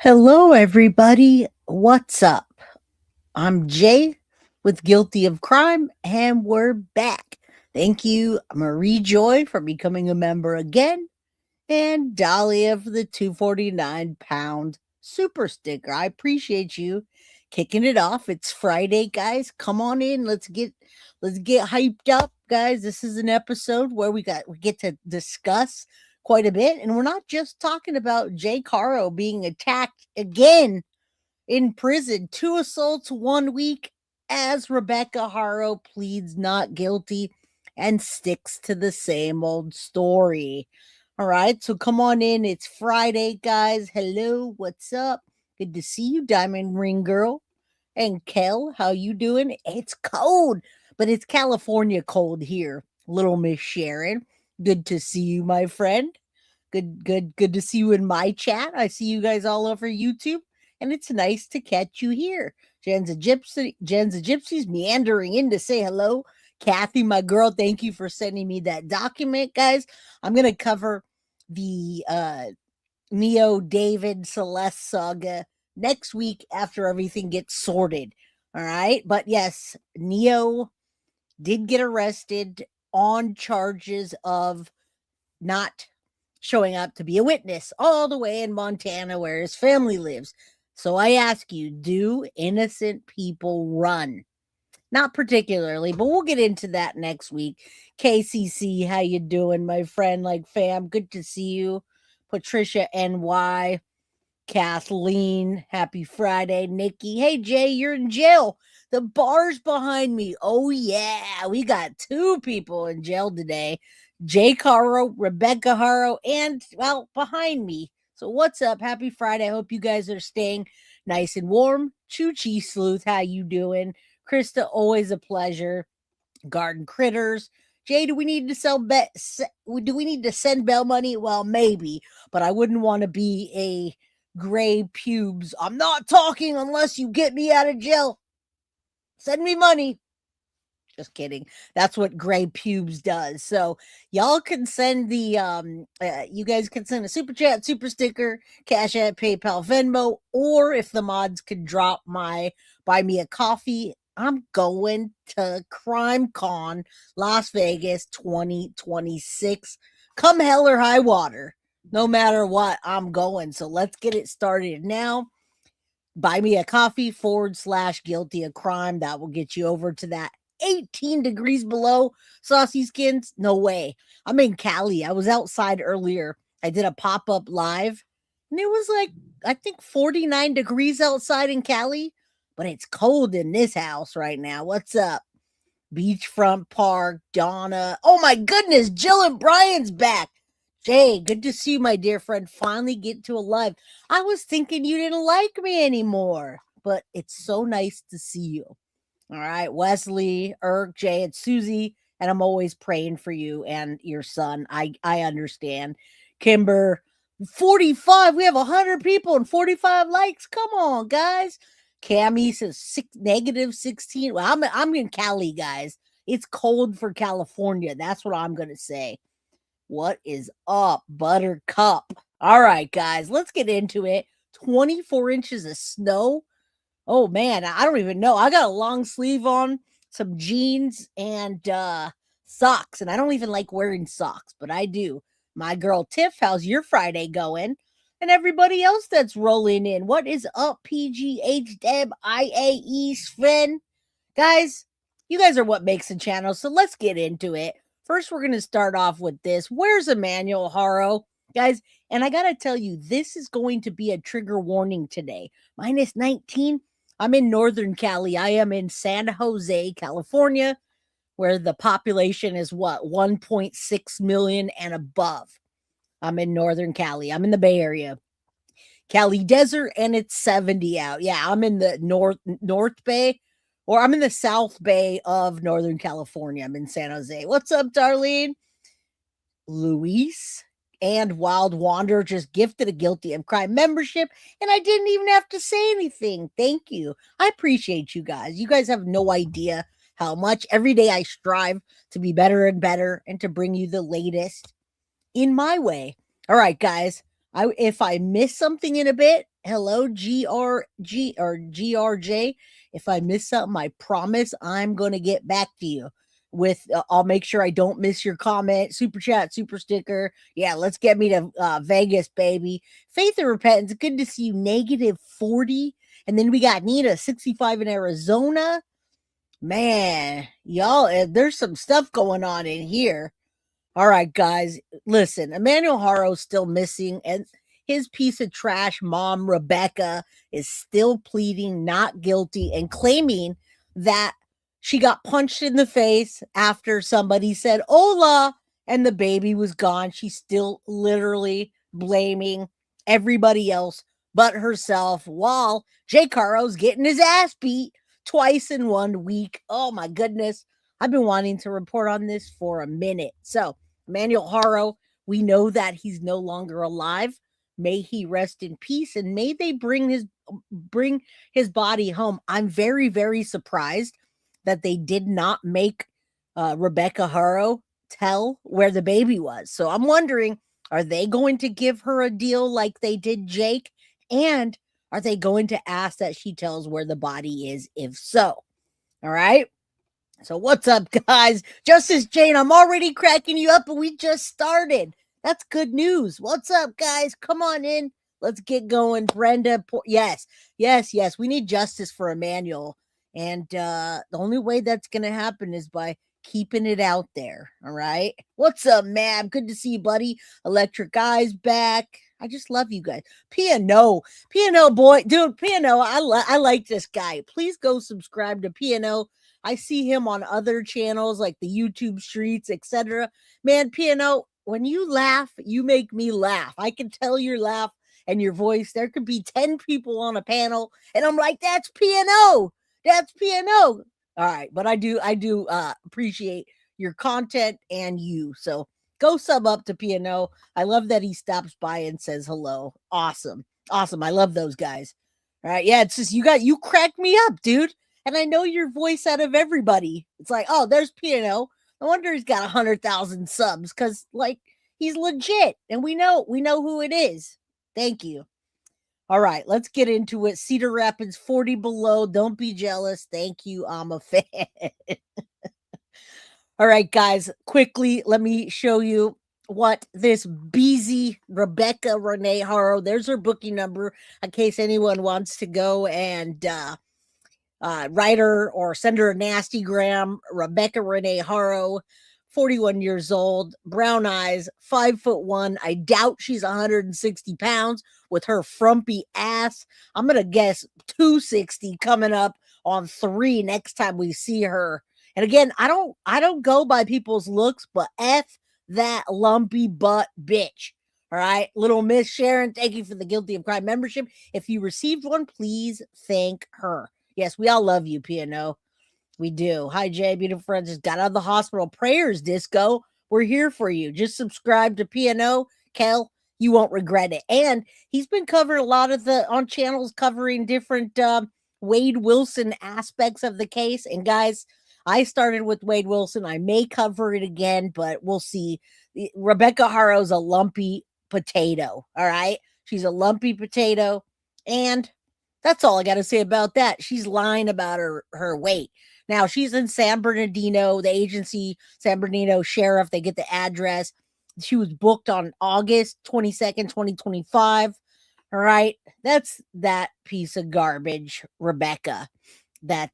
Hello, everybody. What's up? I'm Jay with Guilty of Crime, and we're back. Thank you, Marie Joy, for becoming a member again, and Dahlia for the 249-pound super sticker. I appreciate you kicking it off. It's Friday, guys. Come on in. Let's get hyped up, guys. This is an episode where we get to discuss quite a bit, and we're not just talking about Jay Caro being attacked again in prison. 2 assaults 1 week as Rebecca Haro pleads not guilty and sticks to the same old story. All right, so come on in. It's Friday, guys. Hello, what's up? Good to see you, Diamond Ring Girl. And Kel, how you doing? It's cold, but it's California cold here. Little Miss Sharon, good to see you, my friend. Good to see you in my chat. I see you guys all over YouTube, and it's nice to catch you here. Jen's a gypsy's meandering in to say hello. Kathy, my girl, thank you for sending me that document, guys. I'm gonna cover the Neo David Celeste saga next week after everything gets sorted. All right. But yes, Neo did get arrested on charges of not showing up to be a witness all the way in Montana where his family lives. So I ask you, do innocent people run? Not particularly, but we'll get into that next week. KCC, how you doing, my friend? Like fam, good to see you. Patricia NY, Kathleen, happy Friday. Nikki, hey Jay, you're in jail. The bar's behind me. Oh yeah, we got two people in jail today. Jay Caro, Rebecca Haro, and well, behind me. So what's up? Happy Friday. I hope you guys are staying nice and warm. Choo Chee Sleuth, how you doing? Krista, always a pleasure. Garden Critters. Jay, do we need to do we need to send bail money? Well, maybe, but I wouldn't want to be a gray pubes. I'm not talking unless you get me out of jail. Send me money. Just kidding. That's what gray pubes does. So y'all can send you guys can send a super chat, super sticker, Cash App, PayPal, Venmo, or if the mods could drop my buy me a coffee. I'm going to CrimeCon Las Vegas 2026. Come hell or high water. No matter what, I'm going. So let's get it started now. Buy me a coffee / guilty of crime. That will get you over to that 18 degrees below saucy skins. No way. I'm in Cali. I was outside earlier. I did a pop-up live and it was like, I think 49 degrees outside in Cali, but it's cold in this house right now. What's up? Beachfront Park, Donna. Oh my goodness, Jill and Brian's back. Jay, good to see you, my dear friend. Finally get to a live. I was thinking you didn't like me anymore, but it's so nice to see you. All right, Wesley, Erk, Jay, and Susie, and I'm always praying for you and your son. I understand. Kimber, 45. We have 100 people and 45 likes. Come on, guys. Cammy says -16. Well, I'm in Cali, guys. It's cold for California. That's what I'm gonna say. What is up, Buttercup? All right, guys, let's get into it. 24 inches of snow. Oh man, I don't even know. I got a long sleeve on, some jeans, and socks, and I don't even like wearing socks, but I do. My girl Tiff, how's your Friday going? And everybody else that's rolling in, what is up, PGH Deb IAE Sven? Guys, you guys are what makes the channel, so let's get into it. First, we're going to start off with this. Where's Emmanuel Haro? Guys, and I got to tell you, this is going to be a trigger warning today. -19. I'm in Northern Cali. I am in San Jose, California, where the population is what, 1.6 million and above. I'm in Northern Cali. I'm in the Bay Area. Cali Desert, and it's 70 out. Yeah, I'm in the North Bay, or I'm in the South Bay of Northern California. I'm in San Jose. What's up, Darlene? Luis and Wild Wander just gifted a Guilty of Crime membership, and I didn't even have to say anything. Thank you. I appreciate you guys. You guys have no idea how much. Every day I strive to be better and better and to bring you the latest in my way. All right, guys. If I miss something in a bit, hello, GRG or GRJ. If I miss something, I promise I'm going to get back to you. I'll make sure I don't miss your comment, super chat, super sticker. Yeah, let's get me to Vegas, baby. Faith and Repentance, good to see you. -40. And then we got Nina, 65 in Arizona. Man, y'all, there's some stuff going on in here. All right, guys, listen, Emmanuel Haro's still missing, and his piece of trash mom, Rebecca, is still pleading not guilty and claiming that she got punched in the face after somebody said hola and the baby was gone. She's still literally blaming everybody else but herself while Jake Haro's getting his ass beat twice in 1 week. Oh my goodness. I've been wanting to report on this for a minute. So, Emmanuel Haro, we know that he's no longer alive. May he rest in peace, and may they bring his body home. I'm very, very surprised that they did not make Rebecca Haro tell where the baby was. So I'm wondering, are they going to give her a deal like they did Jake? And are they going to ask that she tells where the body is, if so? All right. So what's up, guys? Justice Jane, I'm already cracking you up, but we just started. That's good news. What's up, guys? Come on in. Let's get going. Brenda, yes. We need justice for Emmanuel. And the only way that's going to happen is by keeping it out there. All right. What's up, Mab? Good to see you, buddy. Electric Eyes back. I just love you guys. Piano boy, dude, Piano, I like this guy. Please go subscribe to Piano. I see him on other channels like the YouTube streets, etc. Man, Piano, when you laugh, you make me laugh. I can tell your laugh and your voice. There could be 10 people on a panel, and I'm like, that's Piano. That's Piano. All right, but I do appreciate your content and you. So go sub up to Piano. I love that he stops by and says hello. Awesome. I love those guys. All right, yeah, it's just you cracked me up, dude. And I know your voice out of everybody. It's like, oh, there's Piano. No wonder he's got 100,000 subs, because like he's legit, and we know who it is. Thank you. All right, let's get into it. Cedar Rapids 40 below. Don't be jealous. Thank you. I'm a fan. All right, guys, quickly, let me show you what this BZ Rebecca Renee Haro, there's her booking number in case anyone wants to go and write her or send her a nasty gram. Rebecca Renee Haro, 41 years old, brown eyes, 5'1". I doubt she's 160 pounds with her frumpy ass. I'm going to guess 260 coming up on 3 next time we see her. And again, I don't go by people's looks, but F that lumpy butt bitch. All right, little Miss Sharon, thank you for the Guilty of Crime membership. If you received one, please thank her. Yes, we all love you, Piano. We do. Hi, Jay, beautiful friends. Just got out of the hospital. Prayers, Disco. We're here for you. Just subscribe to Piano, Kel. You won't regret it. And he's been covering a lot of on channels covering different Wade Wilson aspects of the case. And guys, I started with Wade Wilson. I may cover it again, but we'll see. Rebecca Haro's a lumpy potato. All right. She's a lumpy potato. And that's all I got to say about that. She's lying about her weight. Now, she's in San Bernardino, the agency, San Bernardino Sheriff. They get the address. She was booked on August 22nd, 2025. All right. That's that piece of garbage, Rebecca, that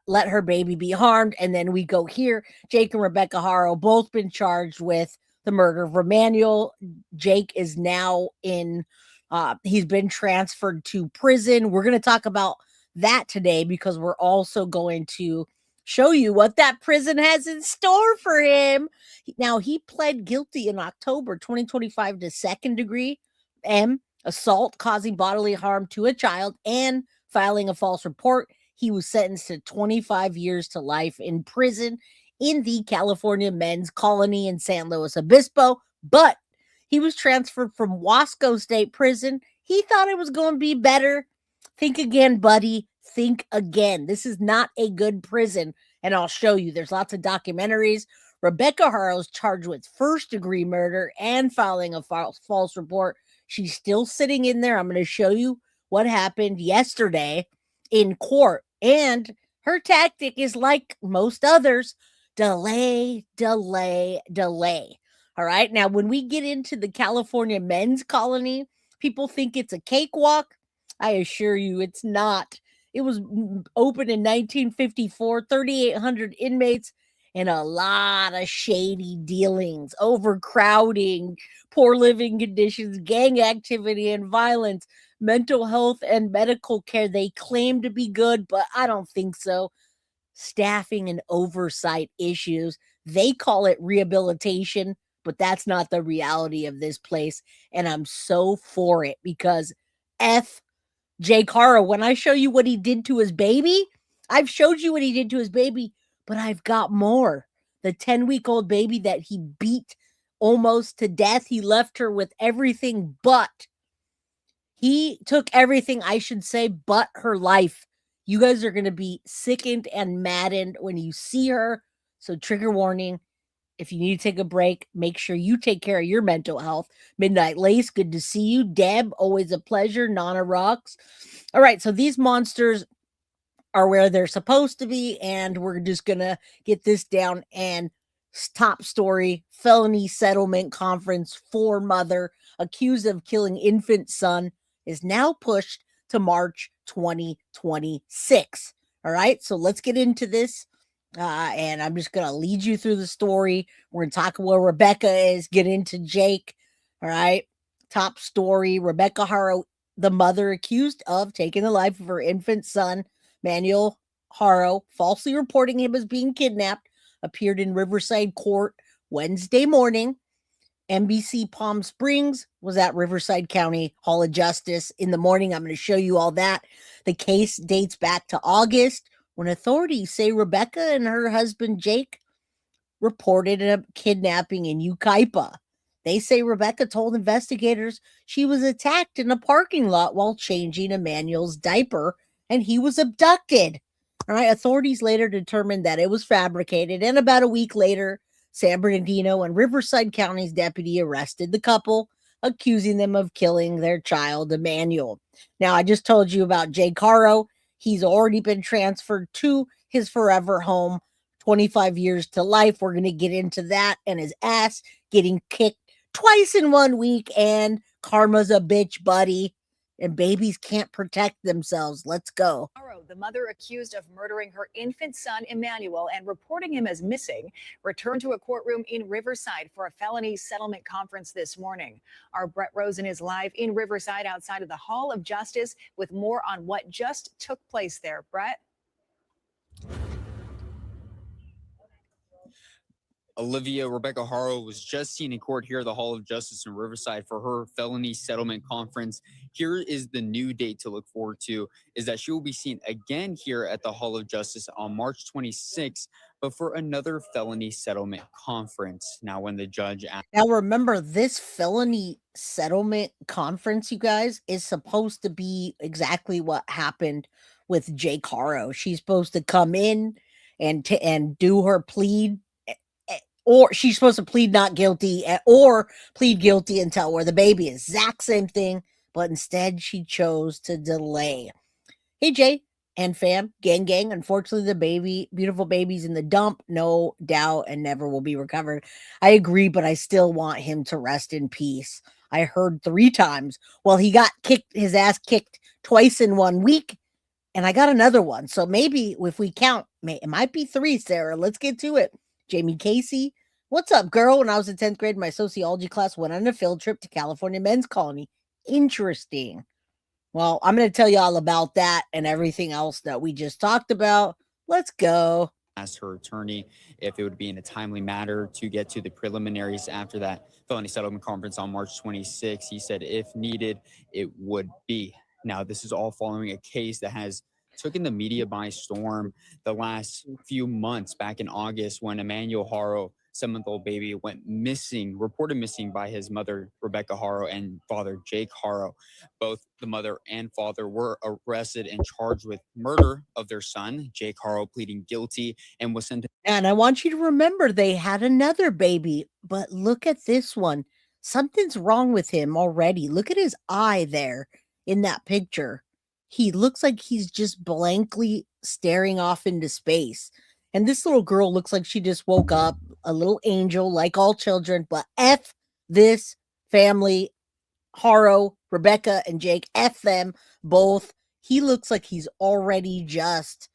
let her baby be harmed. And then we go here. Jake and Rebecca Haro both been charged with the murder of Emmanuel. Jake is now he's been transferred to prison. We're going to talk about that today because we're also going to show you what that prison has in store for him. Now, he pled guilty in October 2025 to second-degree assault causing bodily harm to a child and filing a false report. He was sentenced to 25 years to life in prison in the California Men's Colony in San Luis Obispo, but he was transferred from Wasco State Prison. He thought it was going to be better. Think again, buddy. Think again. This is not a good prison, and I'll show you. There's lots of documentaries. Rebecca Haro is charged with first-degree murder and filing a false report. She's still sitting in there. I'm going to show you what happened yesterday in court. And her tactic is like most others: delay, delay, delay. All right. Now, when we get into the California men's colony, people think it's a cakewalk. I assure you it's not. It was opened in 1954, 3,800 inmates, and a lot of shady dealings, overcrowding, poor living conditions, gang activity and violence, mental health and medical care. They claim to be good, but I don't think so. Staffing and oversight issues. They call it rehabilitation, but that's not the reality of this place. And I'm so for it because F Jake Haro, when I show you what he did to his baby, I've showed you what he did to his baby, but I've got more. The 10-week-old baby that he beat almost to death, he left her with everything but. He took everything, I should say, but her life. You guys are going to be sickened and maddened when you see her. So, trigger warning. If you need to take a break, make sure you take care of your mental health. Midnight Lace, good to see you. Deb, always a pleasure. Nana rocks. All right, so these monsters are where they're supposed to be, and we're just going to get this down. And top story: felony settlement conference for mother accused of killing infant son is now pushed to March 2026. All right, so let's get into this. And I'm just going to lead you through the story. We're going to talk where Rebecca is, get into Jake. All right. Top story: Rebecca Haro, the mother accused of taking the life of her infant son, Emmanuel Haro, falsely reporting him as being kidnapped, appeared in Riverside Court Wednesday morning. NBC Palm Springs was at Riverside County Hall of Justice in the morning. I'm going to show you all that. The case dates back to August, when authorities say Rebecca and her husband Jake reported a kidnapping in Yucaipa. They say Rebecca told investigators she was attacked in a parking lot while changing Emmanuel's diaper and he was abducted. All right, authorities later determined that it was fabricated, and about a week later, San Bernardino and Riverside County's deputy arrested the couple, accusing them of killing their child, Emmanuel. Now, I just told you about Jake Haro. He's already been transferred to his forever home, 25 years to life. We're going to get into that, and his ass getting kicked twice in 1 week, and karma's a bitch, buddy. And babies can't protect themselves. Let's go. The mother accused of murdering her infant son, Emmanuel, and reporting him as missing, returned to a courtroom in Riverside for a felony settlement conference this morning. Our Brett Rosen is live in Riverside outside of the Hall of Justice with more on what just took place there. Brett? Olivia, Rebecca Haro was just seen in court here at the Hall of Justice in Riverside for her felony settlement conference. Here is the new date to look forward to, is that she will be seen again here at the Hall of Justice on March 26th, but for another felony settlement conference. Now, when the judge asked— Now, remember, this felony settlement conference, you guys, is supposed to be exactly what happened with Jake Haro. She's supposed to come in and do her plead, or she's supposed to plead not guilty, or plead guilty and tell where the baby is. Exact same thing, but instead she chose to delay. Hey, Jay and fam, gang. Unfortunately, the beautiful baby's in the dump, no doubt, and never will be recovered. I agree, but I still want him to rest in peace. I heard 3 times. Well, he got his ass kicked twice in 1 week, and I got another one. So maybe if we count, it might be 3, Sarah. Let's get to it. Jamie Casey, what's up, girl? When I was in 10th grade, my sociology class went on a field trip to California men's colony. Interesting. Well, I'm going to tell you all about that and everything else that we just talked about. Let's go. Asked her attorney if it would be in a timely manner to get to the preliminaries after that felony settlement conference on March 26th. He said if needed, it would be. Now, this is all following a case that has taken the media by storm the last few months. Back in August, when Emmanuel Haro, 7-month-old baby, went missing, reported missing by his mother, Rebecca Haro, and father, Jake Haro. Both the mother and father were arrested and charged with murder of their son, Jake Haro, pleading guilty, and was sentenced. And I want you to remember they had another baby, but look at this one. Something's wrong with him already. Look at his eye there. in that picture, he looks like he's just blankly staring off into space. And this little girl looks like she just woke up, a little angel, like all children, but F this family, Haro, Rebecca, and Jake, F them both. He looks like he's already just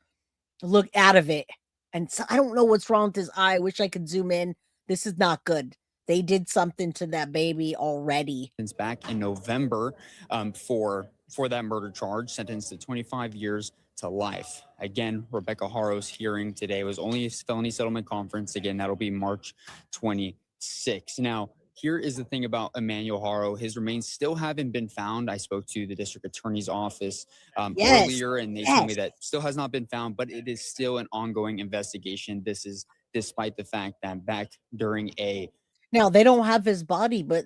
look out of it. And so I don't know what's wrong with his eye. I wish I could zoom in. This is not good. They did something to that baby already. Back in November for that murder charge, sentenced to 25 years to life. Again, Rebecca Haro's hearing today was only a felony settlement conference. Again, that'll be March 26. Now, here is the thing about Emmanuel Haro. His remains still haven't been found. I spoke to the district attorney's office earlier, and they told me that still has not been found, but it is still an ongoing investigation. This is despite the fact that back during Now, they don't have his body, but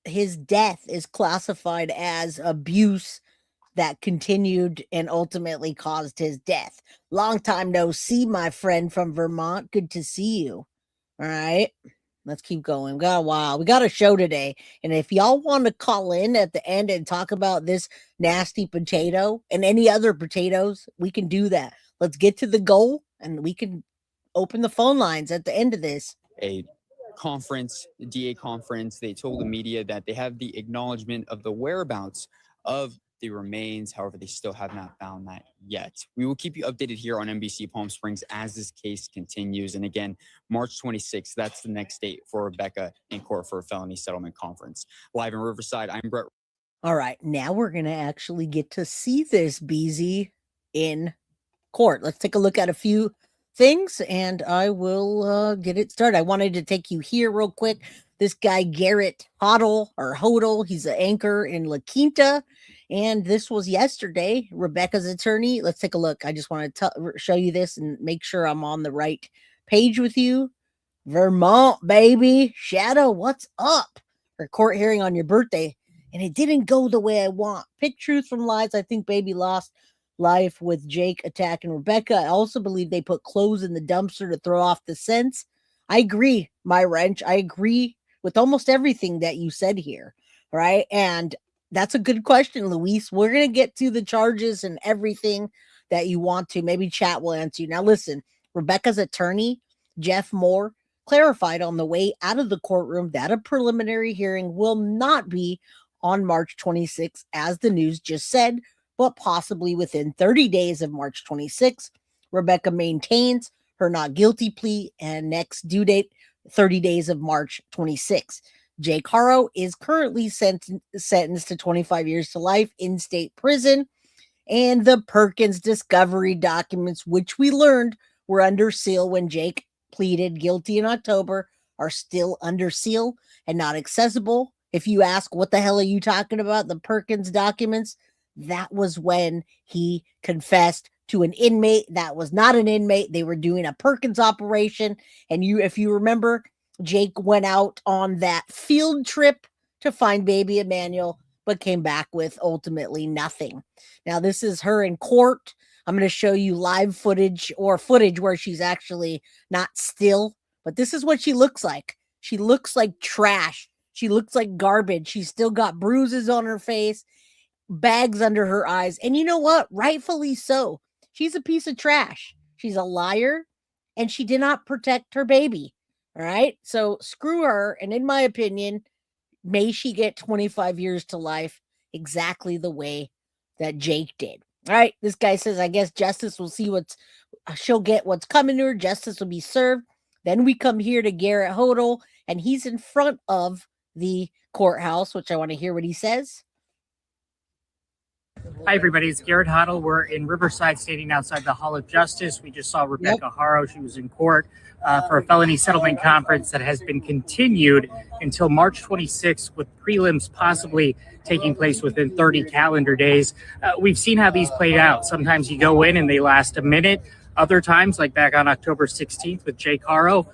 his death is classified as abuse that continued and ultimately caused his death. Long time no see, my friend from Vermont. Good to see you. All right. Let's keep going. We got a while. We got a show today. And if y'all want to call in at the end and talk about this nasty potato and any other potatoes, we can do that. Let's get to the goal and we can open the phone lines at the end of this. A conference, DA conference, they told the media that they have the acknowledgement of the whereabouts of the remains. However, they still have not found that yet. We will keep you updated here on NBC Palm Springs as this case continues. And again, March 26th, that's the next date for Rebecca in court for a felony settlement conference. Live in Riverside, I'm Brett. All right, now we're going to actually get to see this BZ in court. Let's take a look at a few things and I will get it started. I wanted to take you here real quick. This guy, Garrett Hodel, he's an anchor in La Quinta. And this was yesterday, Rebecca's attorney. Let's take a look. I just want to show you this and make sure I'm on the right page with you. Vermont, baby. Shadow, what's up? Her court hearing on your birthday. And it didn't go the way I want. Pick truth from lies. I think baby lost life with Jake attacking Rebecca. I also believe they put clothes in the dumpster to throw off the scents. I agree, my wrench. I agree with almost everything that you said here. Right. And that's a good question, Luis. We're going to get to the charges and everything that you want to. Maybe chat will answer you. Now, listen, Rebecca's attorney, Jeff Moore, clarified on the way out of the courtroom that a preliminary hearing will not be on March 26th, as the news just said, but possibly within 30 days of March 26th. Rebecca maintains her not guilty plea and next due date, 30 days of March 26th. Jake Haro is currently sentenced to 25 years to life in state prison. And the Perkins discovery documents, which we learned were under seal when Jake pleaded guilty in October, are still under seal and not accessible. If you ask, what the hell are you talking about? The Perkins documents, that was when he confessed to an inmate that was not an inmate. They were doing a Perkins operation. And if you remember, Jake went out on that field trip to find baby Emmanuel, but came back with ultimately nothing. Now, this is her in court. I'm going to show you live footage where she's actually not still, but this is what she looks like. She looks like trash. She looks like garbage. She's still got bruises on her face, bags under her eyes. And you know what? Rightfully so. She's a piece of trash. She's a liar, and she did not protect her baby. All right. So screw her. And in my opinion, may she get 25 years to life exactly the way that Jake did. All right. This guy says, I guess justice will see she'll get what's coming to her. Justice will be served. Then we come here to Garrett Hodel, and he's in front of the courthouse, which I want to hear what he says. Hi, everybody. It's Garrett Hodel. We're in Riverside, standing outside the Hall of Justice. We just saw Rebecca Haro. She was in court for a felony settlement conference that has been continued until March 26th, with prelims possibly taking place within 30 calendar days. We've seen how these played out. Sometimes you go in and they last a minute. Other times, like back on October 16th with Jake Haro,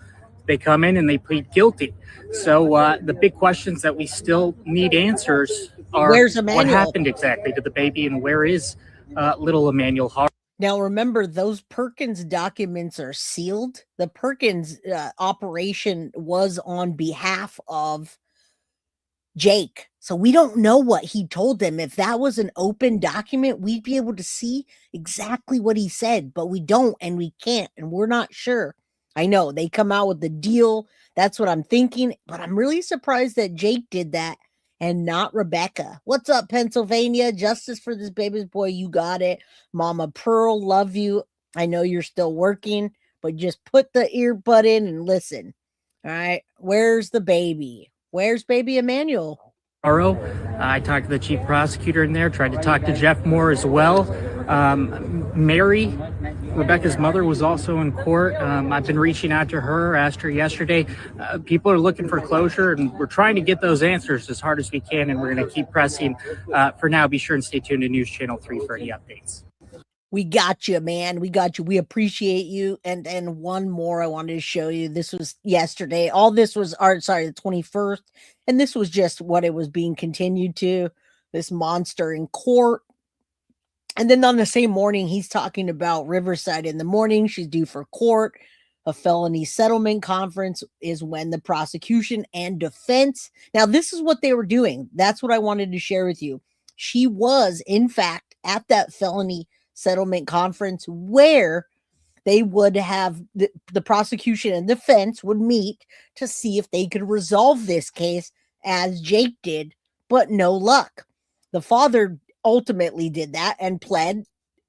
they come in and they plead guilty. So the big questions that we still need answers are, where's Emmanuel? What happened exactly to the baby, and where is little Emmanuel Haro? Now, remember, those Perkins documents are sealed. The Perkins operation was on behalf of Jake. So we don't know what he told them. If that was an open document, we'd be able to see exactly what he said, but we don't and we can't, and we're not sure. I know they come out with the deal. That's what I'm thinking, but I'm really surprised that Jake did that and not Rebecca. What's up, Pennsylvania? Justice for this baby's boy. You got it. Mama Pearl, love you. I know you're still working, but just put the earbud in and listen. All right. Where's the baby? Where's baby Emmanuel? Haro. I talked to the chief prosecutor in there, tried to talk to Jeff Moore as well. Mary, Rebecca's mother, was also in court. I've been reaching out to her, asked her yesterday. People are looking for closure, and we're trying to get those answers as hard as we can, and we're going to keep pressing. For now, be sure and stay tuned to News Channel 3 for any updates. We got you, man. We got you. We appreciate you. And one more I wanted to show you. This was yesterday. All this was, the 21st. And this was just what it was being continued to. This monster in court. And then on the same morning, he's talking about Riverside in the morning. She's due for court. A felony settlement conference is when the prosecution and defense. Now, this is what they were doing. That's what I wanted to share with you. She was, in fact, at that felony settlement conference where they would have the prosecution and defense would meet to see if they could resolve this case as Jake did, but no luck. The father ultimately did that and pled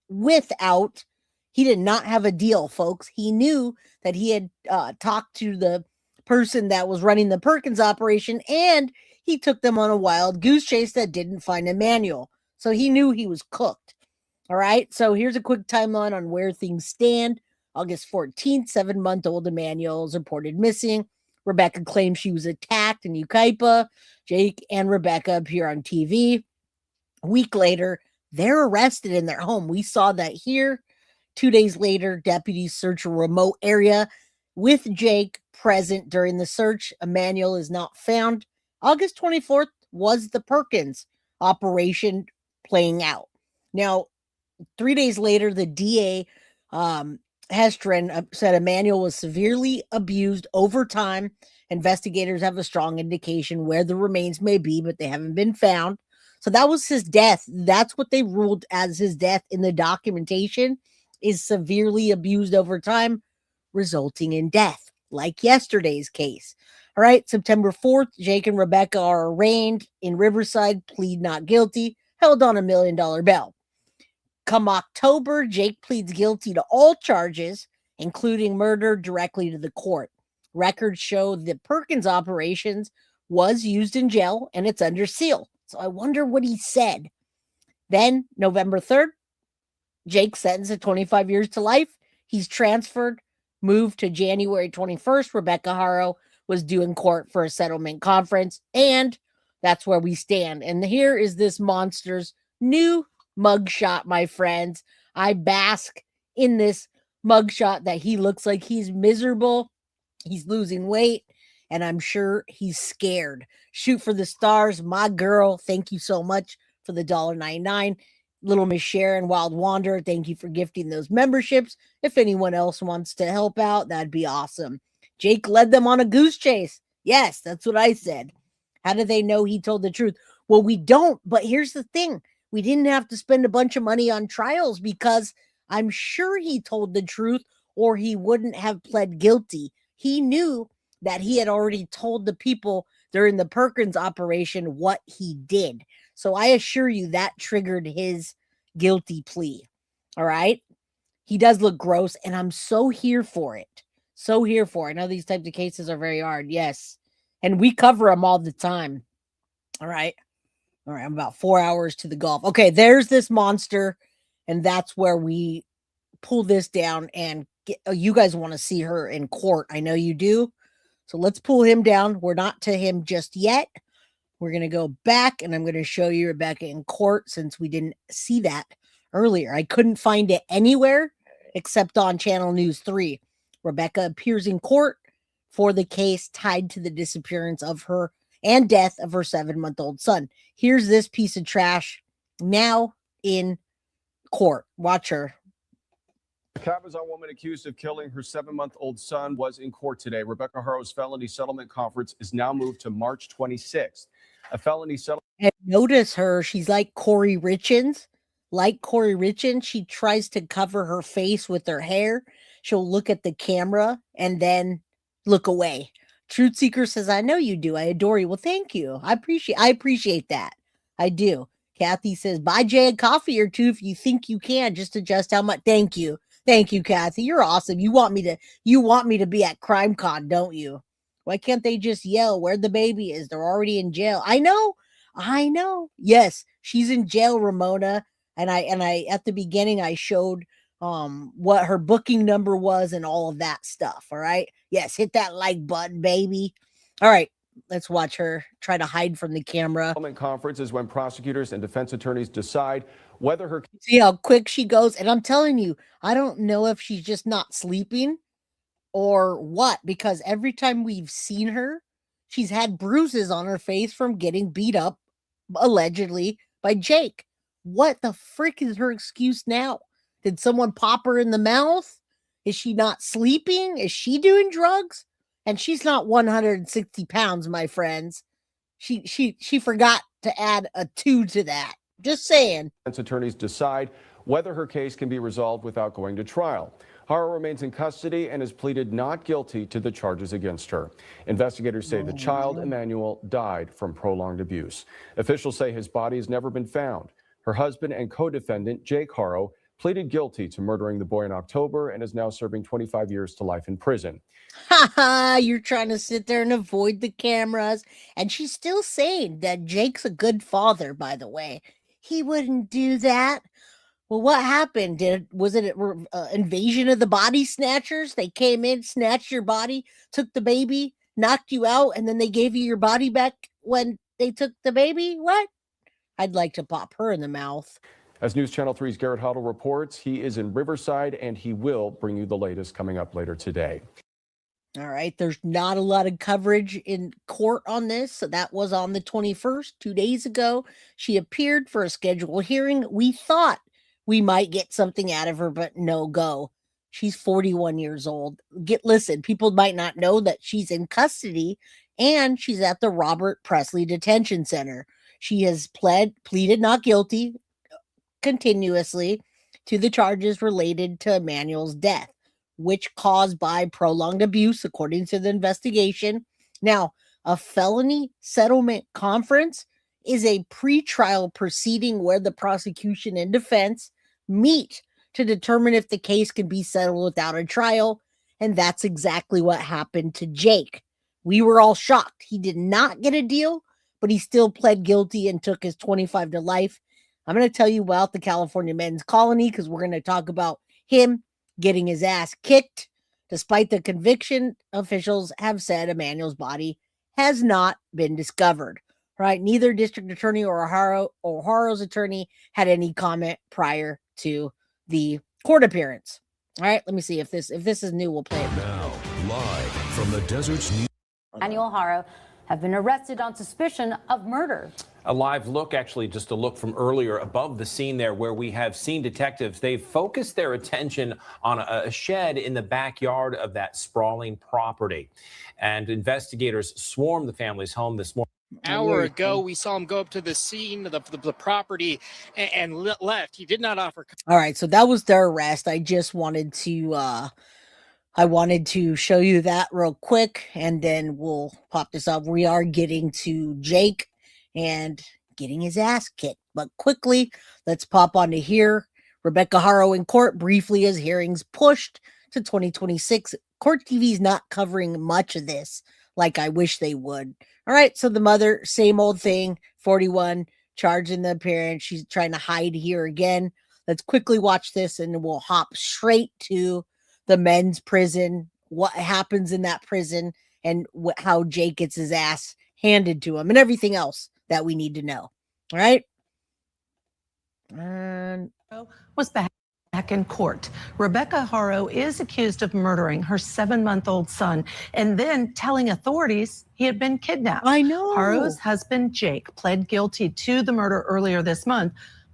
without, he did not have a deal, folks. He knew that he had talked to the person that was running the Perkins operation, and he took them on a wild goose chase that didn't find Emmanuel. So he knew he was cooked. All right, so here's a quick timeline on where things stand. August 14th, 7-month-old Emmanuel is reported missing. Rebecca claims she was attacked in Yucaipa. Jake and Rebecca appear on TV. A week later, they're arrested in their home. We saw that here. 2 days later, deputies search a remote area with Jake present during the search. Emmanuel is not found. August 24th was the Perkins operation playing out. Now, 3 days later, the DA, Hestrin, said Emmanuel was severely abused over time. Investigators have a strong indication where the remains may be, but they haven't been found. So that was his death. That's what they ruled as his death in the documentation, is severely abused over time, resulting in death, like yesterday's case. All right, September 4th, Jake and Rebecca are arraigned in Riverside, plead not guilty, held on $1 million bail. Come October, Jake pleads guilty to all charges, including murder, directly to the court. Records show the Perkins operations was used in jail and it's under seal. So I wonder what he said. Then, November 3rd, Jake sentenced to 25 years to life. He's transferred, moved to January 21st. Rebecca Haro was due in court for a settlement conference, and that's where we stand. And here is this monster's new mugshot, my friends. I bask in this mugshot that he looks like he's miserable. He's losing weight, and I'm sure he's scared. Shoot for the stars, my girl. Thank you so much for the $1.99. Little Miss Sharon, Wild Wanderer, thank you for gifting those memberships. If anyone else wants to help out, that'd be awesome. Jake led them on a goose chase. Yes, that's what I said. How do they know he told the truth? Well, we don't, but here's the thing. We didn't have to spend a bunch of money on trials because I'm sure he told the truth or he wouldn't have pled guilty. He knew that he had already told the people during the Perkins operation what he did. So I assure you that triggered his guilty plea. All right. He does look gross, and I'm so here for it. So here for it. I know these types of cases are very hard. Yes. And we cover them all the time. All right. All right, I'm about 4 hours to the golf. Okay, there's this monster, and that's where we pull this down and get, you guys want to see her in court. I know you do. So let's pull him down. We're not to him just yet. We're going to go back, and I'm going to show you Rebecca in court since we didn't see that earlier. I couldn't find it anywhere except on Channel News 3. Rebecca appears in court for the case tied to the disappearance of her and death of her 7-month-old son. Here's this piece of trash now in court. Watch her. The Cabazon woman accused of killing her 7-month-old son was in court today. Rebecca Haro's felony settlement conference is now moved to March 26th. A felony settlement. And notice her, she's like Corey Richins. Like Corey Richins, she tries to cover her face with her hair. She'll look at the camera and then look away. Truth Seeker says, I know you do. I adore you. Well, thank you. I appreciate that. I do. Kathy says, buy Jay a coffee or two if you think you can. Just adjust how much. Thank you. Thank you, Kathy. You're awesome. You want me to be at CrimeCon, don't you? Why can't they just yell where the baby is? They're already in jail. I know. Yes, she's in jail, Ramona. And I at the beginning I showed what her booking number was and all of that stuff. All right. Yes, hit that like button, baby. All right. Let's watch her try to hide from the camera. Settlement conference is when prosecutors and defense attorneys decide whether her. See how quick she goes. And I'm telling you, I don't know if she's just not sleeping or what, because every time we've seen her, she's had bruises on her face from getting beat up, allegedly, by Jake. What the frick is her excuse now? Did someone pop her in the mouth? Is she not sleeping? Is she doing drugs? And she's not 160 pounds, my friends. She forgot to add a 2 to that. Just saying. Defense attorneys decide whether her case can be resolved without going to trial. Haro remains in custody and has pleaded not guilty to the charges against her. Investigators say the child, Emmanuel, died from prolonged abuse. Officials say his body has never been found. Her husband and co-defendant, Jake Haro, pleaded guilty to murdering the boy in October and is now serving 25 years to life in prison. Ha, you're trying to sit there and avoid the cameras. And she's still saying that Jake's a good father, by the way. He wouldn't do that. Well, what happened? Was it an invasion of the body snatchers? They came in, snatched your body, took the baby, knocked you out, and then they gave you your body back when they took the baby? What? I'd like to pop her in the mouth. As News Channel 3's Garrett Huddle reports, he is in Riverside, and he will bring you the latest coming up later today. All right, there's not a lot of coverage in court on this. So that was on the 21st, 2 days ago. She appeared for a scheduled hearing. We thought we might get something out of her, but no go. She's 41 years old. Listen, people might not know that she's in custody and she's at the Robert Presley Detention Center. She has pleaded not guilty continuously to the charges related to Emmanuel's death, which caused by prolonged abuse, according to the investigation. Now, a felony settlement conference is a pretrial proceeding where the prosecution and defense meet to determine if the case can be settled without a trial. And that's exactly what happened to Jake. We were all shocked. He did not get a deal, but he still pled guilty and took his 25 to life. I'm going to tell you about the California Men's Colony because we're going to talk about him getting his ass kicked. Despite the conviction, officials have said Emmanuel's body has not been discovered. Right? Neither district attorney or Haro's attorney had any comment prior to the court appearance. All right, let me see if this is new. We'll play it now. Live from the Desert's New. Emmanuel Haro have been arrested on suspicion of murder. A live look, actually, just a look from earlier above the scene there where we have seen detectives. They've focused their attention on a shed in the backyard of that sprawling property. And investigators swarmed the family's home this morning. An hour ago, we saw him go up to the scene of the property and left. He did not offer. All right, so that was their arrest. I just wanted to show you that real quick, and then we'll pop this up. We are getting to Jake and getting his ass kicked. But quickly, let's pop onto here. Rebecca Haro in court briefly as hearings pushed to 2026. Court TV's not covering much of this like I wish they would. All right, so the mother, same old thing, 41, charging the appearance. She's trying to hide here again. Let's quickly watch this and we'll hop straight to the men's prison, what happens in that prison, and how Jake gets his ass handed to him, and everything else that we need to know. All right. And was back in court. Rebecca Haro is accused of murdering her 7-month-old son and then telling authorities he had been kidnapped. I know. Haro's husband, Jake, pled guilty to the murder earlier this month,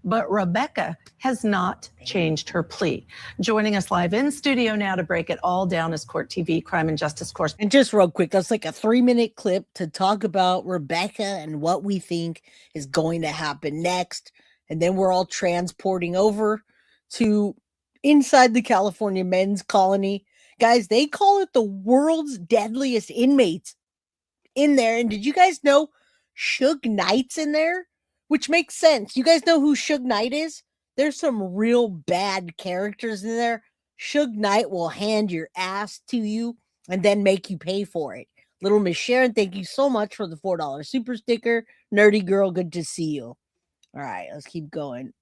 but Rebecca has not changed her plea. Joining us live in studio now to break it all down is Court TV crime and justice correspondent. And just real quick, that's like a 3-minute clip to talk about Rebecca and what we think is going to happen next. And then we're all transporting over to inside the California men's colony. Guys, they call it the world's deadliest inmates in there. And did you guys know Suge Knight's in there? Which makes sense. You guys know who Suge Knight is? There's some real bad characters in there. Suge Knight will hand your ass to you and then make you pay for it. Little Miss Sharon, thank you so much for the $4 super sticker. Nerdy girl, good to see you. All right, let's keep going.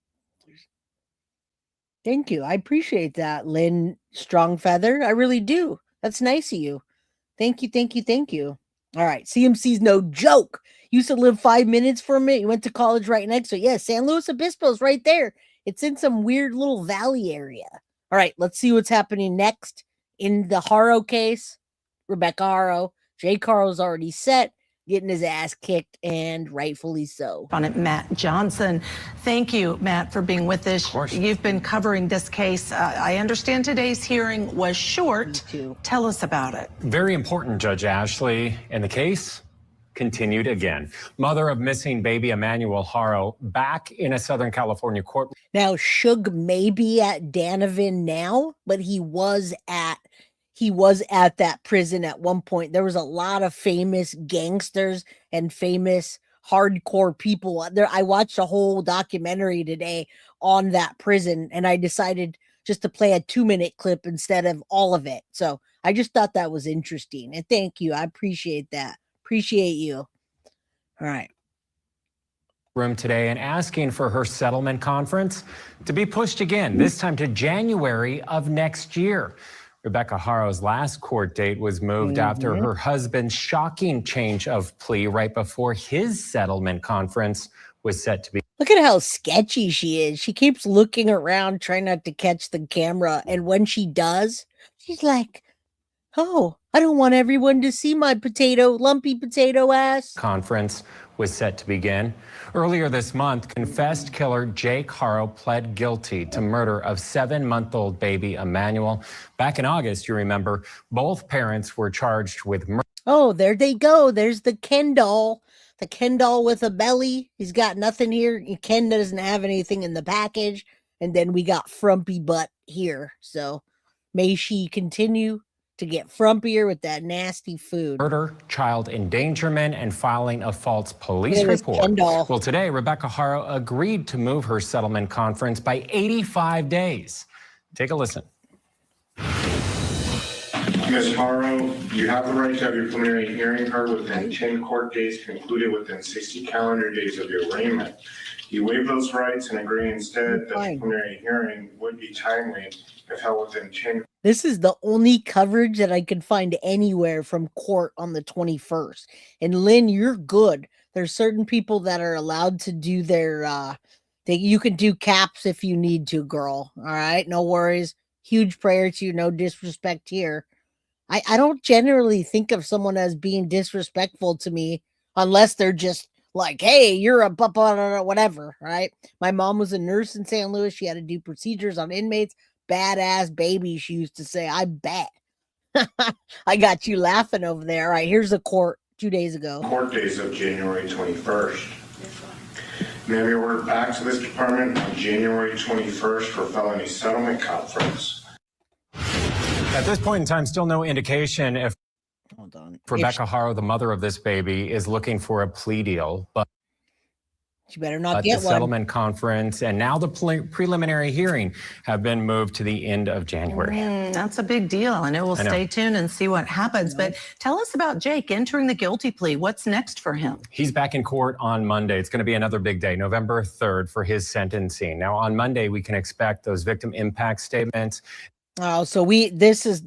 Thank you. I appreciate that, Lynn Strongfeather. I really do. That's nice of you. Thank you, thank you, thank you. All right, CMC's no joke. Used to live 5 minutes from it. You went to college right next to it. Yeah, San Luis Obispo's right there. It's in some weird little valley area. All right, let's see what's happening next in the Haro case. Rebecca Haro. Jake Haro's already set, getting his ass kicked, and rightfully so. On it, Matt Johnson. Thank you, Matt, for being with us. Of course. You've been covering this case. I understand today's hearing was short. Tell us about it. Very important, Judge Ashley. And the case continued again. Mother of missing baby Emmanuel Haro back in a Southern California court. Now, Suge may be at Danavan now, but he was at that prison at one point. There was a lot of famous gangsters and famous hardcore people there. I watched a whole documentary today on that prison, and I decided just to play a 2-minute clip instead of all of it. So I just thought that was interesting. And thank you. I appreciate that. Appreciate you. All right. Room today and asking for her settlement conference to be pushed again, this time to January of next year. Rebecca Haro's last court date was moved after her husband's shocking change of plea right before his settlement conference was set to be. Look at how sketchy she is. She keeps looking around, trying not to catch the camera. And when she does, she's like, oh, I don't want everyone to see my lumpy potato ass. Conference was set to begin. Earlier this month, confessed killer Jake Haro pled guilty to murder of 7-month-old baby Emmanuel. Back in August, you remember, both parents were charged with murder. Oh, there they go. There's the Ken doll. The Ken doll with a belly. He's got nothing here. Ken doesn't have anything in the package. And then we got Frumpy Butt here. So may she continue to get frumpier with that nasty food. Murder, child endangerment, and filing a false police report. Well, today, Rebecca Haro agreed to move her settlement conference by 85 days. Take a listen. Ms. Haro, you have the right to have your preliminary hearing heard within 10 court days concluded within 60 calendar days of your arraignment. You waive those rights and agree instead that the preliminary hearing would be timely if held within 10. This is the only coverage that I could find anywhere from court on the 21st. And Lynn, you're good. There's certain people that are allowed to do their, you can do caps if you need to, girl. All right, no worries. Huge prayer to you, no disrespect here. I don't generally think of someone as being disrespectful to me unless they're just like, hey, you're a whatever, right? My mom was a nurse in St. Louis. She had to do procedures on inmates. Badass baby, she used to say. I bet. I got you laughing over there. All right, here's the court 2 days ago. Court days of January 21st. May I be ordered back to this department on January 21st for felony settlement conference. At this point in time, still no indication if Rebecca Haro, the mother of this baby, is looking for a plea deal, but she better not get the one. Settlement conference and now the preliminary hearing have been moved to the end of January. That's a big deal. I know we'll stay tuned and see what happens. But tell us about Jake entering the guilty plea. What's next for him? He's back in court on Monday. It's going to be another big day, November 3rd, for his sentencing. Now, on Monday, we can expect those victim impact statements. Oh, so this was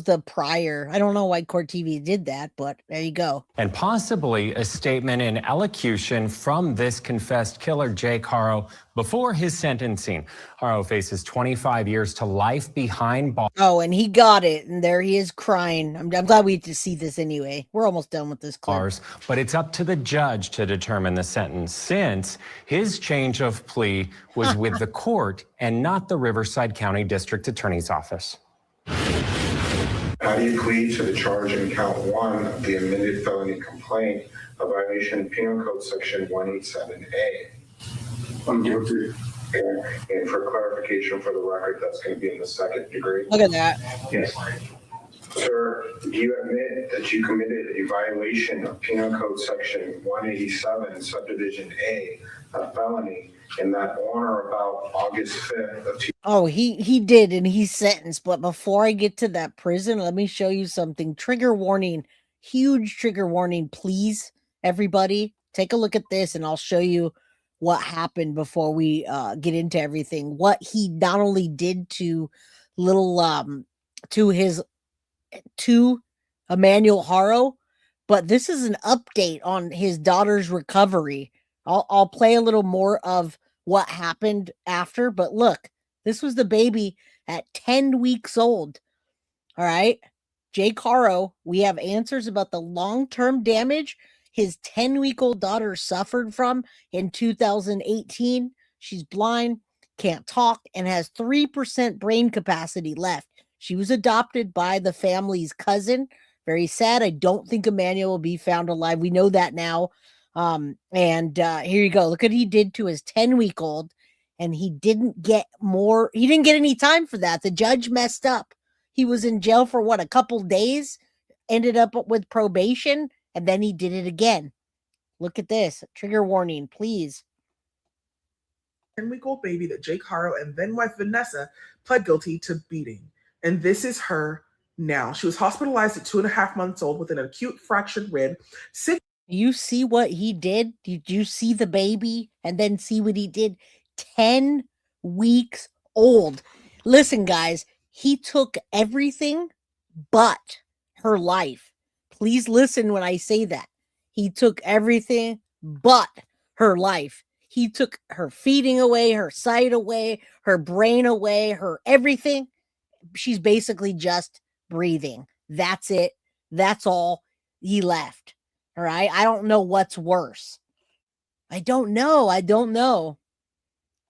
the prior. I don't know why Court TV did that, but there you go. And possibly a statement in elocution from this confessed killer, Jake Haro, before his sentencing. Haro faces 25 years to life behind bars. Oh, and he got it, and there he is crying. I'm glad we get to see this anyway. We're almost done with this clip. But it's up to the judge to determine the sentence, since his change of plea was with the court and not the Riverside County District Attorney's Office. How do you plead to the charge in count 1 of the amended felony complaint, a violation of Penal Code Section 187A? I'm guilty. And for clarification for the record, that's going to be in the second degree. Look at that. Yes. Sir, do you admit that you committed a violation of Penal Code Section 187, Subdivision A, a felony, in that on or about August 5th of Oh, he did, and he's sentenced. But before I get to that prison, let me show you something. Trigger warning, huge trigger warning, please, everybody. Take a look at this, and I'll show you what happened before we get into everything. What he not only did to to Emmanuel Haro, but this is an update on his daughter's recovery. I'll play a little more of what happened after, but look, this was the baby at 10 weeks old. All right. Jake Haro, we have answers about the long-term damage his 10-week-old daughter suffered from in 2018. She's blind, can't talk, and has 3% brain capacity left. She was adopted by the family's cousin. Very sad. I don't think Emmanuel will be found alive. We know that now. Here you go. Look what he did to his 10-week-old, and he didn't get any time for that. The judge messed up. He was in jail for a couple days, ended up with probation, and then he did it again. Look at this. Trigger warning, please. 10-week-old baby that Jake Haro and then wife Vanessa pled guilty to beating. And this is her now. She was hospitalized at 2.5 months old with an acute fractured rib. You see what he did? Did you see the baby? And then see what he did? 10 weeks old. Listen, guys, he took everything but her life. Please listen when I say that. He took everything but her life. He took her feeding away, her sight away, her brain away, her everything. She's basically just breathing. That's it. That's all he left. All right. I don't know what's worse. I don't know.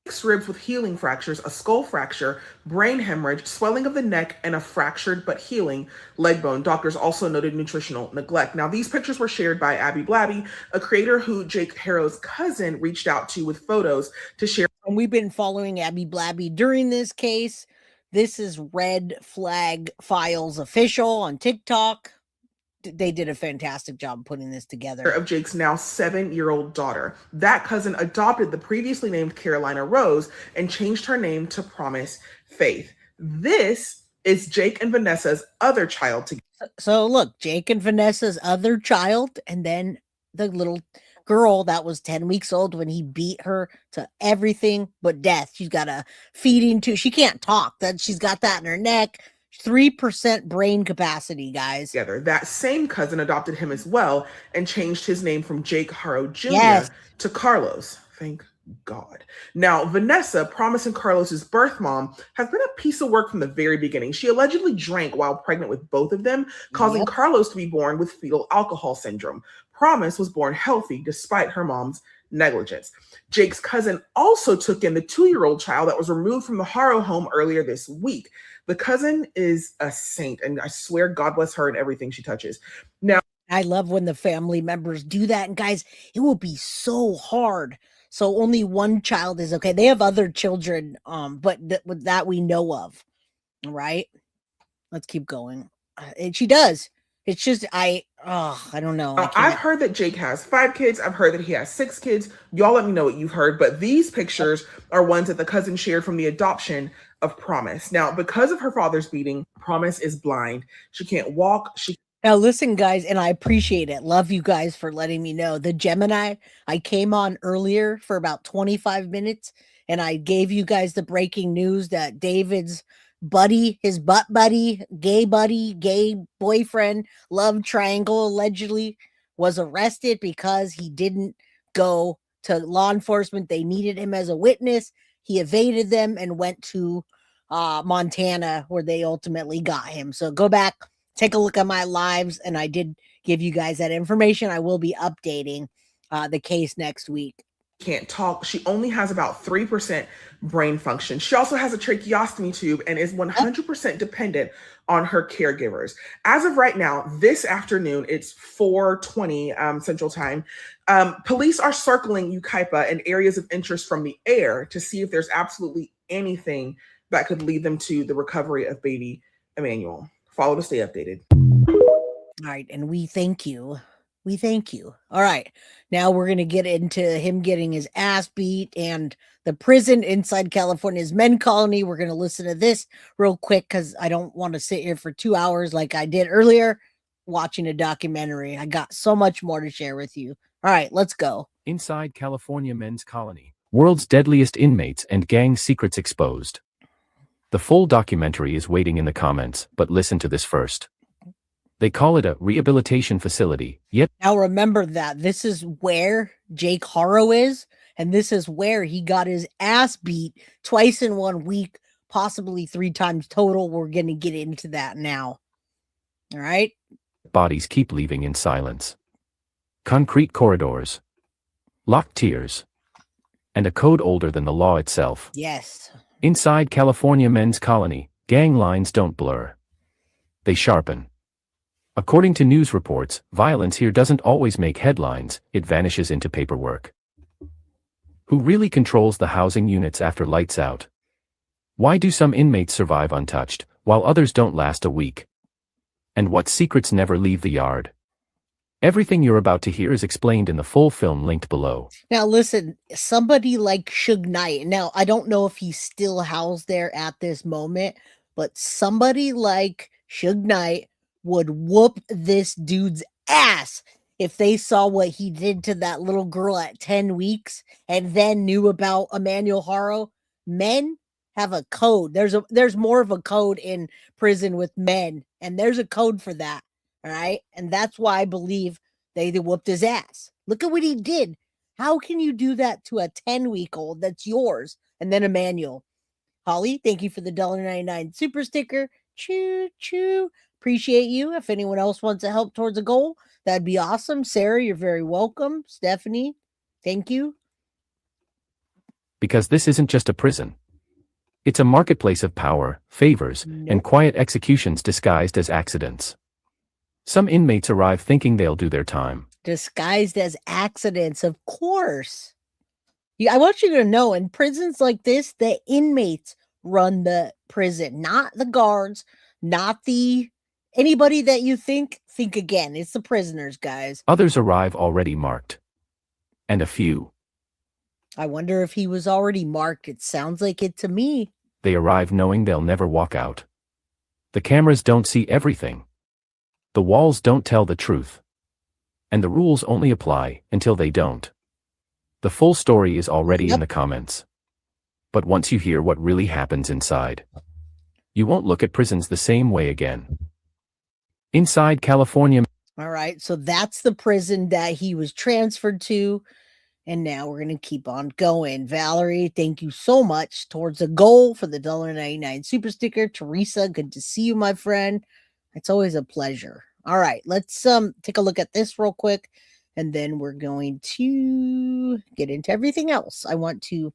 6 ribs with healing fractures, a skull fracture, brain hemorrhage, swelling of the neck, and a fractured but healing leg bone. Doctors also noted nutritional neglect. Now, these pictures were shared by Abby Blabby, a creator who Jake Haro's cousin reached out to with photos to share. And we've been following Abby Blabby during this case. This is Red Flag Files Official on TikTok. They did a fantastic job putting this together. Of Jake's now 7-year-old daughter. That cousin adopted the previously named Carolina Rose and changed her name to Promise Faith. This is Jake and Vanessa's other child together. So look, Jake and Vanessa's other child, and then the little girl that was 10 weeks old when he beat her to everything but death. She's got a feeding tube. She can't talk. She's got that in her neck. 3% brain capacity, guys. Together. That same cousin adopted him as well and changed his name from Jake Haro Jr. to Carlos. Thank God. Now, Vanessa, Promise and Carlos's birth mom, has been a piece of work from the very beginning. She allegedly drank while pregnant with both of them, causing Carlos to be born with fetal alcohol syndrome. Promise was born healthy despite her mom's negligence. Jake's cousin also took in the 2-year-old child that was removed from the Haro home earlier this week. The cousin is a saint, and I swear God bless her and everything she touches. Now, I love when the family members do that, and guys, it will be so hard. So only one child is okay. They have other children, but that we know of. All right, let's keep going. And she does. It's just I don't know. I've heard that Jake has 5 kids. I've heard that he has 6 kids. Y'all let me know what you've heard. But these pictures are ones that the cousin shared from the adoption of Promise. Now, because of her father's beating, Promise is blind. She can't walk. Now listen, guys, and I appreciate it. Love you guys for letting me know. The Gemini, I came on earlier for about 25 minutes, and I gave you guys the breaking news that David's buddy, his butt buddy, gay boyfriend, love triangle allegedly was arrested because he didn't go to law enforcement. They needed him as a witness. He evaded them and went to Montana, where they ultimately got him. So go back, take a look at my lives, and I did give you guys that information. I will be updating the case next week. Can't talk. She only has about 3% brain function. She also has a tracheostomy tube and is 100% dependent on her caregivers. As of right now, this afternoon, it's 4:20 Central Time. Police are circling Yucaipa and areas of interest from the air to see if there's absolutely anything that could lead them to the recovery of baby Emmanuel. Follow to stay updated. All right, and we thank you. We thank you. All right, now we're going to get into him getting his ass beat and the prison inside California's men colony. We're going to listen to this real quick because I don't want to sit here for 2 hours like I did earlier watching a documentary. I got so much more to share with you. All right, let's go. Inside California men's colony, world's deadliest inmates and gang secrets exposed. The full documentary is waiting in the comments, but listen to this first. They call it a rehabilitation facility, yet now remember that this is where Jake Haro is, and this is where he got his ass beat twice in 1 week, possibly 3 times total. We're going to get into that now. All right. bodies keep leaving in silence. Concrete corridors, locked tiers, and a code older than the law itself. Yes. Inside California men's colony, gang lines don't blur. They sharpen. According to news reports, violence here doesn't always make headlines, it vanishes into paperwork. Who really controls the housing units after lights out? Why do some inmates survive untouched, while others don't last a week? And what secrets never leave the yard? Everything you're about to hear is explained in the full film linked below. Now listen, somebody like Suge Knight, now I don't know if he's still housed there at this moment, but somebody like Suge Knight would whoop this dude's ass if they saw what he did to that little girl at 10 weeks and then knew about Emmanuel Haro. Men have a code. There's more of a code in prison with men, and there's a code for that. All right. And that's why I believe they whooped his ass. Look at what he did. How can you do that to a 10-week-old that's yours? And then Emmanuel. Holly, thank you for the $1.99 super sticker. Choo choo. Appreciate you. If anyone else wants to help towards a goal, that'd be awesome. Sarah, you're very welcome. Stephanie, thank you. Because this isn't just a prison. It's a marketplace of power, favors, and quiet executions disguised as accidents. Some inmates arrive thinking they'll do their time. Disguised as accidents, of course. I want you to know, in prisons like this, the inmates run the prison, not the guards, not anybody that you think again. It's the prisoners, guys. Others arrive already marked. And a few. I wonder if he was already marked. It sounds like it to me. They arrive knowing they'll never walk out. The cameras don't see everything. The walls don't tell the truth. And the rules only apply until they don't. The full story is already in the comments. But once you hear what really happens inside, you won't look at prisons the same way again. Inside California. All right, so that's the prison that he was transferred to. And now we're going to keep on going. Valerie, thank you so much towards a goal for the $1.99 super sticker. Teresa, good to see you, my friend. It's always a pleasure. All right, let's take a look at this real quick. And then we're going to get into everything else. I want you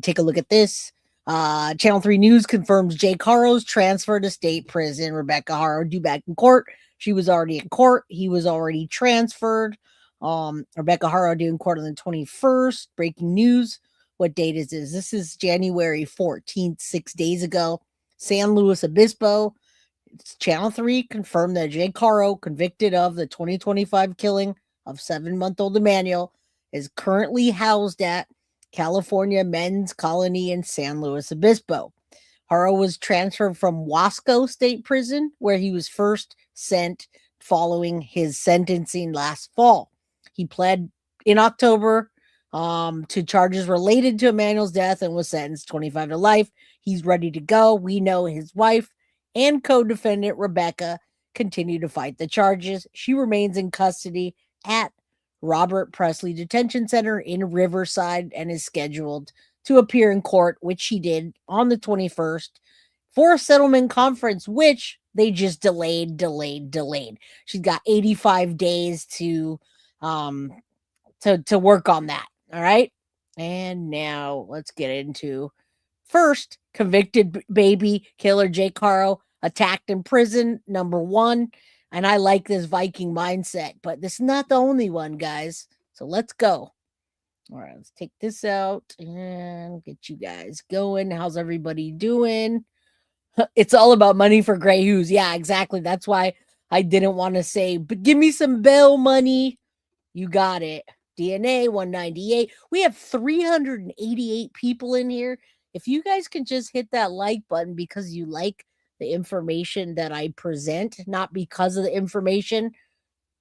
take a look at this. Channel 3 News confirms Jake Haro's transfer to state prison. Rebecca Haro due back in court. She was already in court. He was already transferred. Rebecca Haro due in court on the 21st. Breaking news. What date is this? This is January 14th, 6 days ago. San Luis Obispo. Channel 3 confirmed that Jake Haro, convicted of the 2025 killing of 7-month-old Emmanuel, is currently housed at California Men's Colony in San Luis Obispo. Haro was transferred from Wasco State Prison, where he was first sent following his sentencing last fall. He pled in October to charges related to Emmanuel's death and was sentenced 25 to life. He's ready to go. We know his wife and co-defendant Rebecca continue to fight the charges. She remains in custody at Robert Presley Detention Center in Riverside and is scheduled to appear in court, which she did on the 21st, for a settlement conference, which they just delayed. She's got 85 days to work on that. All right. And now let's get into first convicted baby killer Jake Haro attacked in prison, #1. And I like this Viking mindset, but this is not the only one, guys. So let's go. All right, let's take this out and get you guys going. How's everybody doing? It's all about money for Grey Who's. Yeah, exactly. That's why I didn't want to say, but give me some bail money. You got it. DNA 198. We have 388 people in here. If you guys can just hit that like button because you like the information that I present, not because of the information,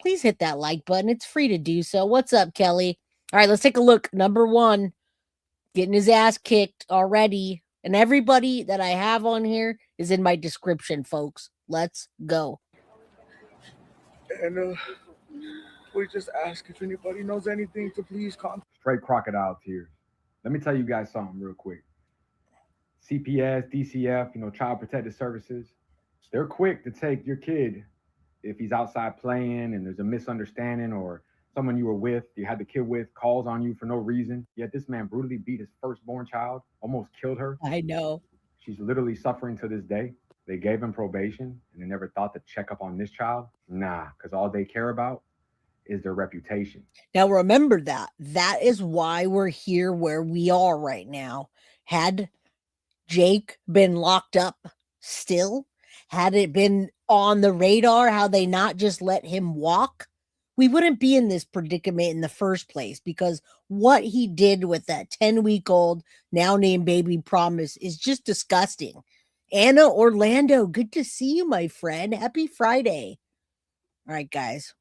please hit that like button. It's free to do so. What's up, Kelly? All right, let's take a look. #1, getting his ass kicked already. And everybody that I have on here is in my description, folks. Let's go. And we just ask if anybody knows anything to please contact. Straight crocodile tears. Let me tell you guys something real quick. CPS, DCF, Child Protective Services, they're quick to take your kid if he's outside playing and there's a misunderstanding or someone you were with, you had the kid with, calls on you for no reason. Yet this man brutally beat his firstborn child, almost killed her. I know. She's literally suffering to this day. They gave him probation and they never thought to check up on this child. Nah, because all they care about is their reputation. Now remember that. That is why we're here where we are right now. Had Jake been locked up still, had it been on the radar how they not just let him walk, we wouldn't be in this predicament in the first place, because what he did with that 10-week-old now named baby Promise is just disgusting. Anna Orlando, good to see you, my friend. Happy Friday. All right, guys.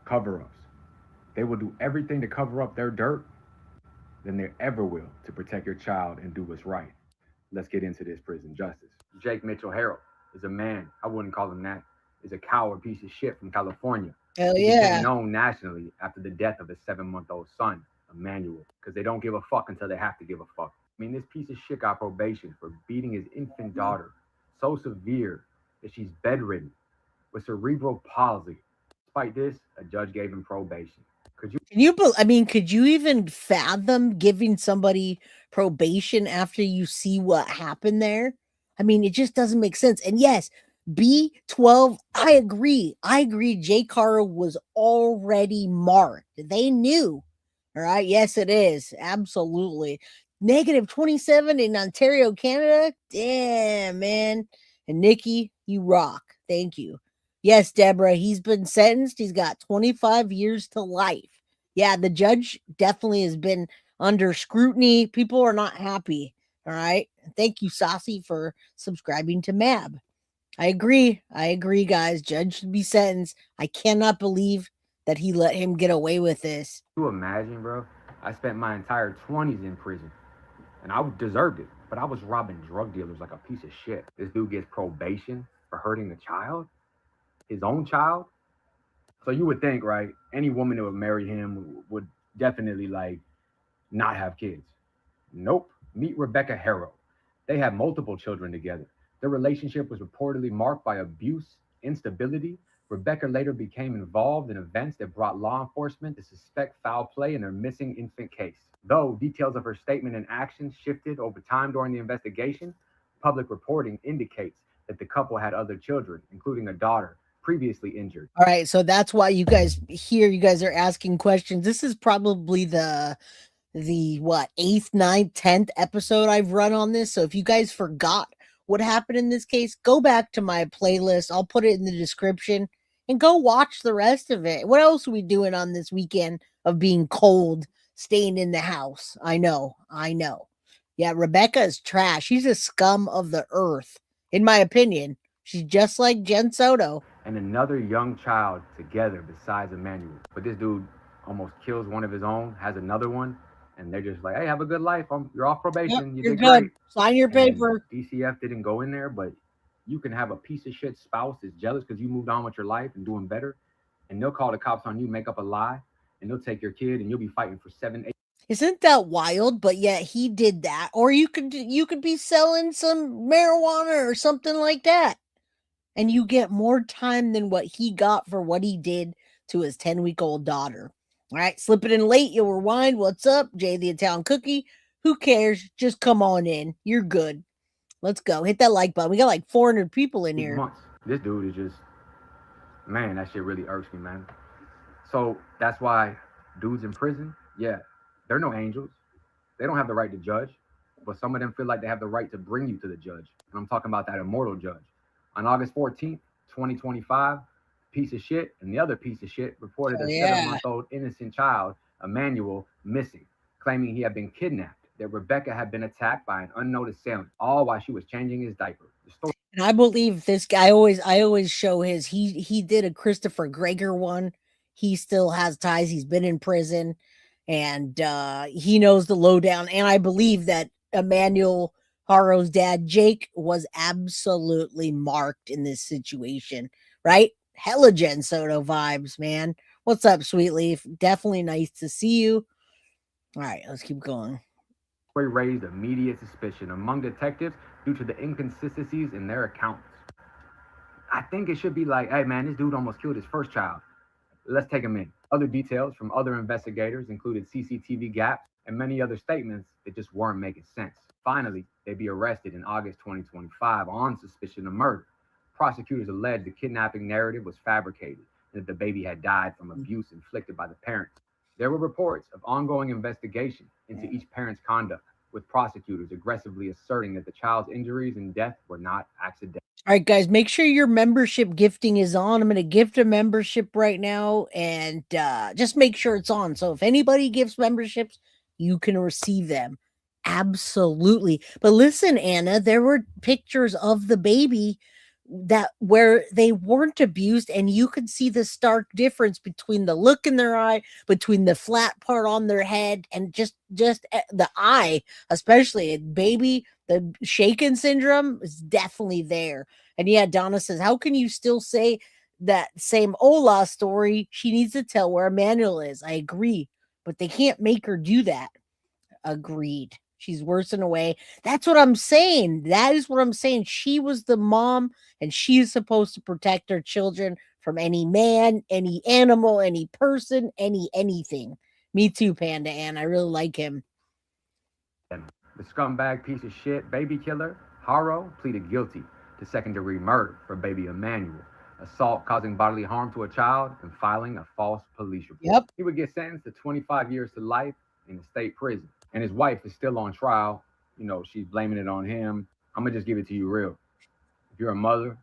Cover-ups. They will do everything to cover up their dirt than they ever will to protect your child and do what's right. Let's get into this prison justice. Jake Mitchell Haro is a man. I wouldn't call him that. Is a coward piece of shit from California. Hell He yeah. became known nationally after the death of his 7-month-old son, Emmanuel, because they don't give a fuck until they have to give a fuck. I mean, this piece of shit got probation for beating his infant daughter so severe that she's bedridden with cerebral palsy. Despite this, a judge gave him probation. Could you even fathom giving somebody probation after you see what happened there? I mean, it just doesn't make sense. And yes, B12, I agree. Jake Haro was already marked. They knew. All right. Yes, it is. Absolutely. -27 in Ontario, Canada. Damn, man. And Nikki, you rock. Thank you. Yes, Deborah, he's been sentenced. He's got 25 years to life. Yeah, the judge definitely has been under scrutiny. People are not happy. All right. Thank you, Saucy, for subscribing to MAB. I agree, guys. Judge should be sentenced. I cannot believe that he let him get away with this. you imagine, bro? I spent my entire 20s in prison, and I deserved it, but I was robbing drug dealers like a piece of shit. This dude gets probation for hurting a child, his own child. So you would think, right, any woman that would marry him would definitely, not have kids. Nope. Meet Rebecca Haro. They had multiple children together. Their relationship was reportedly marked by abuse, instability. Rebecca later became involved in events that brought law enforcement to suspect foul play in their missing infant case. Though details of her statement and actions shifted over time during the investigation, public reporting indicates that the couple had other children, including a daughter, previously injured. All right, so that's why you guys are asking questions. This is probably the 8th, 9th, 10th episode I've run on this. So if you guys forgot what happened in this case, go back to my playlist. I'll put it in the description and go watch the rest of it. What else are we doing on this weekend of being cold, staying in the house? I know. Yeah, Rebecca is trash. She's a scum of the earth, in my opinion. She's just like Jen Soto. And another young child together besides Emmanuel. But this dude almost kills one of his own, has another one, and they're just like, hey, have a good life. You're off probation. Yep, You you're did good. great. Sign your And paper. DCF didn't go in there, but you can have a piece of shit spouse that's jealous because you moved on with your life and doing better, and they'll call the cops on you, make up a lie, and they'll take your kid, and you'll be fighting for 7, 8. Isn't that wild? But yet he did that. Or you could be selling some marijuana or something like that. And you get more time than what he got for what he did to his 10-week-old daughter. All right, slip it in late, you'll rewind. What's up? Jay the Italian Cookie. Who cares? Just come on in. You're good. Let's go. Hit that like button. We got like 400 people in here. Months. This dude is just, man, that shit really irks me, man. So that's why dudes in prison, yeah, they're no angels. They don't have the right to judge, but some of them feel like they have the right to bring you to the judge. And I'm talking about that immortal judge. On August 14th, 2025, piece of shit and the other piece of shit reported a 7-month-old innocent child, Emmanuel, missing, claiming he had been kidnapped, that Rebecca had been attacked by an unknown assailant, all while she was changing his diaper. The story. And I believe this guy I always show his he did a Christopher Greger one. He still has ties. He's been in prison and he knows the lowdown. And I believe that Emmanuel Haro's dad, Jake, was absolutely marked in this situation, right? Hella Jen Soto vibes, man. What's up, Sweet Leaf? Definitely nice to see you. All right, let's keep going. Raised immediate suspicion among detectives due to the inconsistencies in their accounts. I think it should be like, hey man, this dude almost killed his first child. Let's take him in. Other details from other investigators included CCTV gaps and many other statements that just weren't making sense. Finally, they'd be arrested in August 2025 on suspicion of murder. Prosecutors alleged the kidnapping narrative was fabricated and that the baby had died from abuse inflicted by the parents. There were reports of ongoing investigation into each parent's conduct, with prosecutors aggressively asserting that the child's injuries and death were not accidental. All right, guys, make sure your membership gifting is on. I'm going to gift a membership right now, and just make sure it's on. So if anybody gives memberships, you can receive them. Absolutely. But listen, Anna, there were pictures of the baby that where they weren't abused, and you could see the stark difference between the look in their eye, between the flat part on their head, and just the eye, especially baby. The shaken syndrome is definitely there. And yeah, Donna says, how can you still say that same Ola story? She needs to tell where Emmanuel is. I agree, but they can't make her do that. Agreed. She's worse in a way. That's what I'm saying. That is what I'm saying. She was the mom, and she is supposed to protect her children from any man, any animal, any person, anything. Me too, Panda Ann. I really like him. The scumbag piece of shit baby killer, Haro, pleaded guilty to second-degree murder for baby Emmanuel, assault causing bodily harm to a child, and filing a false police report. Yep. He would get sentenced to 25 years to life in a state prison. And his wife is still on trial. You know, she's blaming it on him. I'm going to just give it to you real. If you're a mother,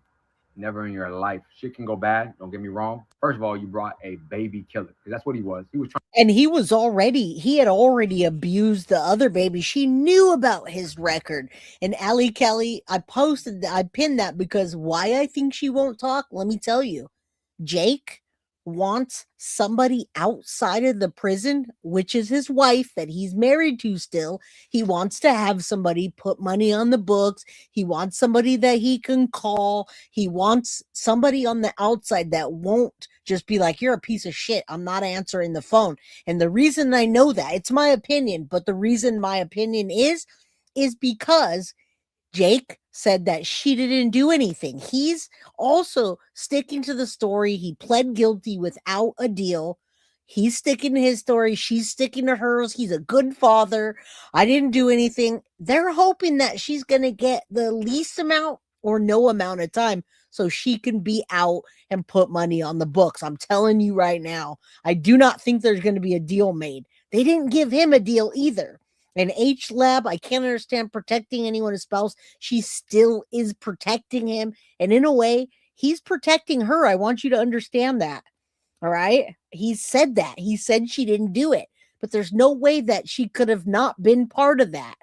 never in your life, shit can go bad. Don't get me wrong. First of all, you brought a baby killer, because that's what he was. He was trying. And he had already abused the other baby. She knew about his record. And Allie Kelly, I pinned that because why I think she won't talk, let me tell you. Jake wants somebody outside of the prison, which is his wife that he's married to still. He wants to have somebody put money on the books. He wants somebody that he can call. He wants somebody on the outside that won't just be like, you're a piece of shit, I'm not answering the phone. And the reason I know that, it's my opinion, but the reason my opinion is because Jake said that she didn't do anything. He's also sticking to the story. He pled guilty without a deal. He's sticking to his story. She's sticking to hers. He's a good father. I didn't do anything. They're hoping that she's going to get the least amount or no amount of time so she can be out and put money on the books. I'm telling you right now, I do not think there's going to be a deal made. They didn't give him a deal either. And H Lab, I can't understand protecting anyone's spouse. She still is protecting him. And in a way, he's protecting her. I want you to understand that. All right. He said that. He said she didn't do it. But there's no way that she could have not been part of that.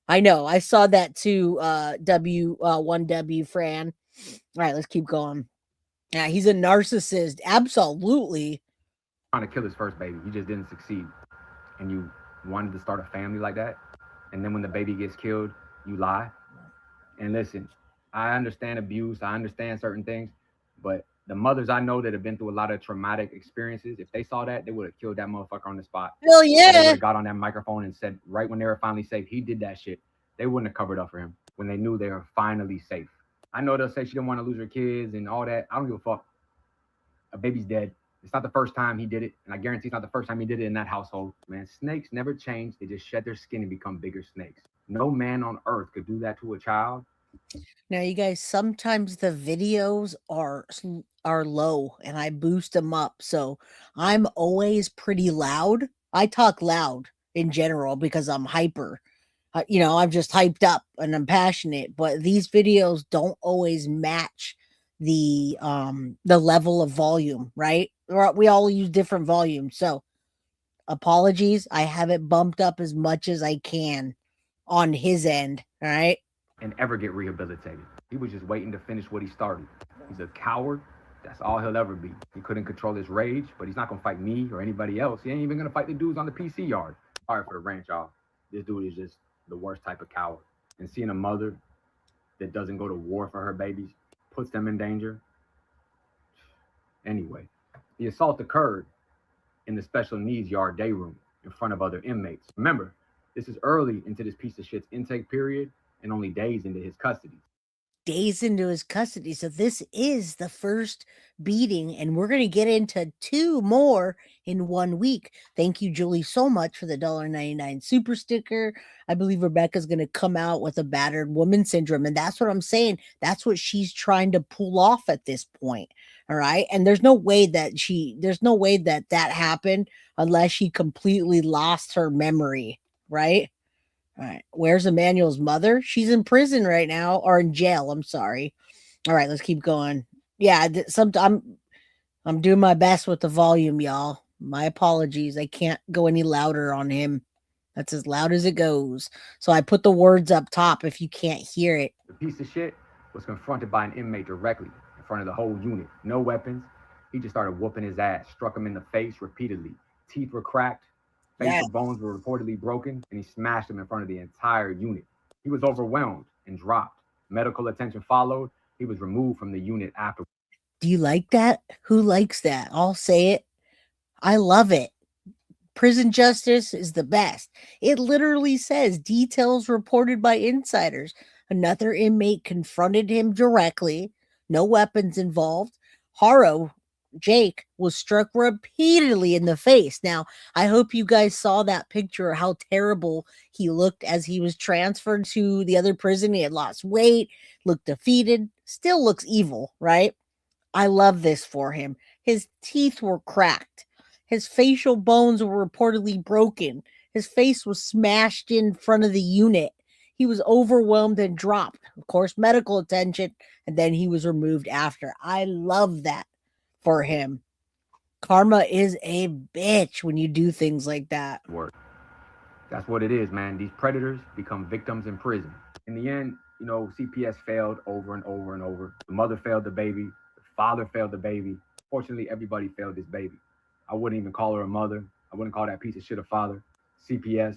I know. I saw that too, 1W Fran. All right, let's keep going. Yeah, he's a narcissist. Absolutely. trying to kill his first baby. He just didn't succeed. And you wanted to start a family like that. And then when the baby gets killed, you lie. And listen, I understand abuse. I understand certain things. But the mothers I know that have been through a lot of traumatic experiences, if they saw that, they would have killed that motherfucker on the spot. Hell They yeah. would have got on that microphone and said, right when they were finally safe, he did that shit. They wouldn't have covered up for him when they knew they were finally safe. I know they'll say she didn't want to lose her kids and all that. I don't give a fuck. A baby's dead. It's not the first time he did it, and I guarantee it's not the first time he did it in that household. Man, snakes never change. They just shed their skin and become bigger snakes. No man on earth could do that to a child. Now, you guys, sometimes the videos are low, and I boost them up, so I'm always pretty loud. I talk loud in general because I'm hyper. I'm just hyped up and I'm passionate, but these videos don't always match the level of volume, right? We all use different volumes, so apologies. I have it bumped up as much as I can on his end, all right? And ever get rehabilitated. He was just waiting to finish what he started. He's a coward. That's all he'll ever be. He couldn't control his rage, but he's not gonna fight me or anybody else. He ain't even gonna fight the dudes on the PC yard. Sorry for the rant, y'all. This dude is just the worst type of coward. And seeing a mother that doesn't go to war for her babies puts them in danger. Anyway, the assault occurred in the special needs yard day room in front of other inmates. Remember, this is early into this piece of shit's intake period and only days into his custody. Days into his custody. So this is the first beating, and we're going to get into 2 more in 1 week. Thank you, Julie, so much for the $1.99 super sticker. I believe Rebecca's going to come out with a battered woman syndrome, and that's what I'm saying. That's what she's trying to pull off at this point. All right. And there's no way that happened unless she completely lost her memory. Right. All right. Where's Emmanuel's mother? She's in prison right now, or in jail. I'm sorry. All right, let's keep going. Yeah, I'm doing my best with the volume, y'all. My apologies. I can't go any louder on him. That's as loud as it goes. So I put the words up top if you can't hear it. The piece of shit was confronted by an inmate directly in front of the whole unit. No weapons. He just started whooping his ass, struck him in the face repeatedly. Teeth were cracked. Facial bones were reportedly broken, and he smashed him in front of the entire unit. He was overwhelmed and dropped. Medical attention followed. He was removed from the unit after. Do you like that? Who likes that? I'll say it. I love it. Prison justice is the best. It literally says details reported by insiders. Another inmate confronted him directly. No weapons involved. Haro, Jake, was struck repeatedly in the face. Now, I hope you guys saw that picture of how terrible he looked as he was transferred to the other prison. He had lost weight, looked defeated, still looks evil, right? I love this for him. His teeth were cracked. His facial bones were reportedly broken. His face was smashed in front of the unit. He was overwhelmed and dropped. Of course, medical attention, and then he was removed after. I love that for him. Karma is a bitch when you do things like that. That's what it is, man. These predators become victims in prison. In the end, CPS failed over and over and over. The mother failed the baby. The father failed the baby. Fortunately, everybody failed this baby. I wouldn't even call her a mother. I wouldn't call that piece of shit a father. CPS,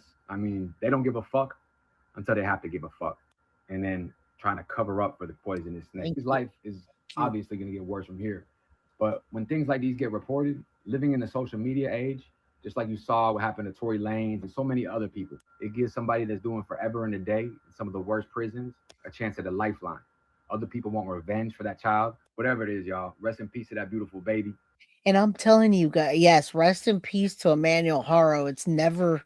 they don't give a fuck until they have to give a fuck. And then trying to cover up for the poisonous snake. His life is obviously going to get worse from here. But when things like these get reported, living in the social media age, just like you saw what happened to Tory Lanez and so many other people, it gives somebody that's doing forever and a day in some of the worst prisons a chance at a lifeline. Other people want revenge for that child. Whatever it is, y'all, rest in peace to that beautiful baby. And I'm telling you guys, yes, rest in peace to Emmanuel Haro. It's never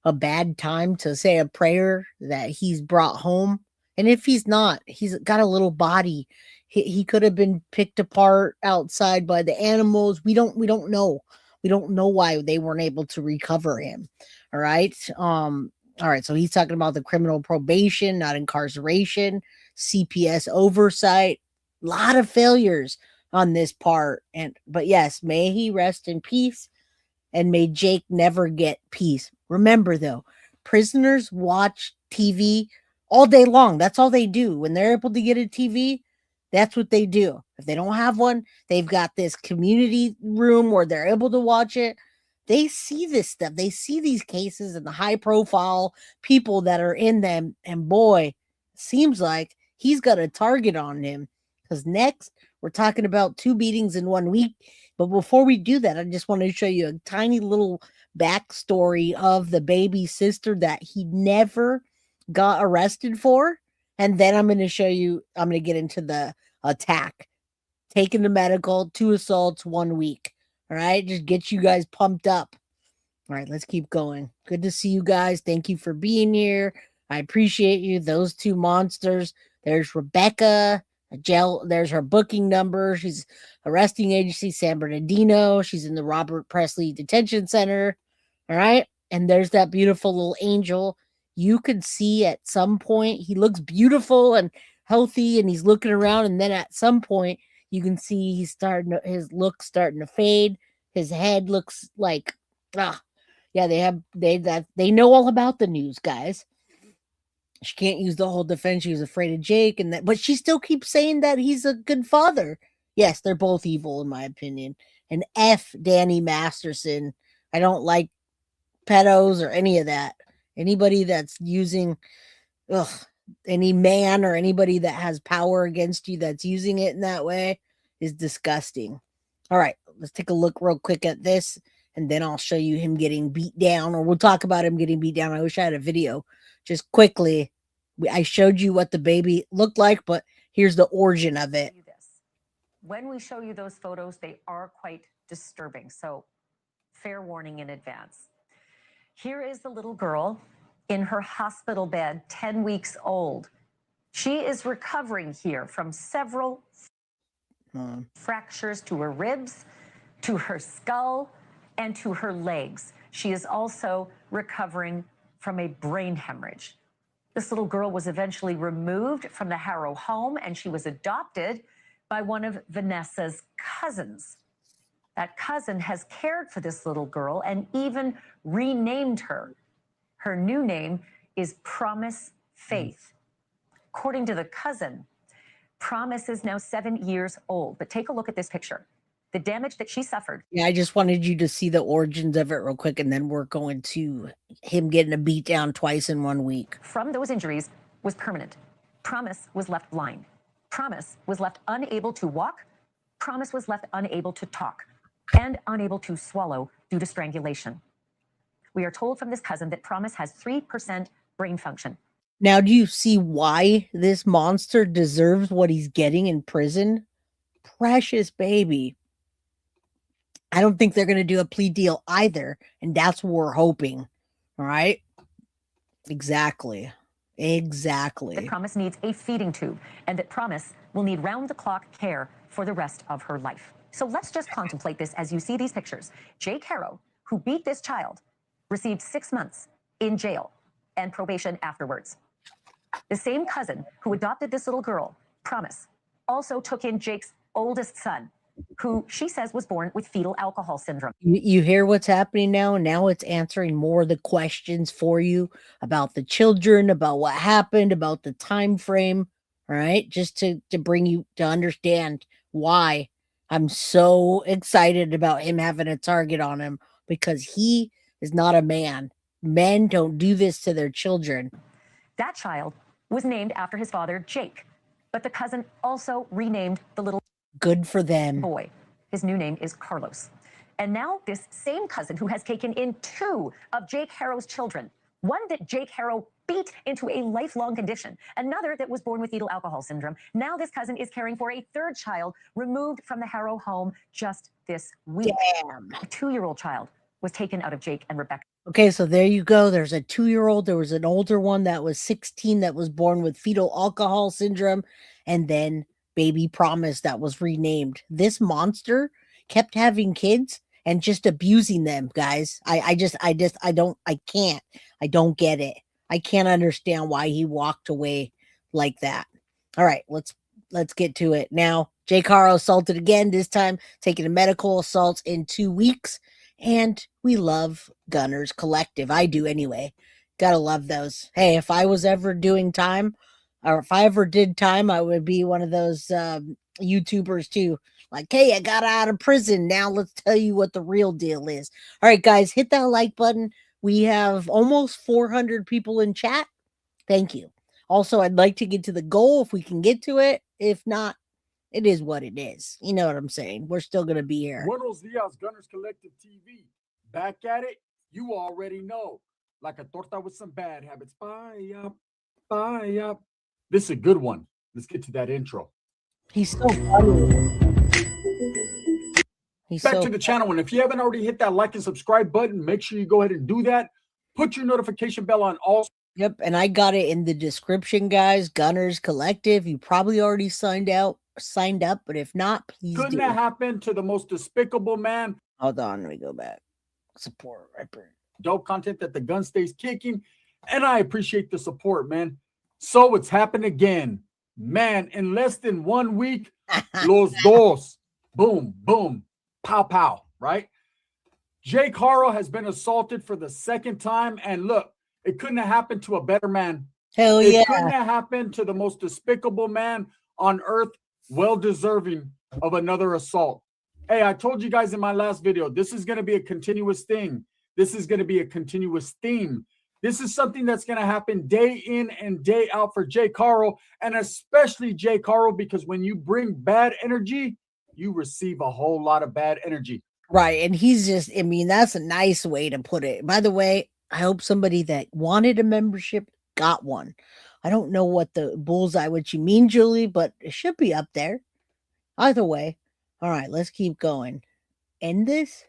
a bad time to say a prayer that he's brought home. And if he's not, he's got a little body. He could have been picked apart outside by the animals. We don't know. We don't know why they weren't able to recover him. All right. All right. So he's talking about the criminal probation, not incarceration, CPS oversight, a lot of failures on this part. But yes, may he rest in peace, and may Jake never get peace. Remember though, prisoners watch TV all day long. That's all they do. When they're able to get a TV, That's what they do. If they don't have one, they've got this community room where they're able to watch it. They see this stuff. They see these cases and the high profile people that are in them. And boy, seems like he's got a target on him. Because next, we're talking about 2 beatings in 1 week. But before we do that, I just want to show you a tiny little backstory of the baby sister that he never got arrested for. And then I'm going to show you, I'm going to get into the attack. Taken to medical, 2 assaults, 1 week. All right, just get you guys pumped up. All right, let's keep going. Good to see you guys. Thank you for being here. I appreciate you. Those 2 monsters. There's Rebecca. There's her booking number. She's arresting agency San Bernardino. She's in the Robert Presley Detention Center. All right, and there's that beautiful little angel. You could see at some point he looks beautiful and healthy, and he's looking around, and then at some point you can see his look starting to fade. His head looks like, yeah, they know all about the news, guys. She can't use the whole defense. She was afraid of Jake, but she still keeps saying that he's a good father. Yes, they're both evil in my opinion. And F Danny Masterson. I don't like pedos or any of that. Anybody that's using, any man or anybody that has power against you that's using it in that way is disgusting. All right, let's take a look real quick at this, and then I'll show you him getting beat down, or we'll talk about him getting beat down. I wish I had a video. Just quickly, I showed you what the baby looked like, but here's the origin of it. When we show you those photos, they are quite disturbing, so fair warning in advance. Here is the little girl in her hospital bed, 10 weeks old. She is recovering here from several fractures to her ribs, to her skull, and to her legs. She is also recovering from a brain hemorrhage. This little girl was eventually removed from the Haro home, and she was adopted by one of Vanessa's cousins. That cousin has cared for this little girl and even renamed her. Her new name is Promise Faith. According to the cousin, Promise is now 7 years old. But take a look at this picture. The damage that she suffered. Yeah, I just wanted you to see the origins of it real quick, and then we're going to him getting a beat down twice in 1 week. From those injuries was permanent. Promise was left blind. Promise was left unable to walk. Promise was left unable to talk and unable to swallow due to strangulation. We are told from this cousin that Promise has 3% brain function. Now, do you see why this monster deserves what he's getting in prison? Precious baby. I don't think they're going to do a plea deal either, and that's what we're hoping. All right? Exactly. That Promise needs a feeding tube, and that Promise will need round-the-clock care for the rest of her life. So let's just contemplate this as you see these pictures. Jake Haro, who beat this child, received 6 months in jail and probation afterwards. The same cousin who adopted this little girl, Promise, also took in Jake's oldest son, who she says was born with fetal alcohol syndrome. You hear what's happening now? Now it's answering more of the questions for you about the children, about what happened, about the time frame. All right, just to bring you to understand why I'm so excited about him having a target on him, because he is not a man. Men don't do this to their children. That child was named after his father, Jake, but the cousin also renamed the little good for them boy. His new name is Carlos. And now this same cousin who has taken in 2 of Jake Haro's children, one that Jake Haro beat into a lifelong condition, another that was born with fetal alcohol syndrome. Now this cousin is caring for a 3rd child removed from the Haro home just this week. Damn. A 2-year-old child was taken out of Jake and Rebecca. Okay, so there you go. There's a 2-year-old. There was an older one that was 16 that was born with fetal alcohol syndrome, and then baby Promise that was renamed. This monster kept having kids and just abusing them, guys. I don't get it. I can't understand why he walked away like that. All right, let's get to it. Now, Jake Haro assaulted again, this time taking a medical assault in 2 weeks. And we love Gunners Collective. I do anyway. Gotta love those. Hey, if I was ever doing time, Or if I ever did time, I would be one of those YouTubers too. Like, hey, I got out of prison. Now let's tell you what the real deal is. All right, guys, hit that like button. We have almost 400 people in chat. Thank you. Also, I'd like to get to the goal if we can get to it. If not, it is what it is. You know what I'm saying? We're still going to be here. Buenos dias, Gunners Collective TV. Back at it, you already know. Like a torta with some bad habits. Bye up, bye up. This is a good one. Let's get to that intro. He's so funny. Back to the channel, and if you haven't already hit that like and subscribe button, make sure you go ahead and do that. Put your notification bell on all. Yep, and I got it in the description, guys. Gunners Collective. You probably already signed up, but if not, please Couldn't do. that happen to the most despicable man? Hold on, let me go back. Support rapper. Dope content that the gun stays kicking, and I appreciate the support, man. So it's happened again, man. In less than 1 week, los dos, boom, boom, pow, pow. Right? Jake Haro has been assaulted for the second time, and look, it couldn't have happened to a better man. Hell yeah. It couldn't have happened to the most despicable man on earth, well deserving of another assault. Hey, I told you guys in my last video, this is going to be a continuous thing. This is going to be a continuous theme. This is something that's going to happen day in and day out for Jake Haro, and especially Jake Haro, because when you bring bad energy, you receive a whole lot of bad energy. Right, and he's just, I mean, that's a nice way to put it. By the way, I hope somebody that wanted a membership got one. I don't know what the bullseye, what you mean, Julie, but it should be up there. Either way. All right, let's keep going. End this?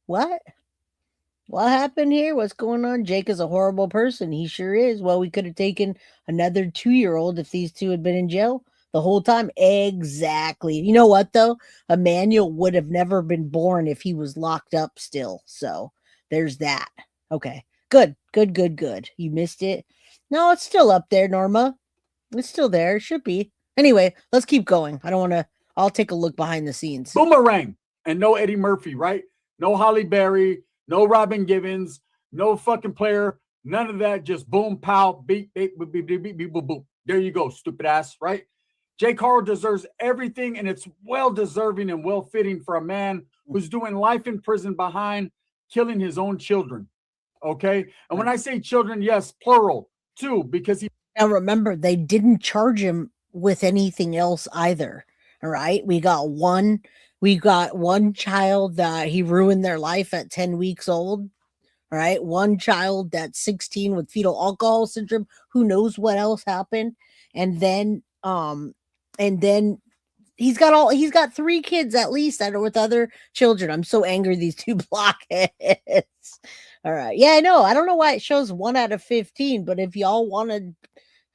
What? What happened here? What's going on? Jake is a horrible person. He sure is. Well, we could have taken another 2-year-old if these two had been in jail the whole time. Exactly. You know what, though? Emmanuel would have never been born if he was locked up still. So there's that. Okay. Good. You missed it. No, it's still up there, Norma. It's still there. It should be. Anyway, let's keep going. I don't want to. I'll take a look behind the scenes. Boomerang. And no Eddie Murphy, right? No Holly Berry. No Robin Givens. No fucking player. None of that. Just boom, pow, beep, beep, beep, beep, beep, beep, beep, boop, boop. There you go, stupid ass, right? Jake Haro deserves everything, and it's well deserving and well fitting for a man who's doing life in prison behind killing his own children. Okay. And when I say children, yes, plural too, because he. Now remember, they didn't charge him with anything else either. All right. We got one child that he ruined their life at 10 weeks old. All right. One child that's 16 with fetal alcohol syndrome. Who knows what else happened? And then he's got 3 kids at least that are with other children. I'm so angry, these two blockheads. All right. Yeah, I know. I don't know why it shows 1 out of 15, but if y'all wanted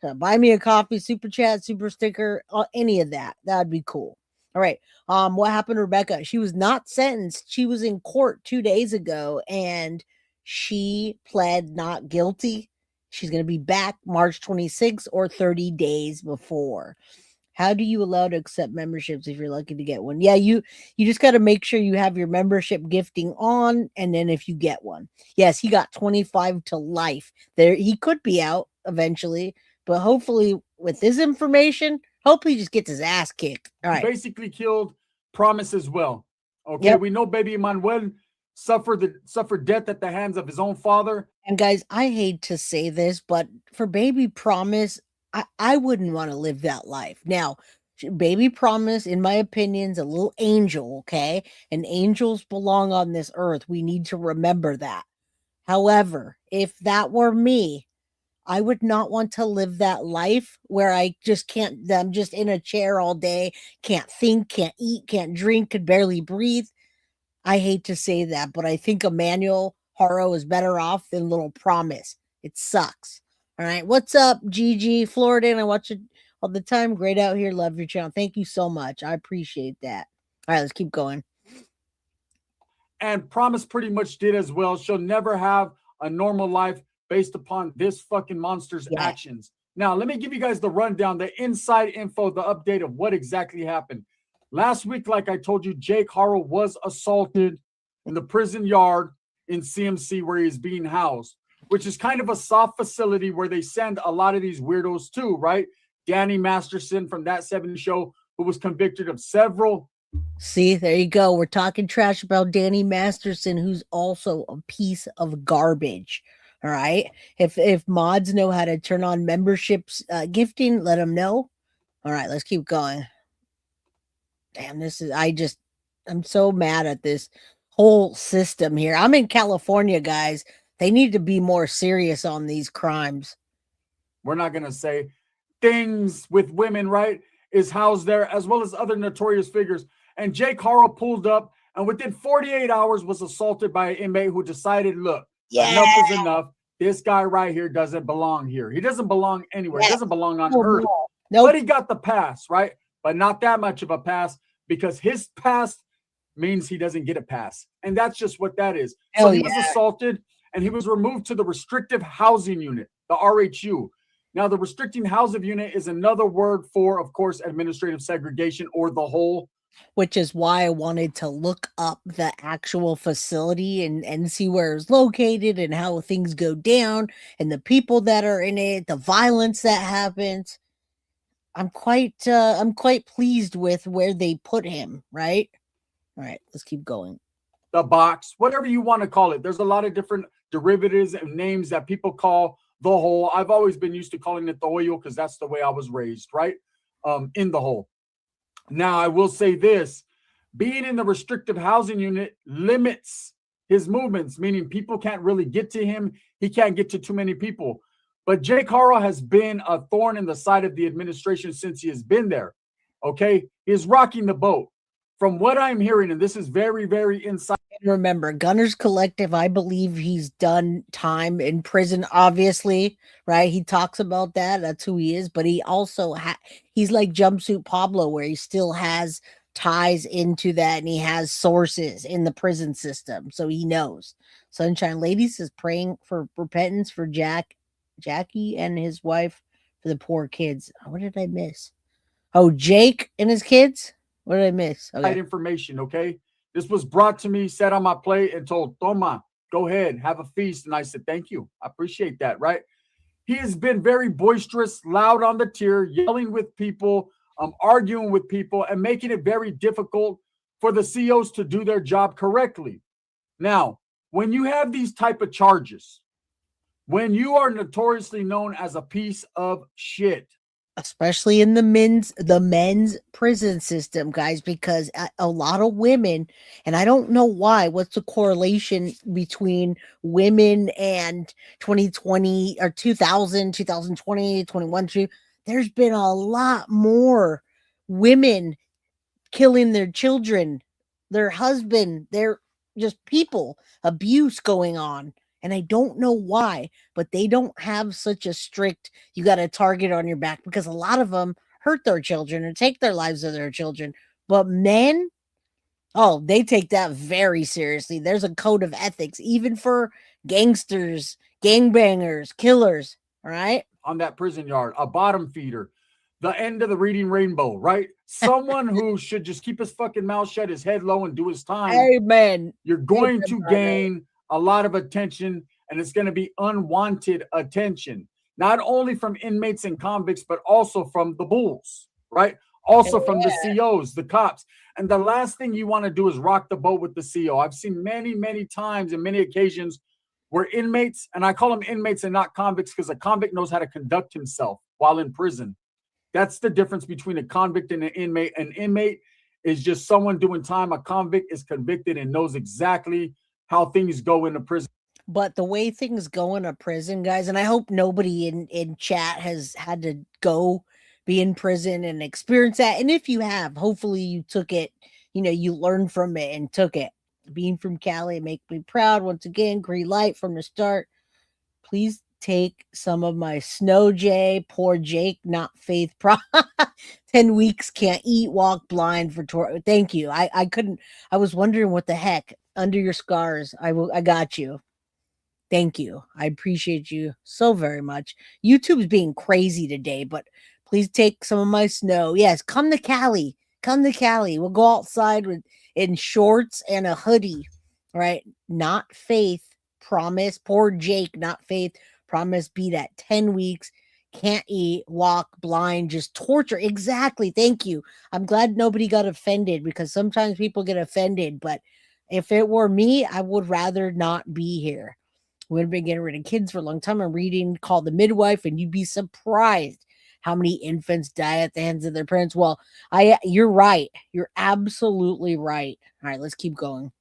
to buy me a coffee, super chat, super sticker, any of that, that'd be cool. All right. What happened to Rebecca? She was not sentenced. She was in court 2 days ago, and she pled not guilty. She's going to be back March 26th or 30 days before. How do you allow to accept memberships if you're lucky to get one? Yeah, you just got to make sure you have your membership gifting on, and then if you get one. Yes, he got 25 to life. There, he could be out eventually, but hopefully with this information, hopefully he just gets his ass kicked. All right. Basically killed Promise as well. Okay, Yep. We know baby Emmanuel suffered death at the hands of his own father. And guys, I hate to say this, but for baby Promise, I wouldn't want to live that life. Now, baby Promise, in my opinion, is a little angel, okay? And angels belong on this earth. We need to remember that. However, if that were me, I would not want to live that life where I'm just in a chair all day, can't think, can't eat, can't drink, could barely breathe. I hate to say that, but I think Emmanuel Haro is better off than little Promise. It sucks. All right. What's up, Gigi, Florida? And I watch it all the time. Great out here. Love your channel. Thank you so much. I appreciate that. All right, let's keep going. And Promise pretty much did as well. She'll never have a normal life based upon this fucking monster's actions. Now, let me give you guys the rundown, the inside info, the update of what exactly happened. Last week, like I told you, Jake Haro was assaulted in the prison yard in CMC where he is being housed. which is kind of a soft facility where they send a lot of these weirdos to, right? Danny Masterson from That 70 Show, who was convicted of several. See, there you go. We're talking trash about Danny Masterson, who's also a piece of garbage. All right. If mods know how to turn on memberships gifting, let them know. All right, let's keep going. Damn, I'm so mad at this whole system here. I'm in California, guys. They need to be more serious on these crimes. We're not going to say things with women, right? Is housed there, as well as other notorious figures. And Jake Haro pulled up and within 48 hours was assaulted by an inmate who decided, look, enough is enough. This guy right here doesn't belong here. He doesn't belong anywhere. He doesn't belong on earth. Nope. But he got the pass, right? But not that much of a pass, because his pass means he doesn't get a pass. And that's just what that is. So he was assaulted and he was removed to the restrictive housing unit, the RHU. Now, the restricting housing unit is another word for, of course, administrative segregation, or the hole. Which is why I wanted to look up the actual facility and see where it's located and how things go down and the people that are in it, the violence that happens. I'm quite pleased with where they put him, right? All right, let's keep going. The box, whatever you want to call it. There's a lot of different derivatives and names that people call the hole. I've always been used to calling it the hoyo because that's the way I was raised, right? In the hole. Now, I will say this, being in the restrictive housing unit limits his movements, meaning people can't really get to him. He can't get to too many people. But Jake Haro has been a thorn in the side of the administration since he has been there. Okay? He is rocking the boat. From what I'm hearing, and this is very, very inside. Remember, Gunners Collective, I believe he's done time in prison, obviously, right? He talks about that. That's who he is. But he also, he's like Jumpsuit Pablo, where he still has ties into that and he has sources in the prison system. So he knows. Sunshine Ladies is praying for repentance for Jackie and his wife, for the poor kids. What did I miss? Oh, Jake and his kids? What did I miss? Okay. Information, okay? This was brought to me, set on my plate, and told, Toma, go ahead, have a feast. And I said, thank you. I appreciate that, right? He has been very boisterous, loud on the tier, yelling with people, arguing with people, and making it very difficult for the COs to do their job correctly. Now, when you have these type of charges, when you are notoriously known as a piece of shit, especially in the men's prison system, guys, because a lot of women, and I don't know why, what's the correlation between women and 2020 or 2020, 21, there's been a lot more women killing their children, their husband, their just people, abuse going on. And I don't know why, but they don't have such a strict, you got a target on your back, because a lot of them hurt their children or take their lives of their children. But men, oh, they take that very seriously. There's a code of ethics, even for gangsters, gangbangers, killers, all right? On that prison yard, a bottom feeder, the end of the reading rainbow, right? Someone who should just keep his fucking mouth shut, his head low, and do his time. Amen. You're going to gain a lot of attention, and it's going to be unwanted attention, not only from inmates and convicts, but also from the bulls, right? Also from the COs, the cops. And the last thing you want to do is rock the boat with the CO. I've seen many, many times and many occasions where inmates, and I call them inmates and not convicts because a convict knows how to conduct himself while in prison. That's the difference between a convict and an inmate. An inmate is just someone doing time. A convict is convicted and knows exactly how things go in a prison. But the way things go in a prison, guys, and I hope nobody in chat has had to go be in prison and experience that. And if you have, hopefully you took it, you learned from it and took it. Being from Cali, make me proud. Once again, green light from the start. Please take some of my Snow Jay, poor Jake, not Faith. 10 weeks, can't eat, walk blind for tour. Thank you. I couldn't, I was wondering what the heck. Under your scars, I got you. Thank you. I appreciate you so very much. YouTube's being crazy today, but please take some of my snow. Yes, come to Cali. Come to Cali. We'll go outside in shorts and a hoodie. Right? Not Faith. Promise. Poor Jake, not Faith. Promise beat at 10 weeks. Can't eat, walk, blind, just torture. Exactly. Thank you. I'm glad nobody got offended, because sometimes people get offended. But if it were me, I would rather not be here. We've been getting rid of kids for a long time. I'm reading Call the Midwife, and you'd be surprised how many infants die at the hands of their parents. Well, you're right. You're absolutely right. All right, let's keep going.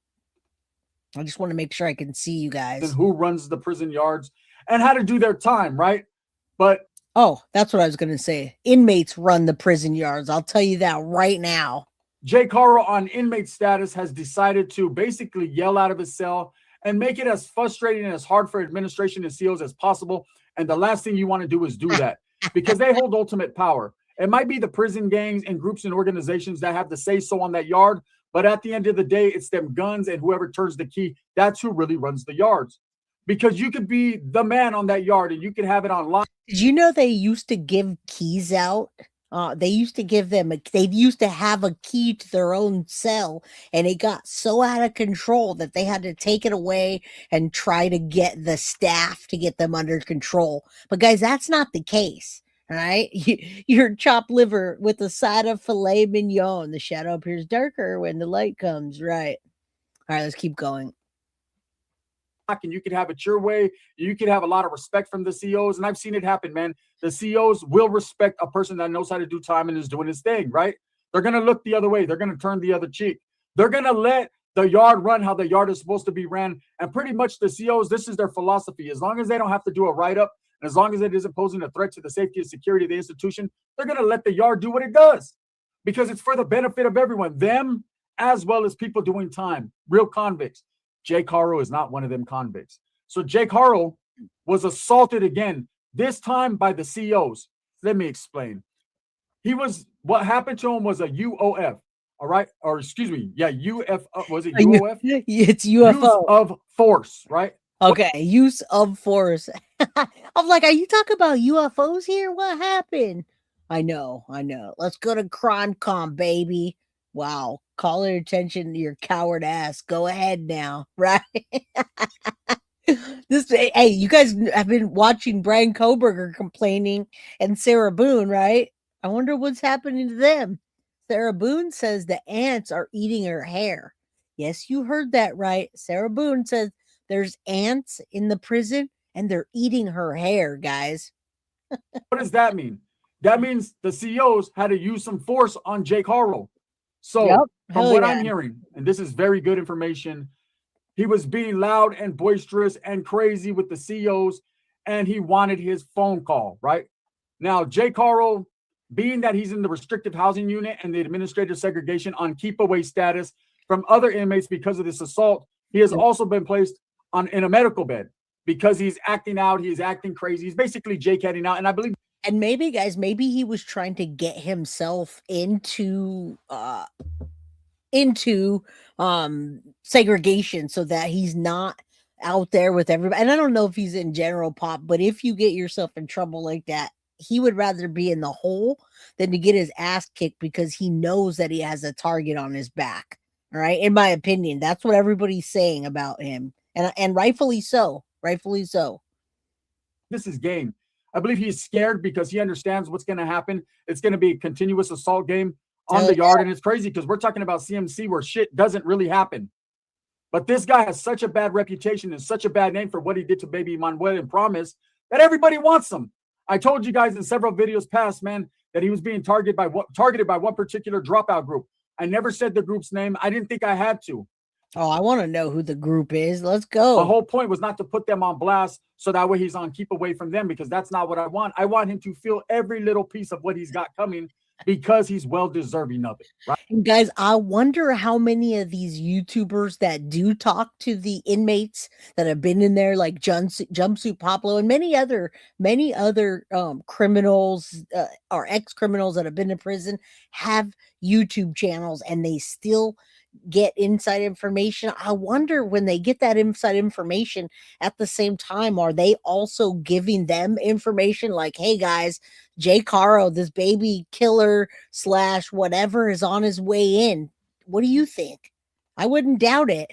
I just want to make sure I can see you guys. And who runs the prison yards and how to do their time, right? But oh, that's what I was going to say. Inmates run the prison yards. I'll tell you that right now. Jake Haro, on inmate status, has decided to basically yell out of his cell and make it as frustrating and as hard for administration and COs as possible. And the last thing you want to do is do that, because they hold ultimate power. It might be the prison gangs and groups and organizations that have to say so on that yard, but at the end of the day, it's them guns and whoever turns the key. That's who really runs the yards. Because you could be the man on that yard and you could have it online. Did you know they used to give keys out? They used to give them, they used to have a key to their own cell, and it got so out of control that they had to take it away and try to get the staff to get them under control. But guys, that's not the case. All right. Your chopped liver with a side of filet mignon. The shadow appears darker when the light comes. Right. All right, let's keep going. And you could have it your way. You could have a lot of respect from the COs. And I've seen it happen, man. The COs will respect a person that knows how to do time and is doing his thing, right? They're going to look the other way. They're going to turn the other cheek. They're going to let the yard run how the yard is supposed to be ran. And pretty much the COs, this is their philosophy. As long as they don't have to do a write-up, and as long as it isn't posing a threat to the safety and security of the institution, they're going to let the yard do what it does, because it's for the benefit of everyone, them as well as people doing time, real convicts. Jake Haro is not one of them convicts. So Jake Haro was assaulted again, this time by the COs. Let me explain. What happened to him was a UOF, all right? Or excuse me, yeah, UFO, was it UOF? It's UFO. Use of force, right? Okay, use of force. I'm like, are you talking about UFOs here? What happened? I know. Let's go to CrimeCon, baby. Wow, call your attention to your coward ass. Go ahead now, right? Hey, you guys have been watching Brian Koberger complaining and Sarah Boone, right? I wonder what's happening to them. Sarah Boone says the ants are eating her hair. Yes, you heard that right. Sarah Boone says there's ants in the prison and they're eating her hair, guys. What does that mean? That means the COs had to use some force on Jake Haro. So from what I'm hearing, and this is very good information, he was being loud and boisterous and crazy with the COs, and he wanted his phone call, right? Now, Jake Haro, being that he's in the restrictive housing unit and the administrative segregation on keep away status from other inmates because of this assault, he has also been placed in a medical bed because he's acting out, he's acting crazy. He's basically Jake heading out, and I believe. And maybe, guys, maybe he was trying to get himself into segregation so that he's not out there with everybody. And I don't know if he's in general pop, but if you get yourself in trouble like that, he would rather be in the hole than to get his ass kicked, because he knows that he has a target on his back. All right. In my opinion, that's what everybody's saying about him. And rightfully so. Rightfully so. This is game. I believe he's scared because he understands what's going to happen. It's going to be a continuous assault game on the yard. And it's crazy because we're talking about CMC where shit doesn't really happen. But this guy has such a bad reputation and such a bad name for what he did to baby Emmanuel and Promise that everybody wants him. I told you guys in several videos past, man, that he was being targeted by one particular dropout group. I never said the group's name. I didn't think I had to. Oh, I want to know who the group is. Let's go. The whole point was not to put them on blast so that way he's on keep away from them, because that's not what I want. I want him to feel every little piece of what he's got coming because he's well deserving of it. Right? And guys, I wonder how many of these YouTubers that do talk to the inmates that have been in there, like Jumpsuit Pablo and many other criminals or ex-criminals that have been in prison, have YouTube channels and they still get inside information. I wonder when they get that inside information at the same time, are they also giving them information like, hey guys, Jake Haro, this baby killer / whatever, is on his way in. What do you think? I wouldn't doubt it.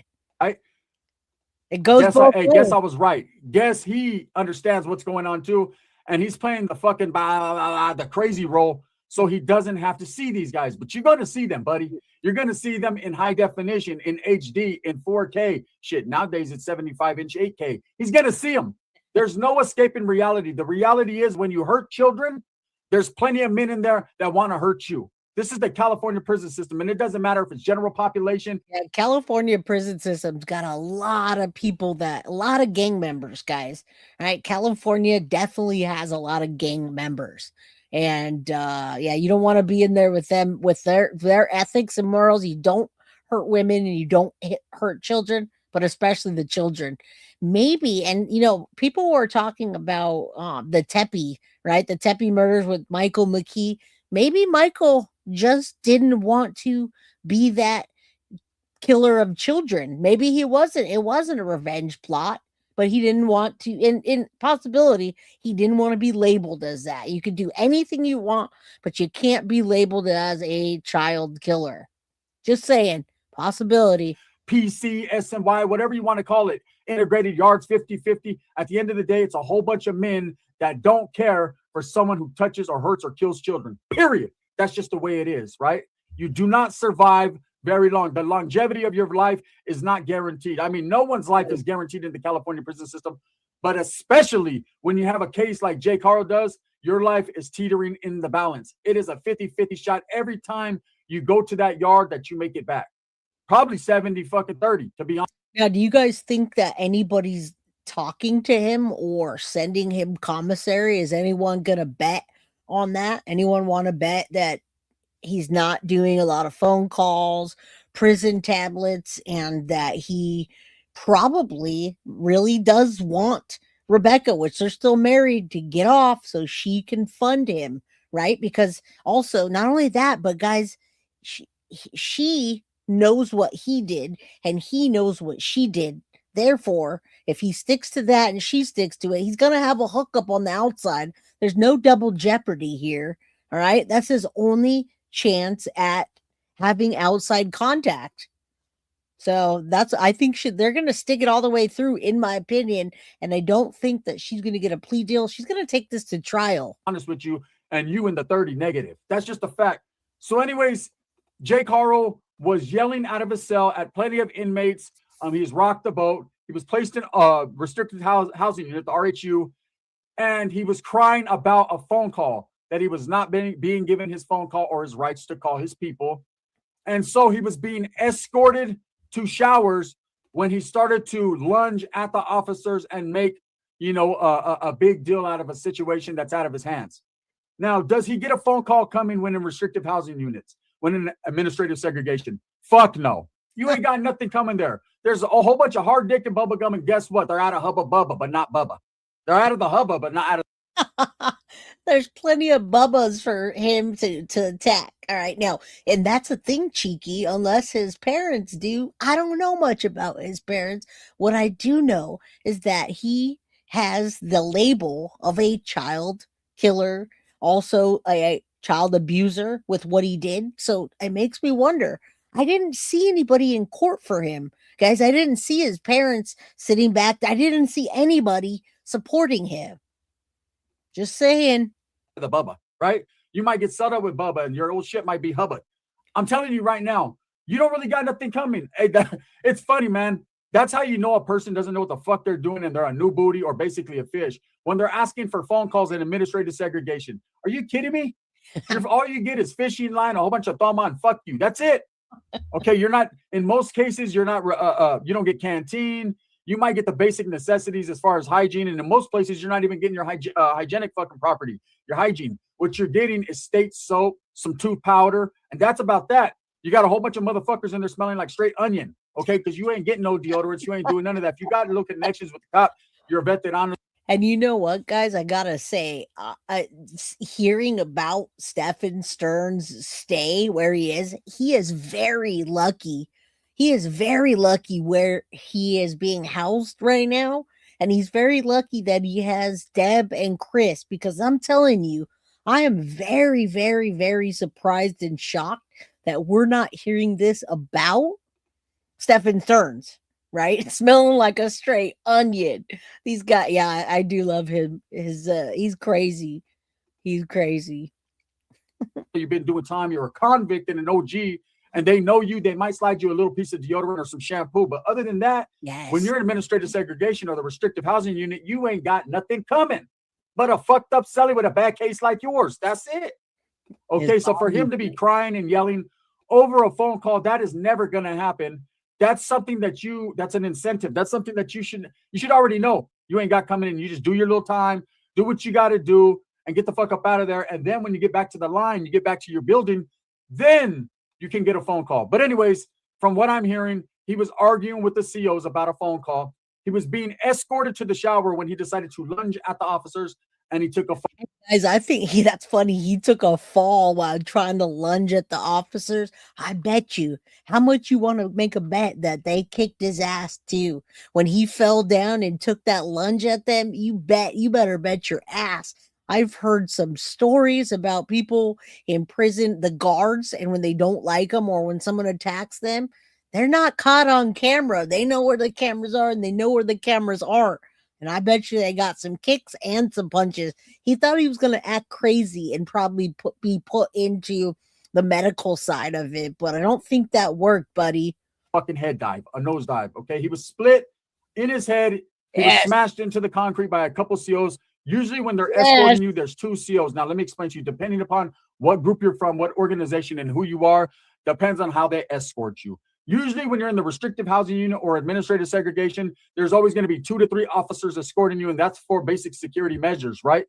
It goes both ways. Guess I was right. Guess he understands what's going on too, and he's playing the fucking the crazy role, so he doesn't have to see these guys. But you're going to see them, buddy. You're going to see them in high definition, in HD, in 4K. Shit, nowadays it's 75-inch 8K. He's going to see them. There's no escaping reality. The reality is when you hurt children, there's plenty of men in there that want to hurt you. This is the California prison system, and it doesn't matter if it's general population. Yeah, California prison system's got a lot of people a lot of gang members, guys. All right, California definitely has a lot of gang members, and yeah, you don't want to be in there with them with their ethics and morals. You don't hurt women, and you don't hurt children, but especially the children. Maybe, and people were talking about the Tepe, right? The Tepe murders with Michael McKee. Maybe Michael just didn't want to be that killer of children. Maybe it wasn't a revenge plot, but he didn't want to, in possibility, he didn't want to be labeled as that. You can do anything you want, but you can't be labeled as a child killer. Just saying, possibility. PC, SNY, whatever you want to call it, integrated yards 50-50. At the end of the day, it's a whole bunch of men that don't care for someone who touches or hurts or kills children, period. That's just the way it is, right? You do not survive very long. The longevity of your life is not guaranteed. I mean, no one's life is guaranteed in the California prison system, but especially when you have a case like Jake Haro does, your life is teetering in the balance. It is a 50-50 shot every time you go to that yard that you make it back. Probably 70-30, to be honest. Now, do you guys think that anybody's talking to him or sending him commissary? Is anyone going to bet on that? Anyone want to bet that he's not doing a lot of phone calls, prison tablets, and that he probably really does want Rebecca, which they're still married, to get off so she can fund him, right? Because also, not only that, but guys, she knows what he did and he knows what she did. Therefore, if he sticks to that and she sticks to it, he's going to have a hookup on the outside. There's no double jeopardy here. All right. That's his only chance at having outside contact. So I think they're going to stick it all the way through, in my opinion. And I don't think that she's going to get a plea deal. She's going to take this to trial. Honest with you, and you in the 30 negative. That's just a fact. So anyways, Jake Haro was yelling out of his cell at plenty of inmates. He's rocked the boat. He was placed in a restricted housing unit, the RHU, and he was crying about a phone call, that he was not being given his phone call or his rights to call his people. And so he was being escorted to showers when he started to lunge at the officers and make, a big deal out of a situation that's out of his hands. Now, does he get a phone call coming when in restrictive housing units, when in administrative segregation? Fuck no. You ain't got nothing coming there. There's a whole bunch of hard dick and bubble gum, and guess what? They're out of Hubba Bubba, but not Bubba. They're out of the Hubba, but not out of. There's plenty of Bubbas for him to attack. All right. Now, and that's a thing, Cheeky, unless his parents do. I don't know much about his parents. What I do know is that he has the label of a child killer, also a child abuser with what he did. So it makes me wonder. I didn't see anybody in court for him, guys. I didn't see his parents sitting back. I didn't see anybody supporting him. Just saying. The Bubba, right? You might get set up with Bubba and your old shit might be Hubba. I'm telling you right now, you don't really got nothing coming. Hey, it's funny, man. That's how you know a person doesn't know what the fuck they're doing and they're a new booty or basically a fish. When they're asking for phone calls and administrative segregation. Are you kidding me? If all you get is fishing line, a whole bunch of thumb on, fuck you. That's it. Okay, you're not, in most cases, you're not, you don't get canteen. You might get the basic necessities as far as hygiene. And in most places, you're not even getting your hygienic fucking property, your hygiene. What you're getting is state soap, some tooth powder, and that's about that. You got a whole bunch of motherfuckers in there smelling like straight onion, okay? Because you ain't getting no deodorants. You ain't doing none of that. If you got little connections with the cop, you're a vet that honors. And you know what, guys? I gotta say, hearing about Stephen Stern's stay where he is very lucky. He is very lucky where he is being housed right now. And he's very lucky that he has Deb and Chris, because I'm telling you, I am very, very, very surprised and shocked that we're not hearing this about Stephen Stearns. right? Smelling like a straight onion. These guys, yeah, I do love him. He's crazy. He's crazy. You've been doing time, you're a convict and an OG, and they know you, they might slide you a little piece of deodorant or some shampoo. But other than that, when you're in administrative segregation or the restrictive housing unit, you ain't got nothing coming but a fucked up celly with a bad case like yours. That's it. Okay, so for him to be crying and yelling over a phone call, that is never going to happen. That's something that's an incentive. That's something that you should already know. You ain't got coming in. You just do your little time, do what you got to do, and get the fuck up out of there. And then when you get back to the line, you get back to your building, then you can get a phone call. But anyways, from what I'm hearing, he was arguing with the COs about a phone call. He was being escorted to the shower when he decided to lunge at the officers, and he took a phone. Guys, I think that's funny. He took a fall while trying to lunge at the officers. I bet you. How much you want to make a bet that they kicked his ass too? When he fell down and took that lunge at them, you better bet your ass. I've heard some stories about people in prison, the guards, and when they don't like them or when someone attacks them, they're not caught on camera. They know where the cameras are and they know where the cameras aren't. And I bet you they got some kicks and some punches. He thought he was going to act crazy and probably be put into the medical side of it. But I don't think that worked, buddy. Fucking head dive, a nose dive. Okay. He was split in his head. He was smashed into the concrete by a couple COs. Usually when they're escorting you, there's two COs. Now, let me explain to you, depending upon what group you're from, what organization and who you are, depends on how they escort you. Usually when you're in the restrictive housing unit or administrative segregation, there's always going to be 2 to 3 officers escorting you, and that's for basic security measures, right?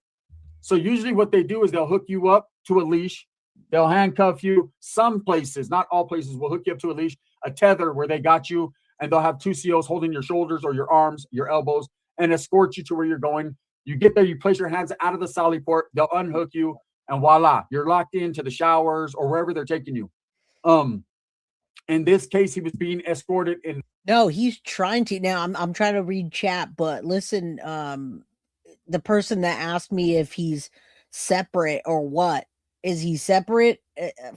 So usually what they do is they'll hook you up to a leash. They'll handcuff you. Some places, not all places, will hook you up to a leash, a tether where they got you, and they'll have 2 COs holding your shoulders or your arms, your elbows, and escort you to where you're going. You get there, you place your hands out of the sally port, they'll unhook you, and voila, you're locked into the showers or wherever they're taking you. In this case, he was being escorted in. No, he's trying to. Now I'm trying to read chat, but listen, the person that asked me if he's separate or what, is he separate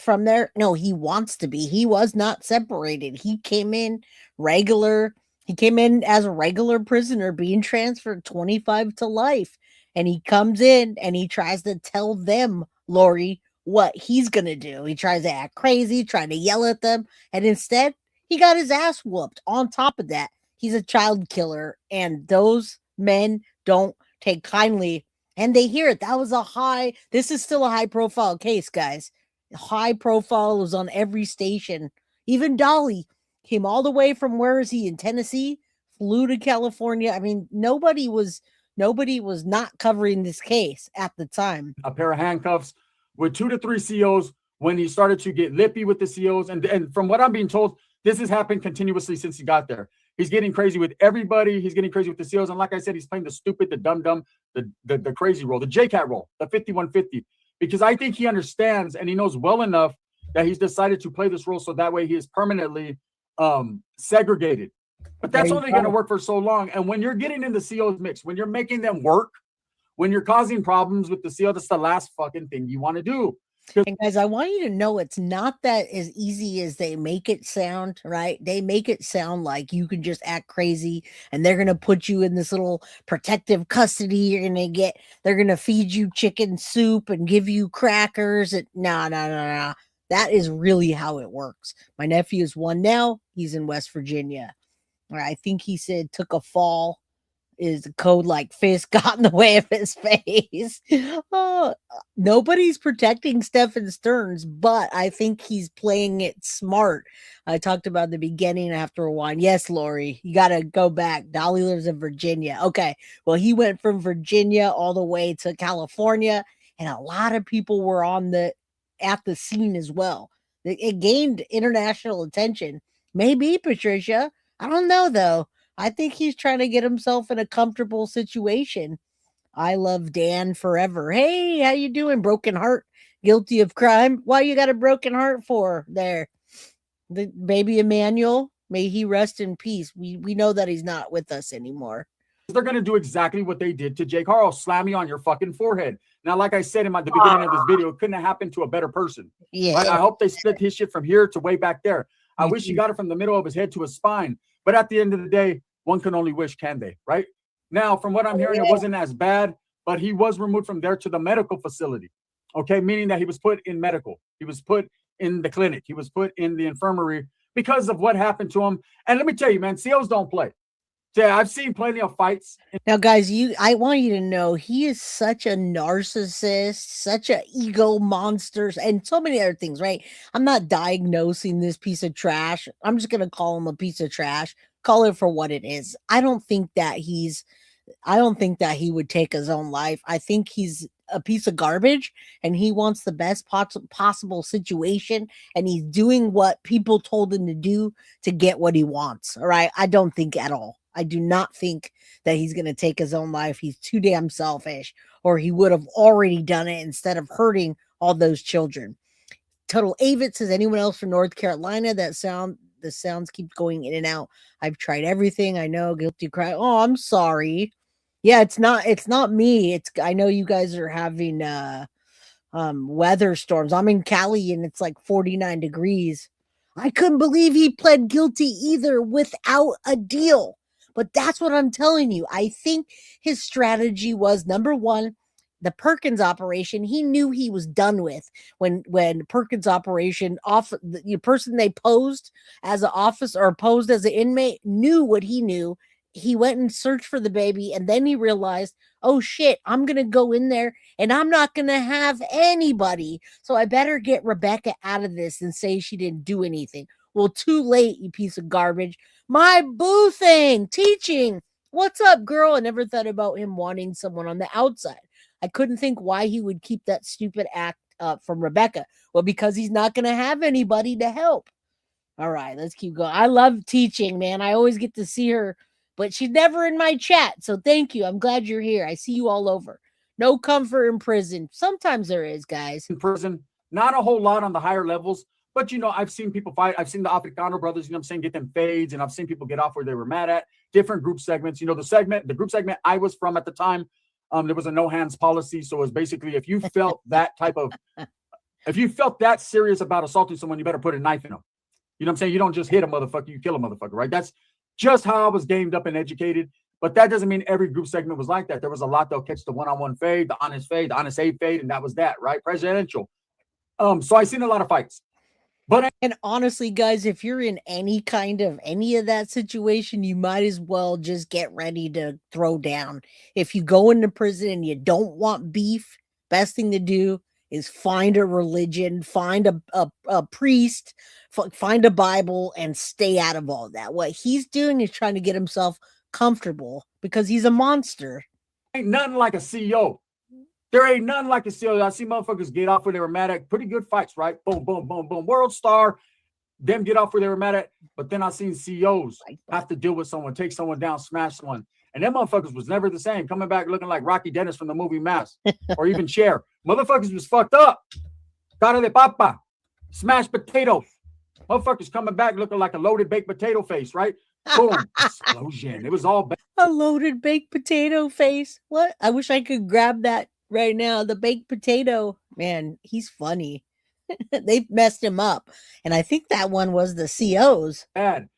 from there? No, he wants to be. He was not separated. He came in regular. He came in as a regular prisoner being transferred 25 to life. And he comes in and he tries to tell them, Lori, what he's going to do. He tries to act crazy, trying to yell at them. And instead, he got his ass whooped. On top of that, he's a child killer. And those men don't take kindly. And they hear it. That was this is still a high profile case, guys. High profile, was on every station. Even Dolly came all the way from, where is he, in Tennessee? Flew to California. I mean, nobody was not covering this case at the time. A pair of handcuffs with 2 to 3 COs when he started to get lippy with the COs. And from what I'm being told, this has happened continuously since he got there. He's getting crazy with everybody. He's getting crazy with the COs. And like I said, he's playing the stupid, the dumb, the crazy role, the JCat role, the 5150. Because I think he understands and he knows well enough that he's decided to play this role so that way he is permanently segregated. But that's only going to work for so long. And when you're getting in the CO's mix, when you're making them work, when you're causing problems with the CO, that's the last fucking thing you want to do. And guys, I want you to know it's not that as easy as they make it sound, right? They make it sound like you can just act crazy and they're going to put you in this little protective custody. They're going to feed you chicken soup and give you crackers. No. That is really how it works. My nephew is 1 now. He's in West Virginia. I think he said took a fall. Is a code like fist got in the way of his face. Oh, nobody's protecting Stephen Stearns, but I think he's playing it smart. I talked about the beginning after a while. Yes, Lori, you got to go back. Dolly lives in Virginia. Okay. Well, he went from Virginia all the way to California, and a lot of people were at the scene as well. It gained international attention. Maybe, Patricia. I don't know, though. I think he's trying to get himself in a comfortable situation. I love Dan forever. Hey, how you doing? Broken heart, guilty of crime. Why you got a broken heart for there? The baby Emmanuel, may he rest in peace. We know that he's not with us anymore. They're going to do exactly what they did to Jake Haro, slam you on your fucking forehead. Now, like I said in the beginning of this video, it couldn't have happened to a better person. Yeah. Right? I hope they split his shit from here to way back there. I wish he got it from the middle of his head to his spine. But at the end of the day, one can only wish, can they? Right now, from what I'm hearing, it wasn't as bad, but he was removed from there to the medical facility. Okay, meaning that he was put in medical. He was put in the clinic. He was put in the infirmary because of what happened to him. And let me tell you, man, COs don't play. Yeah, I've seen plenty of fights. Now, guys, I want you to know he is such a narcissist, such a ego monster, and so many other things, right? I'm not diagnosing this piece of trash. I'm just gonna call him a piece of trash. Call it for what it is. I don't think that he would take his own life. I think he's a piece of garbage and he wants the best possible situation, and he's doing what people told him to do to get what he wants. All right. I don't think at all. I do not think that he's going to take his own life. He's too damn selfish, or he would have already done it instead of hurting all those children. Total Avid says, anyone else from North Carolina? The sounds keep going in and out. I've tried everything. I know, guilty cry. Oh, I'm sorry. Yeah, it's not me. I know you guys are having weather storms. I'm in Cali and it's like 49 degrees. I couldn't believe he pled guilty either without a deal. But that's what I'm telling you. I think his strategy was, number one, the Perkins operation. He knew he was done with when Perkins operation the person they posed as an officer or posed as an inmate knew what he knew. He went and searched for the baby, and then he realized, oh shit, I'm gonna go in there and I'm not gonna have anybody. So I better get Rebecca out of this and say she didn't do anything. Well, too late, you piece of garbage. My boo thing, teaching. What's up, girl? I never thought about him wanting someone on the outside. I couldn't think why he would keep that stupid act up from Rebecca. Well, because he's not going to have anybody to help. All right, let's keep going. I love teaching, man. I always get to see her, but she's never in my chat. So thank you. I'm glad you're here. I see you all over. No comfort in prison. Sometimes there is, guys. In prison, not a whole lot on the higher levels. But, I've seen people fight. I've seen the Africano brothers, get them fades. And I've seen people get off where they were mad at. Different group segments. The group segment I was from at the time, there was a no hands policy. So it was basically, if you felt that serious about assaulting someone, you better put a knife in them. You know what I'm saying? You don't just hit a motherfucker, you kill a motherfucker, right? That's just how I was gamed up and educated. But that doesn't mean every group segment was like that. There was a lot that'll catch the one-on-one fade, the honest aid fade, and that was that, right? Presidential. So I've seen a lot of fights. And honestly, guys, if you're in any of that situation, you might as well just get ready to throw down. If you go into prison and you don't want beef, best thing to do is find a religion, find a priest, find a Bible, and stay out of all that. What he's doing is trying to get himself comfortable because he's a monster. Ain't nothing like a CEO. There ain't nothing like a CEO. I see motherfuckers get off where they were mad at. Pretty good fights, right? Boom, boom, boom, boom. World star. Them get off where they were mad at. But then I seen CEOs have to deal with someone, take someone down, smash someone. And them motherfuckers was never the same. Coming back looking like Rocky Dennis from the movie Mask or even Cher. Motherfuckers was fucked up. Cara de papa. Smashed potatoes. Motherfuckers coming back looking like a loaded baked potato face, right? Boom. Explosion. It was all bad. A loaded baked potato face. What? I wish I could grab that right now. The baked potato. Man, he's funny. They've messed him up. And I think that one was the COs. Bad.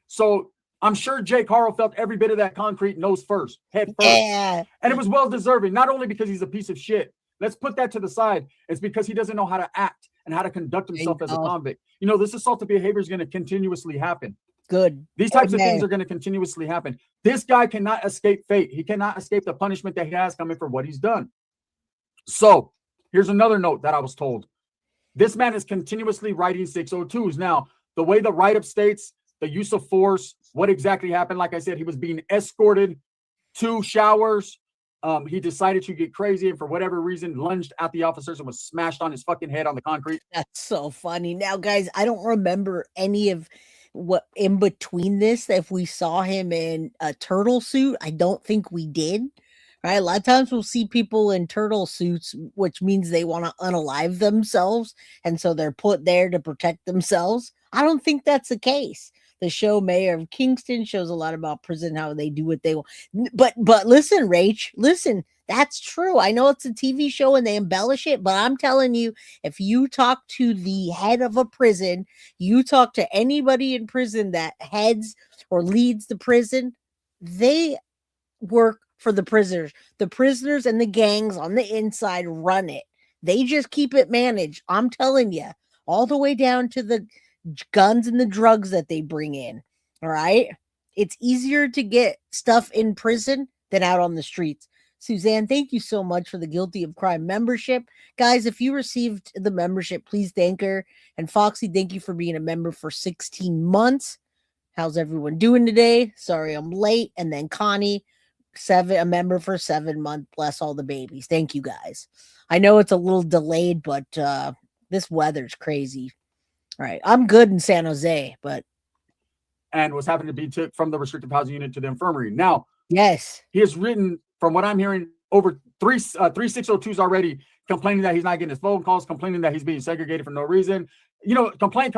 So I'm sure Jake Haro felt every bit of that concrete nose first, head first. Yeah. And it was well deserving, not only because he's a piece of shit. Let's put that to the side. It's because he doesn't know how to act and how to conduct himself as a convict. This assaultive behavior is going to continuously happen. Good. These types of things are going to continuously happen. This guy cannot escape fate. He cannot escape the punishment that he has coming for what he's done. So here's another note that I was told. This man is continuously writing 602s. Now, the way the write-up states, the use of force, what exactly happened, like I said, he was being escorted to showers. He decided to get crazy and for whatever reason lunged at the officers and was smashed on his fucking head on the concrete. That's so funny. Now, guys, I don't remember any of what in between this. If we saw him in a turtle suit, I don't think we did. Right? A lot of times we'll see people in turtle suits, which means they want to unalive themselves. And so they're put there to protect themselves. I don't think that's the case. The show Mayor of Kingston shows a lot about prison, how they do what they want. But listen, Rach, listen, That's true. I know it's a TV show and they embellish it, but I'm telling you, if you talk to the head of a prison, you talk to anybody in prison that heads or leads the prison, they work for the prisoners. The prisoners and the gangs on the inside run it. They just keep it managed. I'm telling you, all the way down to the guns and the drugs that they bring in. All right. It's easier to get stuff in prison than out on the streets. Suzanne, thank you so much for the Guilty of Crime membership. Guys, if you received the membership, please thank her. And Foxy, thank you for being a member for 16 months. How's everyone doing today? Sorry I'm late. And then Connie, a member for 7 months. Bless all the babies. Thank you guys. I know it's a little delayed, but this weather's crazy. All right. I'm good in San Jose, but. And was happening to be took from the restrictive housing unit to the infirmary. Now, yes, he has written, from what I'm hearing, over three 602s already complaining that he's not getting his phone calls, complaining that he's being segregated for no reason. You know, complain.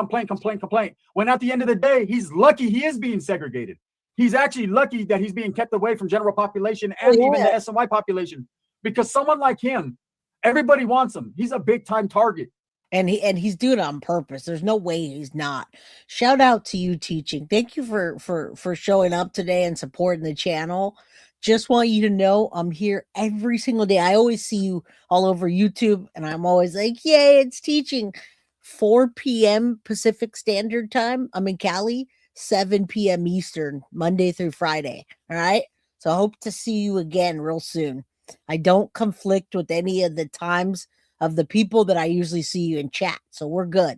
When at the end of the day, he's lucky he is being segregated. He's actually lucky that he's being kept away from general population and even the SNY population, because someone like him, everybody wants him. He's a big time target. And he's doing it on purpose. There's no way he's not. Shout out to you, Teaching. Thank you for showing up today and supporting the channel. Just want you to know I'm here every single day. I always see you all over YouTube, and I'm always like, yay, it's Teaching. 4 p.m. Pacific Standard Time. I'm in Cali, 7 p.m. Eastern, Monday through Friday. All right? So I hope to see you again real soon. I don't conflict with any of the times of the people that I usually see you in chat. So we're good.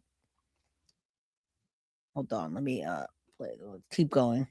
Hold on. Let me keep going.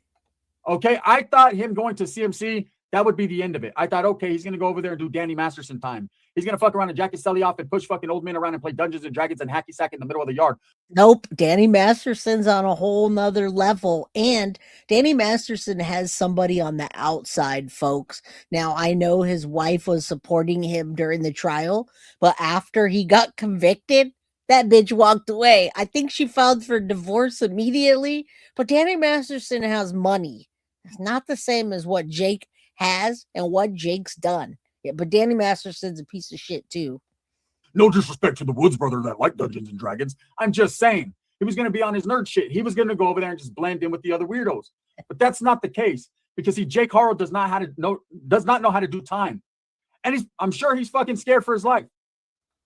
Okay. I thought him going to CMC, that would be the end of it. I thought, okay, he's going to go over there and do Danny Masterson time. He's going to fuck around and jack his celly off and push fucking old men around and play Dungeons and Dragons and hacky sack in the middle of the yard. Nope. Danny Masterson's on a whole nother level. And Danny Masterson has somebody on the outside, folks. Now, I know his wife was supporting him during the trial, but after he got convicted, that bitch walked away. I think she filed for divorce immediately, but Danny Masterson has money. It's not the same as what Jake has and what Jake's done. Yeah, but Danny Masterson's a piece of shit too. No disrespect to the Woods brothers that like Dungeons and Dragons. I'm just saying he was going to be on his nerd shit. He was going to go over there and just blend in with the other weirdos. But that's not the case, because Jake Haro does not know how to do time. And I'm sure he's fucking scared for his life.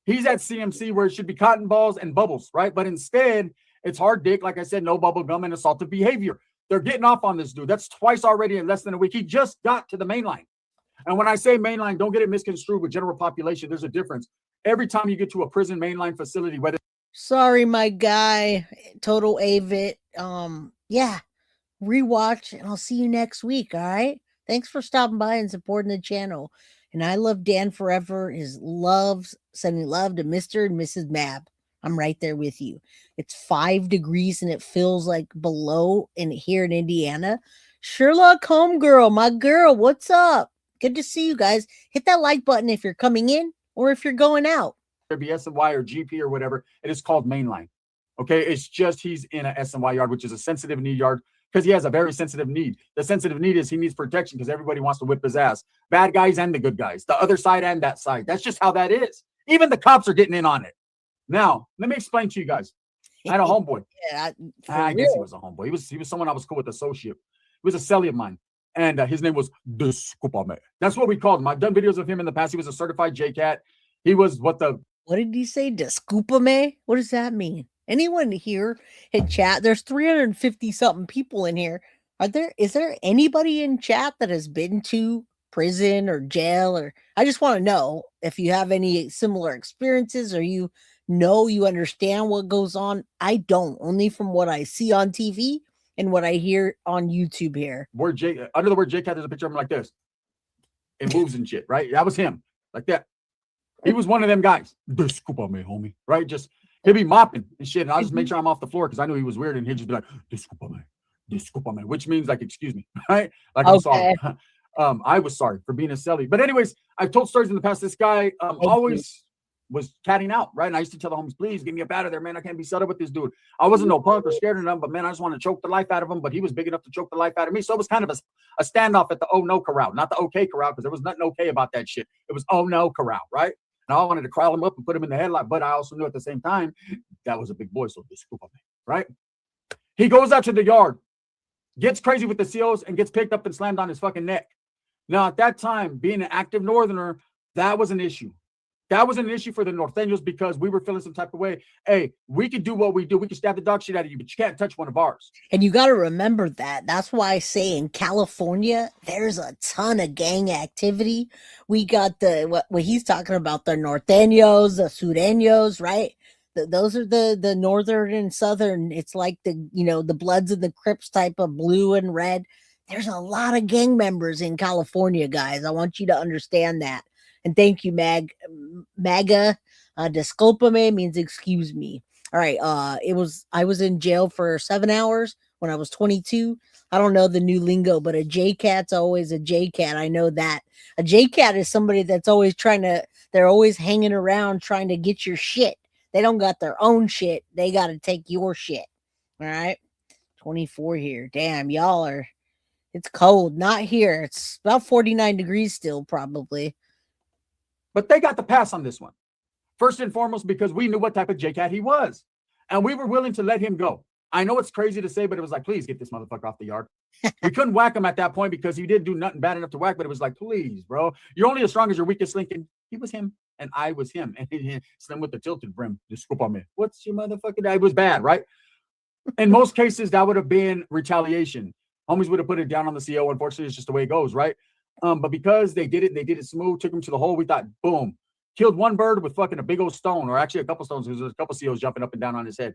He's at CMC where it should be cotton balls and bubbles, right? But instead, it's hard dick, like I said, no bubble gum and assaultive behavior. They're getting off on this dude. That's twice already in less than a week. He just got to the main line. And when I say mainline, don't get it misconstrued with general population. There's a difference. Every time you get to a prison mainline facility, whether sorry, my guy, total AVIT. Yeah, rewatch, and I'll see you next week. All right. Thanks for stopping by and supporting the channel. And I love Dan forever. Sending love to Mr. and Mrs. Mab. I'm right there with you. It's 5 degrees and it feels like below here in Indiana. Sherlock Homegirl, my girl, what's up? Good to see you guys. Hit that like button if you're coming in or if you're going out. Be SNY or GP or whatever, it is called mainline. Okay, it's just he's in a SNY yard, which is a sensitive need yard, because he has a very sensitive need. The sensitive need is he needs protection because everybody wants to whip his ass. Bad guys and the good guys, the other side and that side. That's just how that is. Even the cops are getting in on it. Now, let me explain to you guys. I had a homeboy. I guess he was a homeboy. He was someone I was cool with, associate. He was a celly of mine. And his name was Discupame. That's what we called him. I've done videos of him in the past. He was a certified J-Cat. He was what did he say? Discupame? What does that mean? Anyone here in chat? There's 350 something people in here. Is there anybody in chat that has been to prison or jail? Or I just want to know if you have any similar experiences, or you understand what goes on. I don't, only from what I see on TV and what I hear on YouTube here. Under the word J-Cat, there's a picture of him like this. It moves and shit, right? That was him. Like that. He was one of them guys. Discupame, homie. Right? Just he'd be mopping and shit. And I'll just make sure I'm off the floor because I knew he was weird, and he'd just be like, Discupame, which means like excuse me. Right? Like I'm sorry. I was sorry for being a celly. But anyways, I've told stories in the past. This guy always was catting out, right? And I used to tell the homies, please get me up out of there, man. I can't be set up with this dude. I wasn't no punk or scared of him, but man, I just want to choke the life out of him. But he was big enough to choke the life out of me. So it was kind of a standoff at the oh no corral, not the okay corral, because there was nothing okay about that shit. It was oh no corral, right? And I wanted to crowd him up and put him in the headlock, but I also knew at the same time that was a big boy, so just scoop on me, right? He goes out to the yard, gets crazy with the COs, and gets picked up and slammed on his fucking neck. Now, at that time, being an active Northerner, that was an issue. That was an issue for the Norteños because we were feeling some type of way. Hey, we could do what we do. We can stab the dog shit out of you, but you can't touch one of ours. And you got to remember that. That's why I say in California, there's a ton of gang activity. We got the, what he's talking about, the Norteños, the Sureños, right? Those are the northern and southern. It's like the Bloods and the Crips type of blue and red. There's a lot of gang members in California, guys. I want you to understand that. And thank you, MAGA. Disculpame means excuse me. All right. I was in jail for 7 hours when I was 22. I don't know the new lingo, but a J-cat's always a J-cat. I know that. A J-cat is somebody that's always they're always hanging around trying to get your shit. They don't got their own shit. They got to take your shit. All right. 24 here. Damn, it's cold. Not here. It's about 49 degrees still, probably. But they got the pass on this one. First and foremost, because we knew what type of J-cat he was. And we were willing to let him go. I know it's crazy to say, but it was like, please get this motherfucker off the yard. We couldn't whack him at that point because he didn't do nothing bad enough to whack, but it was like, please, bro. You're only as strong as your weakest link. And he was him, and I was him. And Slim with the tilted brim. Just scoop on me. What's your motherfucking... It was bad, right? In most cases, that would have been retaliation. Homies would have put it down on the CO. Unfortunately, it's just the way it goes, right? But because they did it smooth, took him to the hole, we thought, boom, killed one bird with fucking a big old stone, or actually a couple stones, because there's a couple COs jumping up and down on his head.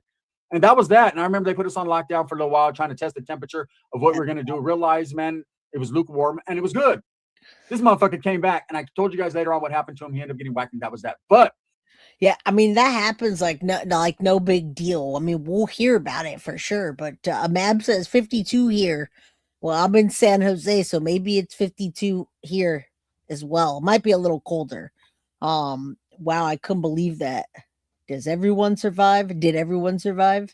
And that was that. And I remember they put us on lockdown for a little while, trying to test the temperature of what we were going to do. Realized, man, it was lukewarm, and it was good. This motherfucker came back, and I told you guys later on what happened to him. He ended up getting whacked, and that was that. But yeah, I mean, that happens like no big deal. I mean, we'll hear about it for sure. But Mab says 52 here. Well, I'm in San Jose, so maybe it's 52 here as well. It might be a little colder. Wow, I couldn't believe that. Does everyone survive? Did everyone survive?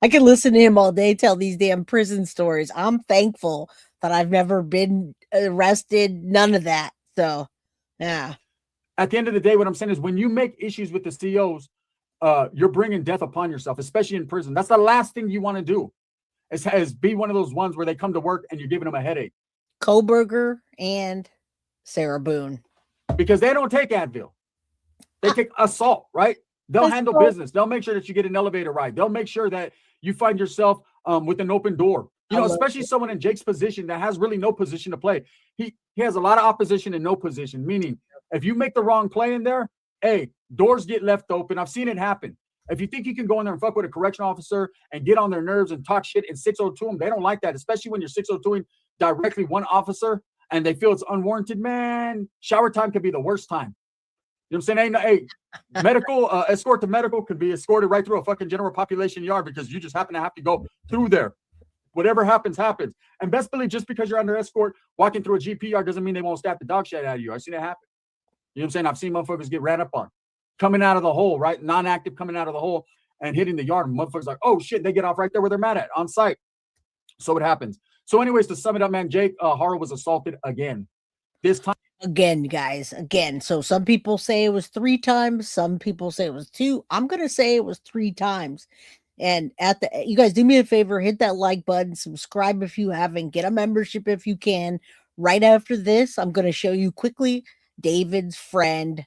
I can listen to him all day tell these damn prison stories. I'm thankful that I've never been arrested. None of that. So, yeah. At the end of the day, what I'm saying is when you make issues with the COs, you're bringing death upon yourself, especially in prison. That's the last thing you want to do. Is be one of those ones where they come to work and you're giving them a headache. Koberger and Sarah Boone. Because they don't take Advil. They take assault, right? They'll handle business. They'll make sure that you get an elevator ride. They'll make sure that you find yourself with an open door. You know, especially someone in Jake's position that has really no position to play. He has a lot of opposition and no position, meaning if you make the wrong play in there, hey, doors get left open. I've seen it happen. If you think you can go in there and fuck with a correctional officer and get on their nerves and talk shit and 602 them, they don't like that, especially when you're 602ing directly one officer and they feel it's unwarranted. Man, shower time could be the worst time. You know what I'm saying? Hey, medical, escort to medical could be escorted right through a fucking general population yard because you just happen to have to go through there. Whatever happens, happens. And best believe just because you're under escort, walking through a GP yard doesn't mean they won't stab the dog shit out of you. I've seen it happen. You know what I'm saying? I've seen motherfuckers get ran up on. Coming out of the hole, right? Non-active coming out of the hole and hitting the yard. And motherfuckers like, oh shit, they get off right there where they're mad at, on site. So it happens. So anyways, to sum it up, man, Jake Haro was assaulted again. This time. Again, guys, again. So some people say it was 3 times. Some people say it was 2. I'm going to say it was 3 times. And you guys do me a favor, hit that like button, subscribe if you haven't, get a membership if you can. Right after this, I'm going to show you quickly David's friend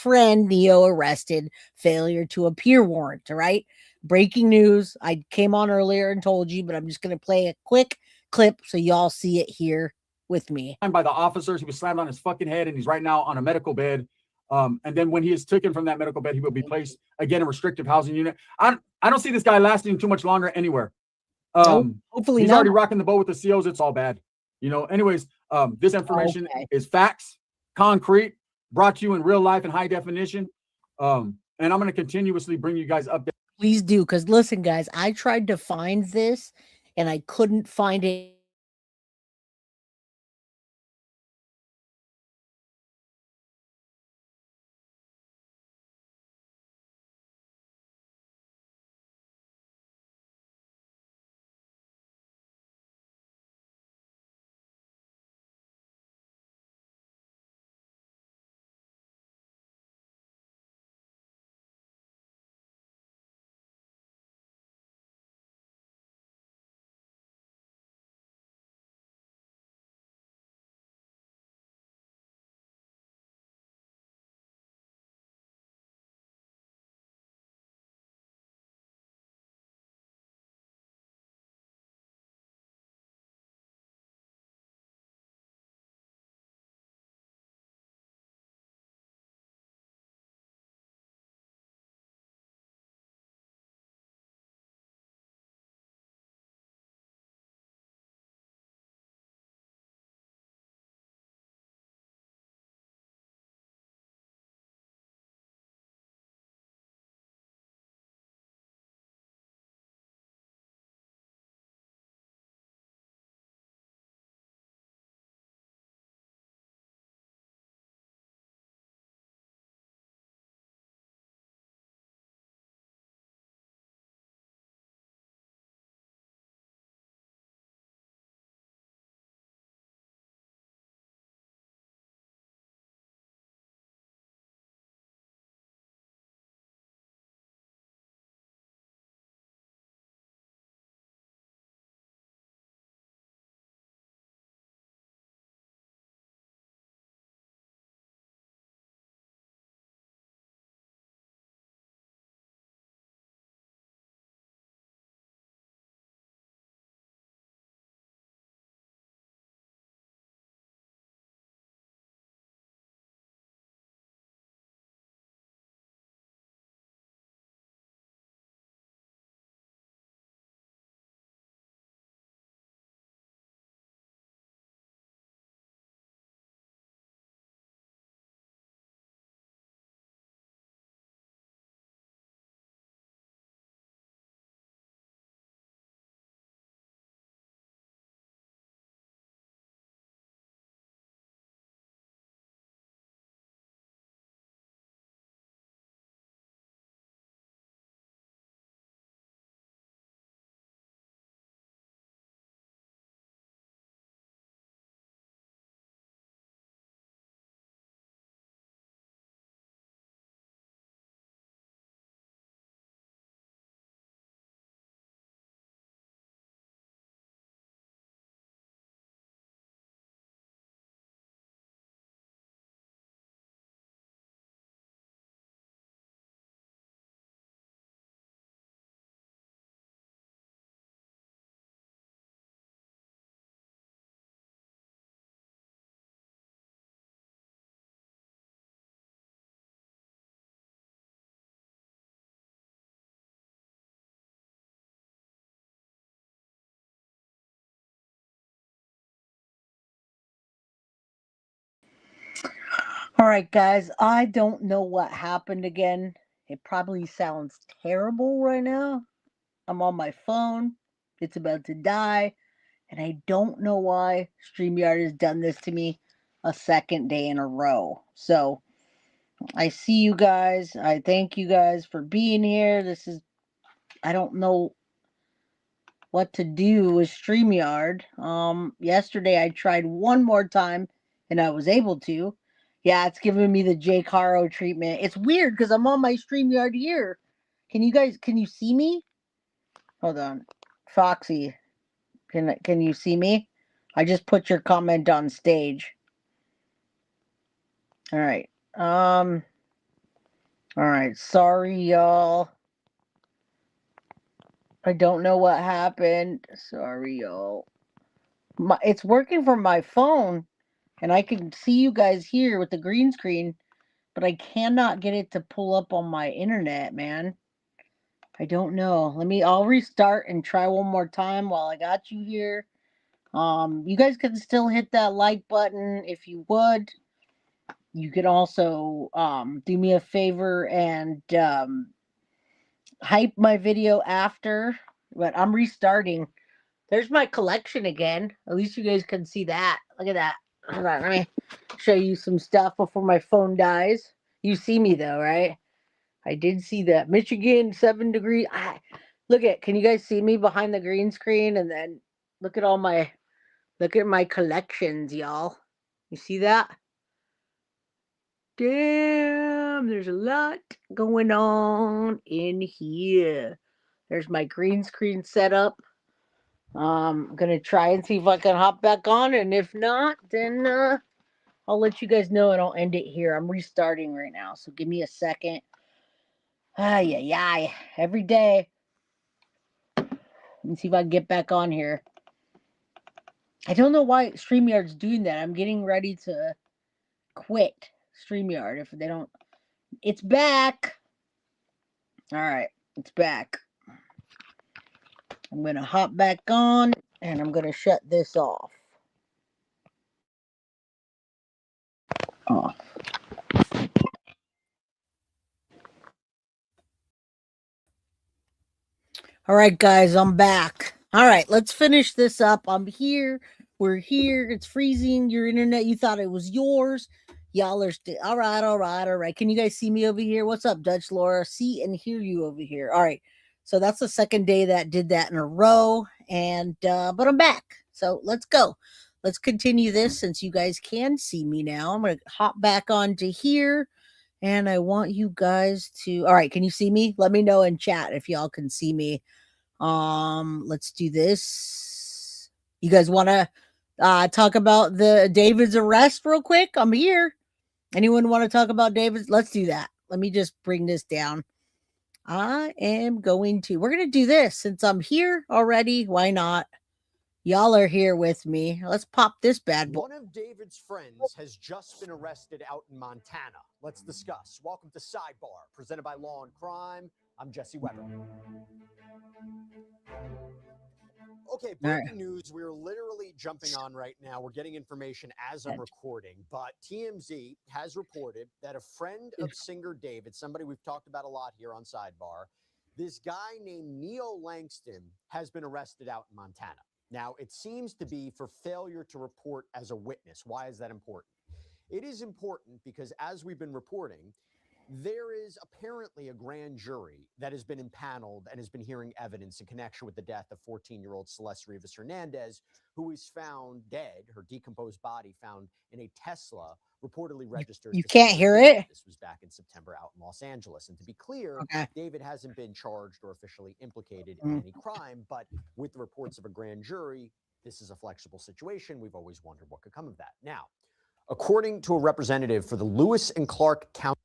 Neo arrested, failure to appear warrant. All right. Breaking news. I came on earlier and told you, but I'm just going to play a quick clip so y'all see it here with me. By the officers, he was slammed on his fucking head and he's right now on a medical bed. And then when he is taken from that medical bed, he will be placed again in a restrictive housing unit. I don't see this guy lasting too much longer anywhere. Hopefully he's not. already rocking the boat with the COs. It's all bad. You know, anyways, this information is facts, concrete, brought to you in real life in high definition. And I'm going to continuously bring you guys updates. Please do. Because listen, guys, I tried to find this and I couldn't find it. All right, guys, I don't know what happened again. It probably sounds terrible right now. I'm on my phone. It's about to die. And I don't know why StreamYard has done this to me a second day in a row. So I see you guys. I thank you guys for being here. I don't know what to do with StreamYard. Yesterday I tried one more time and I was able to. Yeah, it's giving me the Jake Haro treatment. It's weird because I'm on my StreamYard here. Can you see me? Hold on. Foxy, can you see me? I just put your comment on stage. All right. All right. Sorry, y'all. I don't know what happened. Sorry, y'all. It's working from my phone, and I can see you guys here with the green screen, but I cannot get it to pull up on my internet, man. I don't know. I'll restart and try one more time while I got you here. You guys can still hit that like button if you would. You can also do me a favor and hype my video after, but I'm restarting. There's my collection again. At least you guys can see that. Look at that. Hold on, let me show you some stuff before my phone dies. You see me though, right? I did see that. Michigan, 7 degrees. Can you guys see me behind the green screen? And then look at my collections, y'all. You see that? Damn, there's a lot going on in here. There's my green screen setup. I'm gonna try and see if I can hop back on, and if not, then I'll let you guys know and I'll end it here. I'm restarting right now, so give me a second. Ay, ay, ay. Every day. Let me see if I can get back on here. I don't know why StreamYard's doing that. I'm getting ready to quit StreamYard if they don't. It's back. All right, it's back. I'm going to hop back on and I'm going to shut this off. Off. All right, guys, I'm back. All right, let's finish this up. I'm here. We're here. It's freezing. Your internet, you thought it was yours. Y'all are still. All right. Can you guys see me over here? What's up, Dutch Laura? See and hear you over here. All right. So that's the second day that did that in a row. And, but I'm back. So let's go. Let's continue this since you guys can see me now. I'm going to hop back onto here. And I want you guys to. All right. Can you see me? Let me know in chat if y'all can see me. Let's do this. You guys want to talk about the David's arrest real quick? I'm here. Anyone want to talk about David's? Let's do that. Let me just bring this down. We're going to do this since I'm here already. Why not? Y'all are here with me. Let's pop this bad boy. One of David's friends has just been arrested out in Montana. Let's discuss. Welcome to Sidebar, presented by Law and Crime. I'm Jesse Weber. Okay, breaking news. We're literally jumping on right now. We're getting information as I'm recording, but TMZ has reported that a friend of singer David, somebody we've talked about a lot here on Sidebar, this guy named Neo Langston has been arrested out in Montana. Now, it seems to be for failure to report as a witness. Why is that important? It is important because, as we've been reporting, there is apparently a grand jury that has been impaneled and has been hearing evidence in connection with the death of 14-year-old Celeste Rivas Hernandez, who was found dead, her decomposed body found in a Tesla reportedly registered. You can't hear it? This was back in September out in Los Angeles. And to be clear, David hasn't been charged or officially implicated in any crime, but with the reports of a grand jury, this is a flexible situation. We've always wondered what could come of that. Now, according to a representative for the Lewis and Clark County.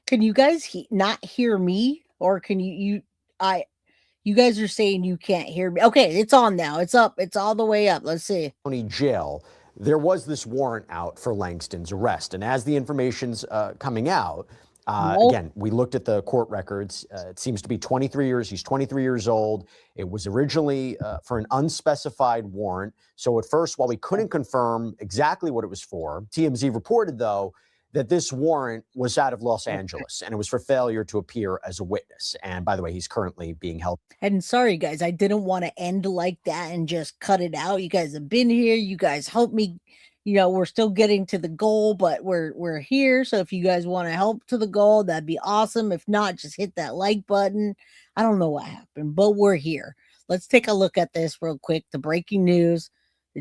Can you guys not hear me? Or can you guys are saying you can't hear me. Okay, it's on now. It's up. It's all the way up. Let's see. County Jail. There was this warrant out for Langston's arrest. And as the information's coming out, again, we looked at the court records. It seems to be 23 years. He's 23 years old. It was originally for an unspecified warrant. So at first, while we couldn't confirm exactly what it was for, TMZ reported, though, that this warrant was out of Los Angeles and it was for failure to appear as a witness. And by the way, he's currently being held. And sorry, guys, I didn't want to end like that and just cut it out. You guys have been here. You guys helped me. You know, we're still getting to the goal, but we're here. So if you guys want to help to the goal, that'd be awesome. If not, just hit that like button. I don't know what happened, but we're here. Let's take a look at this real quick. The breaking news: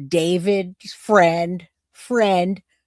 David's friend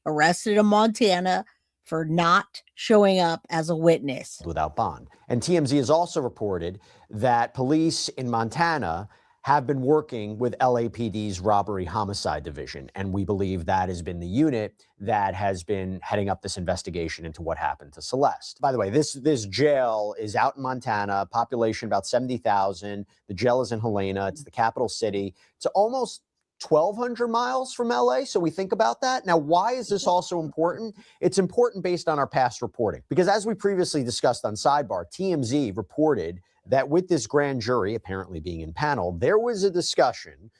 arrested in Montana for not showing up as a witness without bond. And TMZ has also reported that police in Montana have been working with LAPD's robbery homicide division. And we believe that has been the unit that has been heading up this investigation into what happened to Celeste. By the way, this jail is out in Montana, population about 70,000. The jail is in Helena. It's the capital city. It's almost 1,200 miles from LA. So we think about that. Now, why is this also important? It's important based on our past reporting, because as we previously discussed on Sidebar, TMZ reported that with this grand jury apparently being in panel, there was a discussion,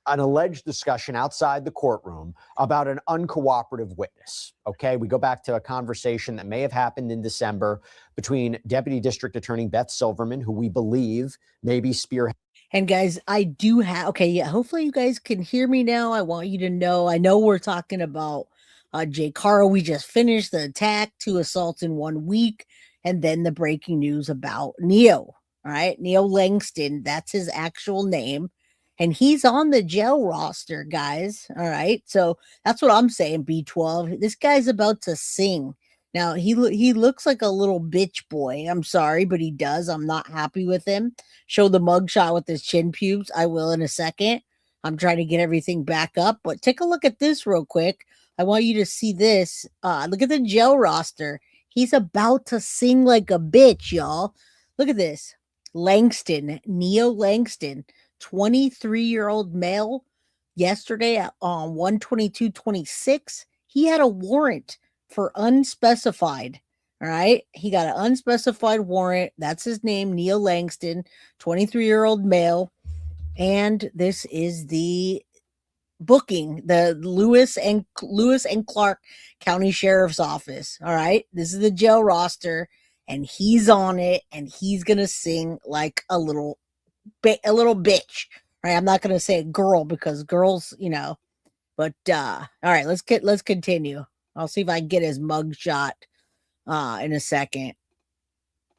an alleged discussion outside the courtroom about an uncooperative witness. Okay, we go back to a conversation that may have happened in December between Deputy District Attorney Beth Silverman, who we believe may be spearheading. And guys, I do have, okay, yeah, hopefully you guys can hear me now. I want you to know, I know we're talking about Jake Haro. We just finished the attack, 2 assaults in 1 week, and then the breaking news about Neo, all right? Neo Langston, that's his actual name, and he's on the jail roster, guys, all right? So that's what I'm saying, B12. This guy's about to sing. Now, he looks like a little bitch boy. I'm sorry, but he does. I'm not happy with him. Show the mugshot with his chin pubes. I will in a second. I'm trying to get everything back up. But take a look at this real quick. I want you to see this. Look at the jail roster. He's about to sing like a bitch, y'all. Look at this. Langston, Neo Langston, 23-year-old male. Yesterday at 1/22/26, he had a warrant for unspecified. All right. He got an unspecified warrant. That's his name, Neil Langston, 23-year-old male. And this is the booking, the Lewis and Clark County Sheriff's Office. All right. This is the jail roster, and he's on it, and he's going to sing like a little bitch. All right. I'm not going to say girl because girls, you know, but all right, let's continue. I'll see if I can get his mugshot in a second.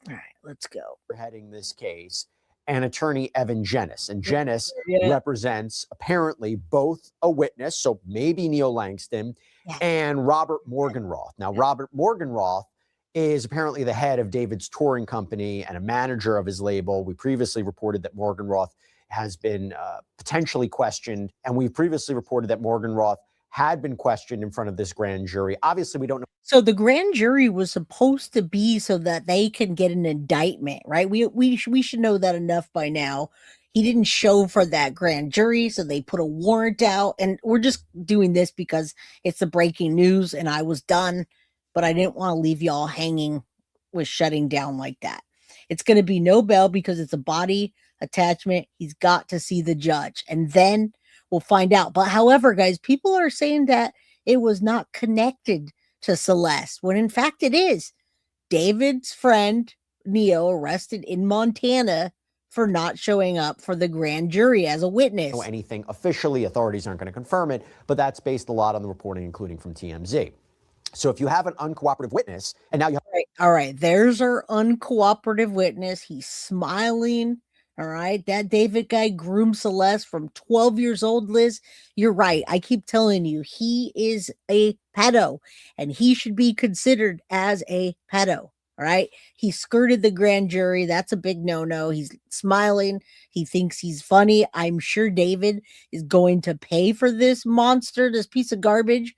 All right, let's go. We're heading this case, and attorney Evan Jennis. And Jennis represents apparently both a witness, so maybe Neo Langston, and Robert Morgenroth. Now, Robert Morgenroth is apparently the head of David's touring company and a manager of his label. We previously reported that Morgenroth has been potentially questioned, and we previously reported that Morgenroth had been questioned in front of this grand jury. Obviously, we don't know. So the grand jury was supposed to be so that they can get an indictment, right? We should know that enough by now. He didn't show for that grand jury, so they put a warrant out, and we're just doing this because it's the breaking news, and I was done, but I didn't want to leave y'all hanging with shutting down like that. It's going to be no bail because it's a body attachment. He's got to see the judge, and then we'll find out. But however, guys, people are saying that it was not connected to Celeste, when in fact it is. David's friend, Neo, arrested in Montana for not showing up for the grand jury as a witness. Know anything officially, authorities aren't going to confirm it, but that's based a lot on the reporting, including from TMZ. So if you have an uncooperative witness, and now you have... All right, there's our uncooperative witness. He's smiling. All right, that David guy groomed Celeste from 12 years old, Liz. You're right. I keep telling you, he is a pedo, and he should be considered as a pedo. All right, he skirted the grand jury. That's a big no-no. He's smiling. He thinks he's funny. I'm sure David is going to pay for this monster, this piece of garbage.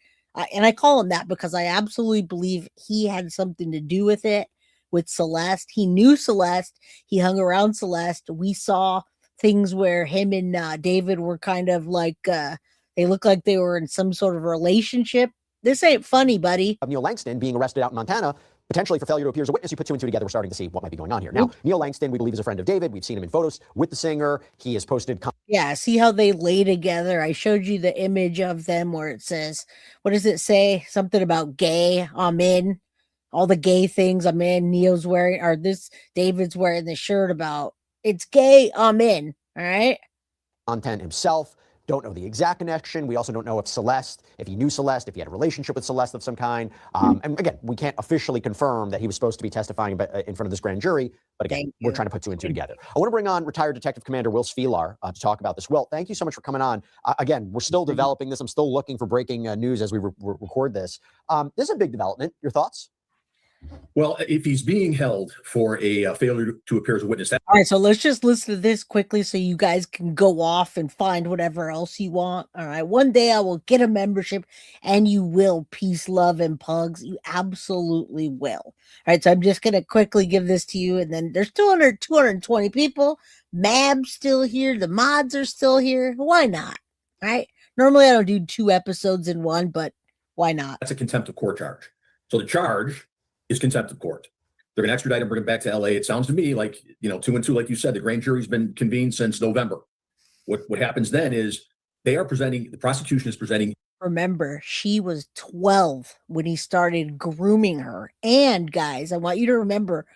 And I call him that because I absolutely believe he had something to do with it. With Celeste, he knew Celeste. He hung around Celeste. We saw things where him and David were kind of like they looked like they were in some sort of relationship. This ain't funny, buddy. Neil Langston being arrested out in Montana Potentially for failure to appear as a witness, you put two and two together, we're starting to see what might be going on here. Now, Neil Langston, we believe, is a friend of David. We've seen him in photos with the singer. He has posted... Yeah, see how they lay together? I showed you the image of them where it says, what does it say? Something about gay, I'm in. All the gay things I'm in. Neil's wearing, or this, David's wearing the shirt about, it's gay, I'm in. All right? Content himself. Don't know the exact connection. We also don't know if Celeste, if he knew Celeste, if he had a relationship with Celeste of some kind. And again, we can't officially confirm that he was supposed to be testifying in front of this grand jury. But again, we're trying to put two and two together. I want to bring on retired Detective Commander Will Svilar to talk about this. Will, thank you so much for coming on. Again, we're still developing this. I'm still looking for breaking news as we record this. This is a big development. Your thoughts? Well, if he's being held for a failure to appear as a witness. All right, so let's just listen to this quickly so you guys can go off and find whatever else you want. All right, one day I will get a membership, and you will. Peace, love, and pugs. You absolutely will. All right, so I'm just going to quickly give this to you, and then there's 220 people. Mab's still here. The mods are still here. Why not? All right, normally I don't do 2 episodes in one, but why not? That's a contempt of court charge. So the charge is contempt of court. They're going to extradite him, bring him back to LA. It sounds to me like, 2 and 2, like you said, the grand jury's been convened since November. What happens then is the prosecution is presenting. Remember, she was 12 when he started grooming her. And guys, I want you to remember,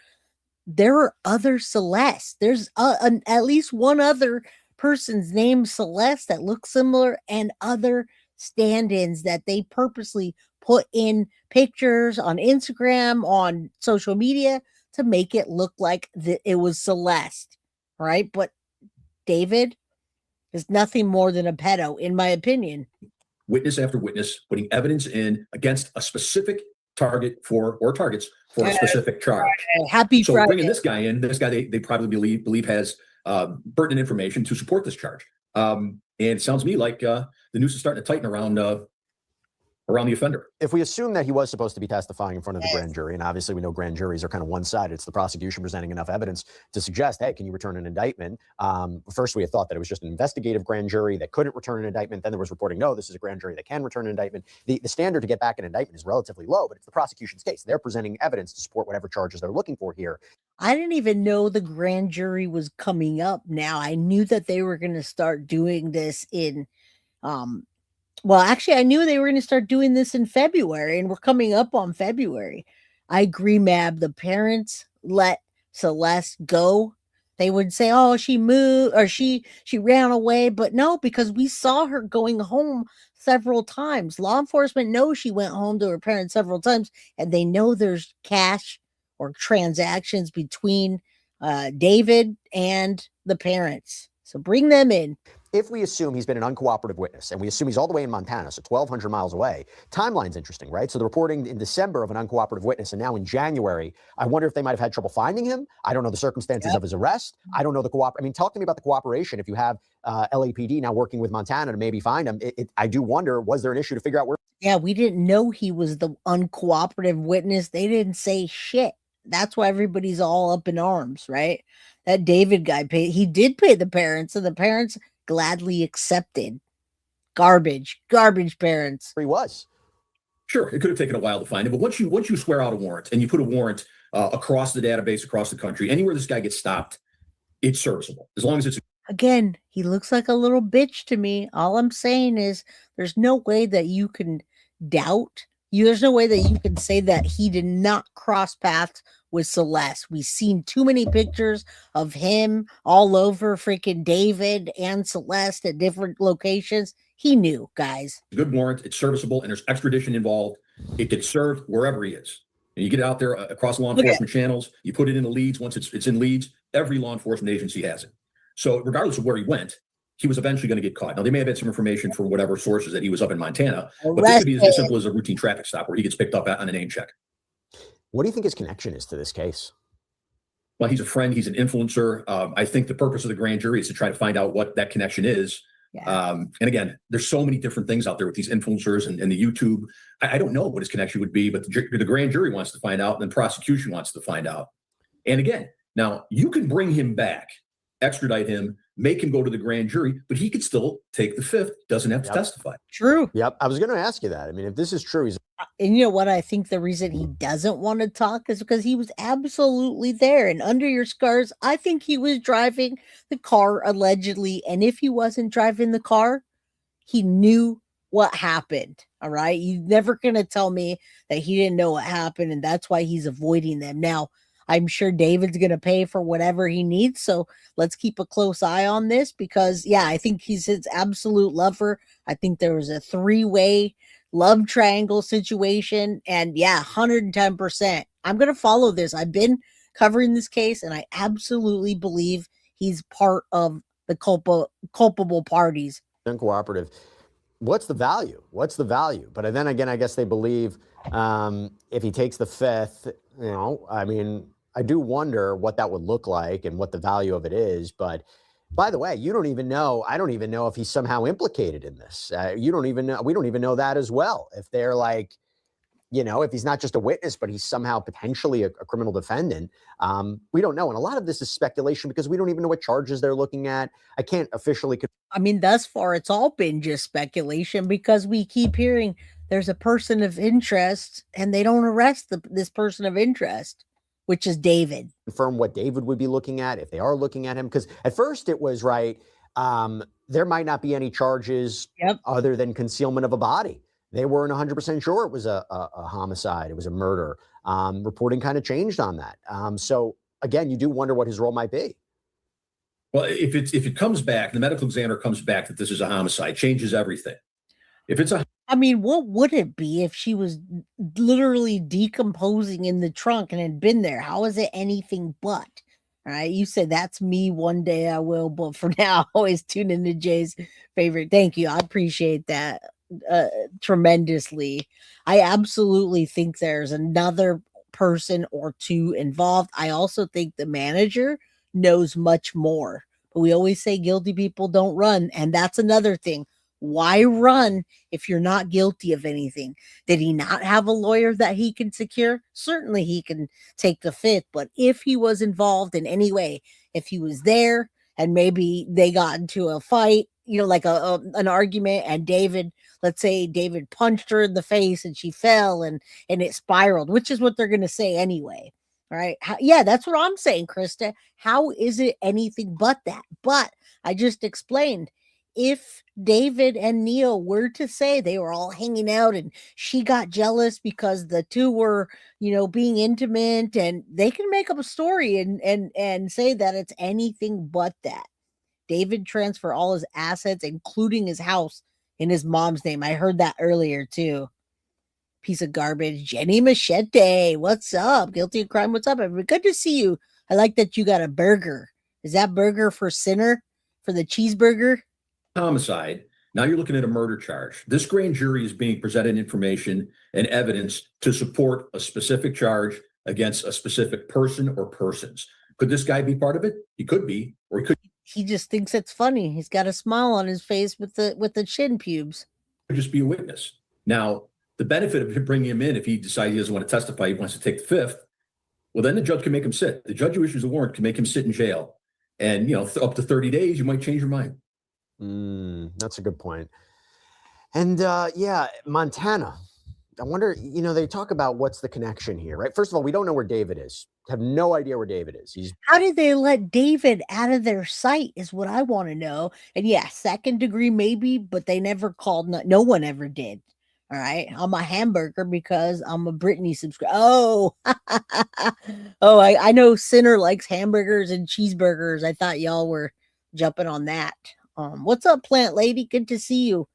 there are other Celeste. There's at least one other person's name Celeste that looks similar, and other stand-ins that they purposely put in pictures on Instagram, on social media, to make it look like it was Celeste, right? But David is nothing more than a pedo, in my opinion. Witness after witness, putting evidence in against a specific targets for a specific charge. Happy so Friday. Bringing this guy in, they probably believe has pertinent information to support this charge. And it sounds to me like the noose is starting to tighten around the offender. If we assume that he was supposed to be testifying in front of the grand jury, and obviously we know grand juries are kind of one-sided, it's the prosecution presenting enough evidence to suggest, hey, can you return an indictment? First, we had thought that it was just an investigative grand jury that couldn't return an indictment. Then there was reporting, no, this is a grand jury that can return an indictment. The standard to get back an indictment is relatively low, but it's the prosecution's case. They're presenting evidence to support whatever charges they're looking for here. I didn't even know the grand jury was coming up now. I knew that they were going to start doing this in well, actually, I knew they were going to start doing this in February, and we're coming up on February. I agree, Mab. The parents let Celeste go. They would say, oh, she moved, or she ran away. But no, because we saw her going home several times. Law enforcement knows she went home to her parents several times, and they know there's cash or transactions between David and the parents. So bring them in. If we assume he's been an uncooperative witness, and we assume he's all the way in Montana, so 1,200 miles away, timeline's interesting, right? So the reporting in December of an uncooperative witness, and now in January, I wonder if they might have had trouble finding him. I don't know the circumstances of his arrest. I don't know the talk to me about the cooperation. If you have LAPD now working with Montana to maybe find him, I do wonder, was there an issue to figure out where? Yeah, we didn't know he was the uncooperative witness. They didn't say shit. That's why everybody's all up in arms, right? That David guy he did pay the parents, and the parents gladly accepted. Garbage parents. He was. Sure, it could have taken a while to find him, but once you swear out a warrant and you put a warrant across the database, across the country, anywhere this guy gets stopped, it's serviceable. As long as it's... Again, he looks like a little bitch to me. All I'm saying is there's no way that you can doubt. There's no way that you can say that he did not cross paths with Celeste. We've seen too many pictures of him all over freaking David and Celeste at different locations. He knew, guys. Good warrant, it's serviceable, and there's extradition involved. It gets served wherever he is. And you get it out there across law enforcement channels, you put it in the leads. Once it's in leads, every law enforcement agency has it. So regardless of where he went, he was eventually going to get caught. Now, they may have had some information from whatever sources that he was up in Montana, but this could be as simple as a routine traffic stop where he gets picked up on a name check. What do you think his connection is to this case? Well, he's a friend. He's an influencer. I think the purpose of the grand jury is to try to find out what that connection is. Yeah. And again, there's so many different things out there with these influencers and the YouTube. I don't know what his connection would be, but the grand jury wants to find out, and the prosecution wants to find out. And again, now you can bring him back, extradite him, make him go to the grand jury, but he could still take the fifth, doesn't have to testify. True. Yep. I was going to ask you that. I mean, if this is true, he's And you know what? I think the reason he doesn't want to talk is because he was absolutely there. And under your scars, I think he was driving the car allegedly. And if he wasn't driving the car, he knew what happened. All right. You're never going to tell me that he didn't know what happened. And that's why he's avoiding them. Now, I'm sure David's going to pay for whatever he needs. So let's keep a close eye on this because, yeah, I think he's his absolute lover. I think there was a 3-way love triangle situation. And yeah, 110%. I'm going to follow this. I've been covering this case and I absolutely believe he's part of the culpable parties. Uncooperative. What's the value? What's the value? But then again, I guess they believe if he takes the fifth, you know, I mean, I do wonder what that would look like and what the value of it is. But by the way, you don't even know. I don't even know if he's somehow implicated in this. You don't even know. We don't even know that as well. If they're like, you know, if he's not just a witness, but he's somehow potentially a criminal defendant, we don't know. And a lot of this is speculation because we don't even know what charges they're looking at. I can't officially. I mean, thus far, it's all been just speculation because we keep hearing there's a person of interest and they don't arrest this person of interest, which is David. Confirm what David would be looking at if they are looking at him. Because at first it was right. There might not be any charges other than concealment of a body. They weren't 100% sure it was a homicide. It was a murder. Reporting kind of changed on that. So again, you do wonder what his role might be. Well, if it comes back, the medical examiner comes back that this is a homicide, changes everything. If it's a, I mean, what would it be if she was literally decomposing in the trunk and had been there? How is it anything but? All right, you said that's me. One day I will, but for now, always tune into Jay's favorite. Thank you. I appreciate that tremendously. I absolutely think there's another person or two involved. I also think the manager knows much more. But we always say guilty people don't run, and that's another thing. Why run if you're not guilty of anything? Did he not have a lawyer that he can secure? Certainly he can take the fifth, but if he was involved in any way, if he was there and maybe they got into a fight, you know, like an argument, and David, let's say David punched her in the face and she fell and it spiraled, which is what they're going to say anyway. All right. Yeah, that's what I'm saying, Krista. How is it anything but that? But I just explained, if David and Neil were to say they were all hanging out and she got jealous because the two were, you know, being intimate, and they can make up a story and say that it's anything but that. David transferred all his assets, including his house, in his mom's name. I heard that earlier too. Piece of garbage. Jenny Machete, what's up? Guilty of crime, what's up? Everybody, good to see you. I like that you got a burger. Is that burger for Sinner? For the cheeseburger? homicide, now you're looking at a murder charge. This grand jury is being presented information and evidence to support a specific charge against a specific person or persons. Could this guy be part of it? He could be, or he could. He just thinks it's funny. He's got a smile on his face with the chin pubes. Just be a witness. Now, the benefit of him bringing him in, if he decides he doesn't want to testify, he wants to take the fifth, well, then the judge can make him sit. The judge who issues a warrant can make him sit in jail. And, you know, up to 30 days, you might change your mind. That's a good point. And yeah, Montana. I wonder, you know, they talk about what's the connection here, right? First of all, we don't know where David is. Have no idea where David is. How did they let David out of their sight is what I want to know. And yeah, second degree maybe, but they never called. No one ever did. All right. I'm a hamburger because I'm a Britney subscriber. Oh, oh, I know Sinner likes hamburgers and cheeseburgers. I thought y'all were jumping on that. What's up, Plant Lady? Good to see you.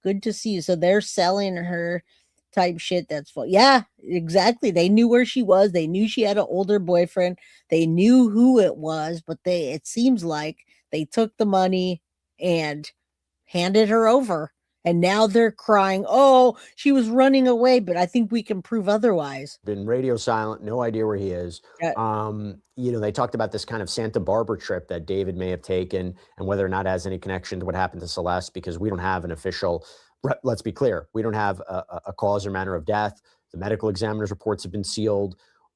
Good to see you. So they're selling her type shit. That's fun. Yeah, exactly. They knew where she was. They knew she had an older boyfriend. They knew who it was, but it seems like they took the money and handed her over. And now they're crying, oh, she was running away, but I think we can prove otherwise. Been radio silent, no idea where he is. You know, they talked about this kind of Santa Barbara trip that David may have taken and whether or not it has any connection to what happened to Celeste, because we don't have an official, let's be clear, we don't have a cause or manner of death. The medical examiner's reports have been sealed.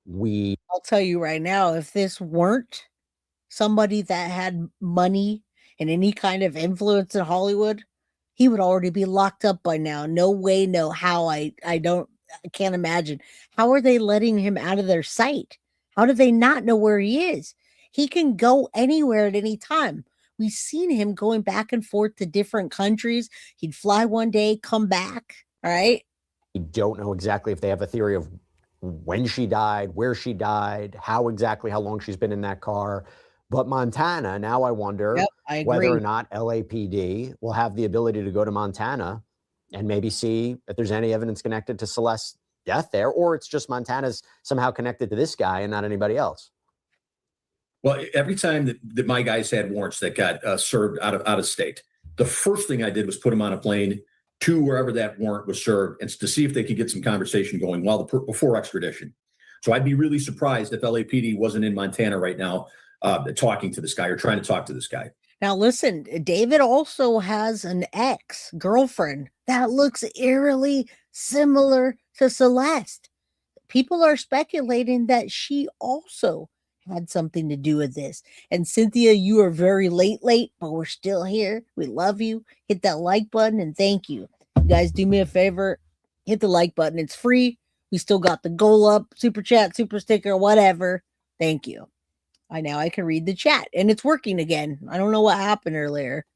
I'll tell you right now, if this weren't somebody that had money and any kind of influence in Hollywood, he would already be locked up by now. No way, no how. I don't I can't imagine. How are they letting him out of their sight? How do they not know where he is? He can go anywhere at any time. We've seen him going back and forth to different countries. He'd fly one day, come back, right? We don't know exactly if they have a theory of when she died, where she died, how long she's been in that car. But Montana, now I wonder Yep, I whether agree. or not LAPD will have the ability to go to Montana and maybe see if there's any evidence connected to Celeste's death there, or it's just Montana's somehow connected to this guy and not anybody else. Well, every time that my guys had warrants that got served out of state, the first thing I did was put them on a plane to wherever that warrant was served, and to see if they could get some conversation going before extradition. So I'd be really surprised if LAPD wasn't in Montana right now talking to this guy or trying to talk to this guy. Now, listen, David also has an ex-girlfriend that looks eerily similar to Celeste. People are speculating that she also had something to do with this. And Cynthia, you are very late, but we're still here. We love you. Hit that like button and thank you. You guys do me a favor, hit the like button. It's free. We still got the goal up, super chat, super sticker, whatever. Thank you. I can read the chat and it's working again. I don't know what happened earlier.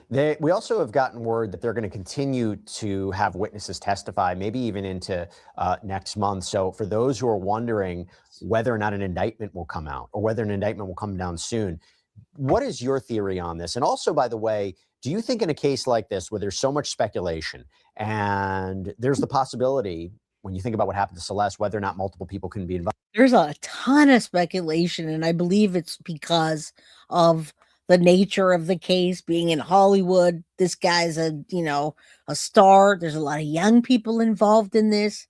We also have gotten word that they're going to continue to have witnesses testify, maybe even into next month. So for those who are wondering whether or not an indictment will come out or whether an indictment will come down soon, what is your theory on this? And also, by the way, do you think in a case like this where there's so much speculation and there's the possibility, when you think about what happened to Celeste, whether or not multiple people can be involved? There's a ton of speculation, and I believe it's because of the nature of the case being in Hollywood. This guy's a star. There's a lot of young people involved in this,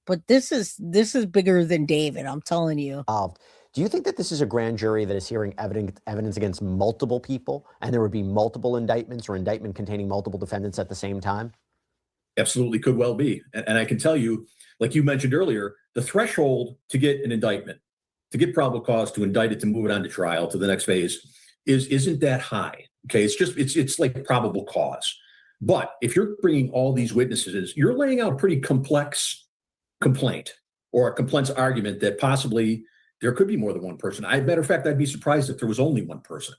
but this is bigger than David. I'm telling you. Do you think that this is a grand jury that is hearing evidence against multiple people and there would be multiple indictments or indictment containing multiple defendants at the same time? Absolutely could well be. And I can tell you, like you mentioned earlier, the threshold to get an indictment, to get probable cause, to indict it, to move it on to trial, to the next phase, isn't that high. Okay, it's like probable cause. But if you're bringing all these witnesses, you're laying out a pretty complex complaint or a complex argument that possibly there could be more than one person. Matter of fact, I'd be surprised if there was only one person.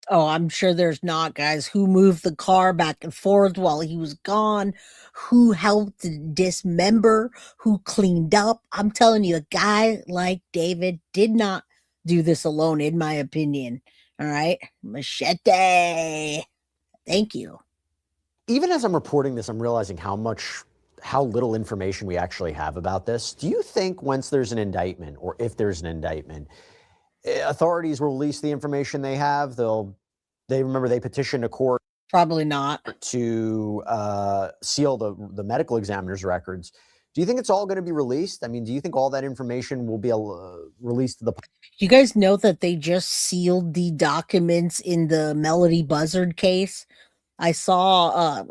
Oh, I'm sure there's not, guys. Who moved the car back and forth while he was gone? Who helped dismember? Who cleaned up? I'm telling you, a guy like David did not do this alone, in my opinion. All right? Machete. Thank you. Even as I'm reporting this, I'm realizing how little information we actually have about this. Do you think once there's an indictment, or if there's an indictment, authorities will release the information they have? They petitioned a court. Probably not. To seal the medical examiner's records. Do you think it's all going to be released? I mean, do you think all that information will be released to the public? You guys know that they just sealed the documents in the Melody Buzzard case? I saw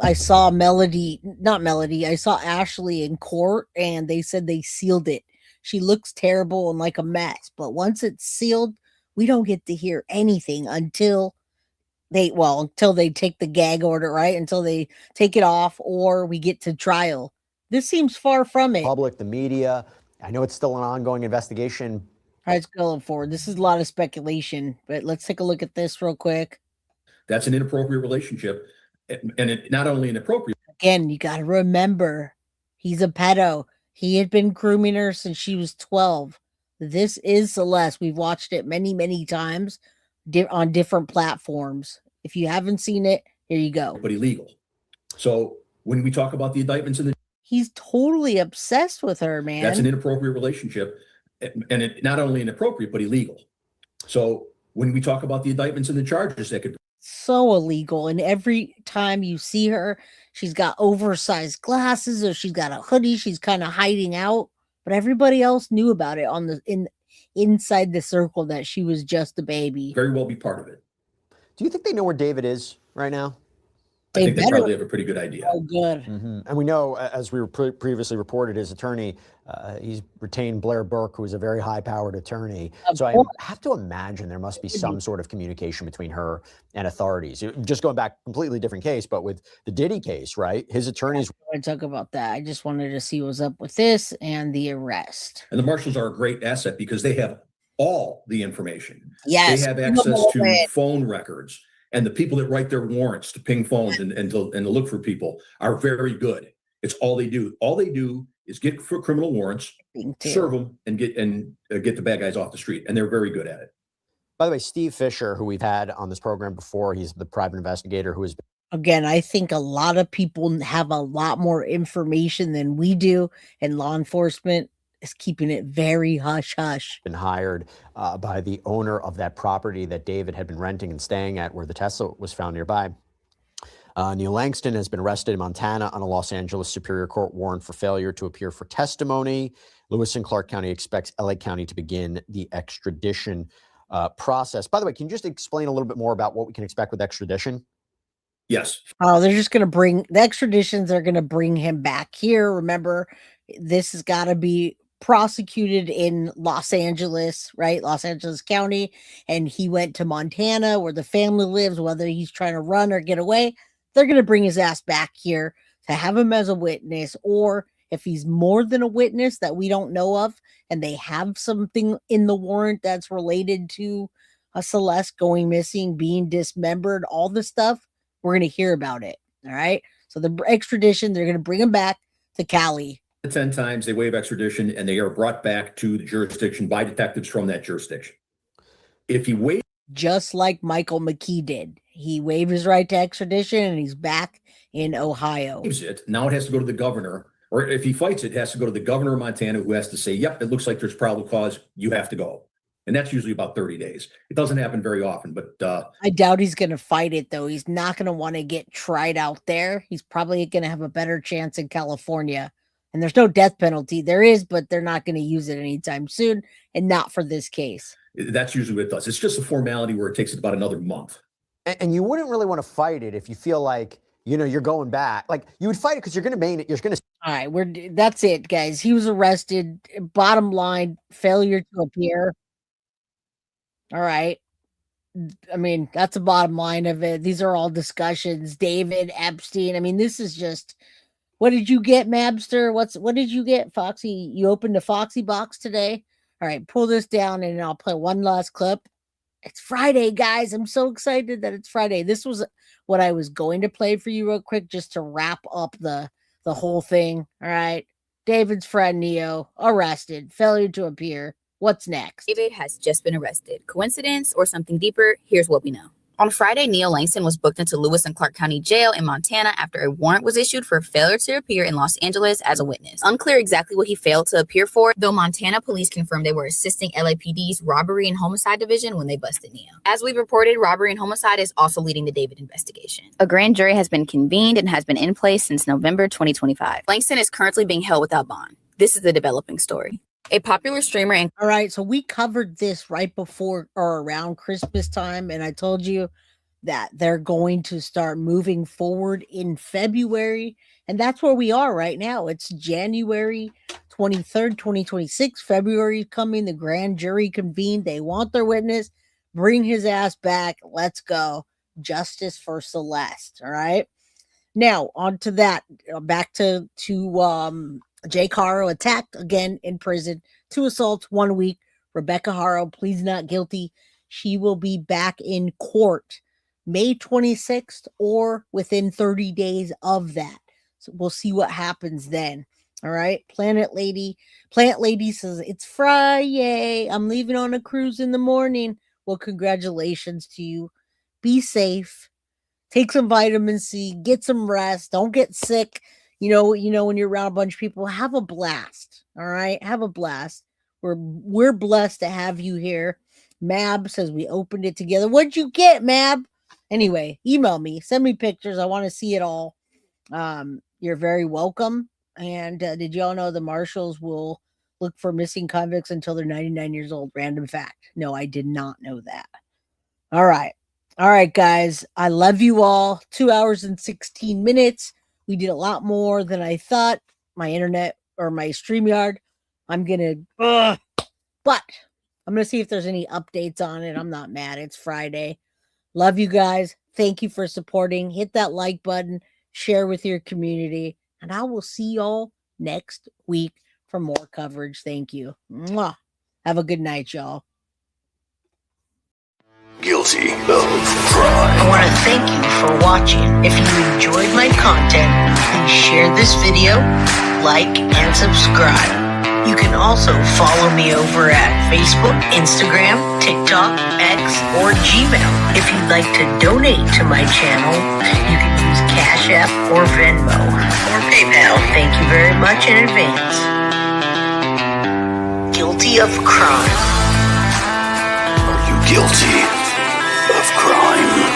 Ashley in court and they said they sealed it. She looks terrible and like a mess, but once it's sealed, we don't get to hear anything until they take the gag order, right? Until they take it off or we get to trial. This seems far from it. Public, the media. I know it's still an ongoing investigation. All right, it's going forward. This is a lot of speculation, but let's take a look at this real quick. That's an inappropriate relationship. And it not only inappropriate. Again, you got to remember, he's a pedo. He had been grooming her since she was 12. This is Celeste. We've watched it many, many times on different platforms. If you haven't seen it, here you go. But illegal. So when we talk about the indictments in the... He's totally obsessed with her, man. That's an inappropriate relationship. And it not only inappropriate, but illegal. So when we talk about the indictments and the charges that could... So illegal. And every time you see her, she's got oversized glasses or she's got a hoodie. She's kind of hiding out. But everybody else knew about it inside the circle that she was just a baby. Very well be part of it. Do you think they know where David is right now? I think they probably have a pretty good idea. Oh, good. And we know, as we were previously reported, his attorney, he's retained Blair Burke, who is a very high-powered attorney. So I have to imagine there must be some sort of communication between her and authorities. Just going back, completely different case, but with the Diddy case, right? His attorneys. I talk about that. I just wanted to see what's up with this and the arrest. And the marshals are a great asset because they have all the information. Yes. They have access to phone records. And the people that write their warrants to ping phones and to look for people are very good. It's all they do. All they do is get for criminal warrants, serve them, and get the bad guys off the street. And they're very good at it. By the way, Steve Fisher, who we've had on this program before, he's the private investigator who has been. Again, I think a lot of people have a lot more information than we do, and law enforcement is keeping it very hush-hush. Been hired by the owner of that property that David had been renting and staying at, where the Tesla was found nearby. Neil Langston has been arrested in Montana on a Los Angeles Superior Court warrant for failure to appear for testimony. Lewis and Clark County expects LA County to begin the extradition process. By the way, can you just explain a little bit more about what we can expect with extradition? Yes. Oh, they're just going to bring the extraditions. They're going to bring him back here. Remember, this has got to be prosecuted in Los Angeles, right? Los Angeles County. And he went to Montana where the family lives, whether he's trying to run or get away. They're going to bring his ass back here to have him as a witness, or if he's more than a witness that we don't know of, and they have something in the warrant that's related to a Celeste going missing, being dismembered, all the stuff, we're going to hear about it. All right. So the extradition, they're going to bring him back to Cali. 10 times they waive extradition and they are brought back to the jurisdiction by detectives from that jurisdiction. If he waives, just like Michael McKee did, he waived his right to extradition and he's back in Ohio. Now it has to go to the governor, or if he fights it, has to go to the governor of Montana, who has to say, yep, it looks like there's probable cause. You have to go. And that's usually about 30 days. It doesn't happen very often, but I doubt he's going to fight it, though. He's not going to want to get tried out there. He's probably going to have a better chance in California. And there's no death penalty. There is, but they're not going to use it anytime soon, and not for this case. That's usually what it does. It's just a formality where it takes about another month. And you wouldn't really want to fight it if you feel like, you know, you're going back. Like, you would fight it because you're going to main it. You're going to. All right, that's it, guys. He was arrested. Bottom line, failure to appear. All right. I mean, that's the bottom line of it. These are all discussions. David Epstein. I mean, this is just. What did you get, Mabster? What did you get, Foxy? You opened the Foxy box today? All right, pull this down and I'll play one last clip. It's Friday, guys. I'm so excited that it's Friday. This was what I was going to play for you real quick just to wrap up the whole thing. All right. David's friend Neo arrested, failure to appear. What's next? David has just been arrested. Coincidence or something deeper? Here's what we know. On Friday, Neil Langston was booked into Lewis and Clark County Jail in Montana after a warrant was issued for failure to appear in Los Angeles as a witness. Unclear exactly what he failed to appear for, though Montana police confirmed they were assisting LAPD's Robbery and Homicide Division when they busted Neil. As we've reported, robbery and homicide is also leading the David investigation. A grand jury has been convened and has been in place since November 2025. Langston is currently being held without bond. This is the developing story. A popular streamer and all right, so we covered this right before or around Christmas time, and I told you that they're going to start moving forward in February, and that's where we are right now. It's January 23rd, 2026. February coming, the grand jury convened. They want their witness. Bring his ass back. Let's go. Justice for Celeste. All right. Now, on to that. Back to Jake Haro attacked again in prison. 2 assaults, 1 week. Rebecca Haro pleads not guilty. She will be back in court May 26th or within 30 days of that. So we'll see what happens then. All right. Plant Lady says, it's Friday. I'm leaving on a cruise in the morning. Well, congratulations to you. Be safe. Take some vitamin C. Get some rest. Don't get sick. You know, when you're around a bunch of people, have a blast. All right. Have a blast. We're blessed to have you here. Mab says we opened it together. What'd you get, Mab? Anyway, email me. Send me pictures. I want to see it all. You're very welcome. And did y'all know the marshals will look for missing convicts until they're 99 years old? Random fact. No, I did not know that. All right. All right, guys. I love you all. 2 hours and 16 minutes. We did a lot more than I thought. My internet or my StreamYard. I'm going to, but I'm going to see if there's any updates on it. I'm not mad. It's Friday. Love you guys. Thank you for supporting. Hit that like button. Share with your community. And I will see y'all next week for more coverage. Thank you. Mwah. Have a good night, y'all. Guilty of crime. I want to thank you for watching. If you enjoyed my content, please share this video, like, and subscribe. You can also follow me over at Facebook, Instagram, TikTok, X, or Gmail. If you'd like to donate to my channel, you can use Cash App or Venmo or PayPal. Thank you very much in advance. Guilty of crime. Are you guilty of crime?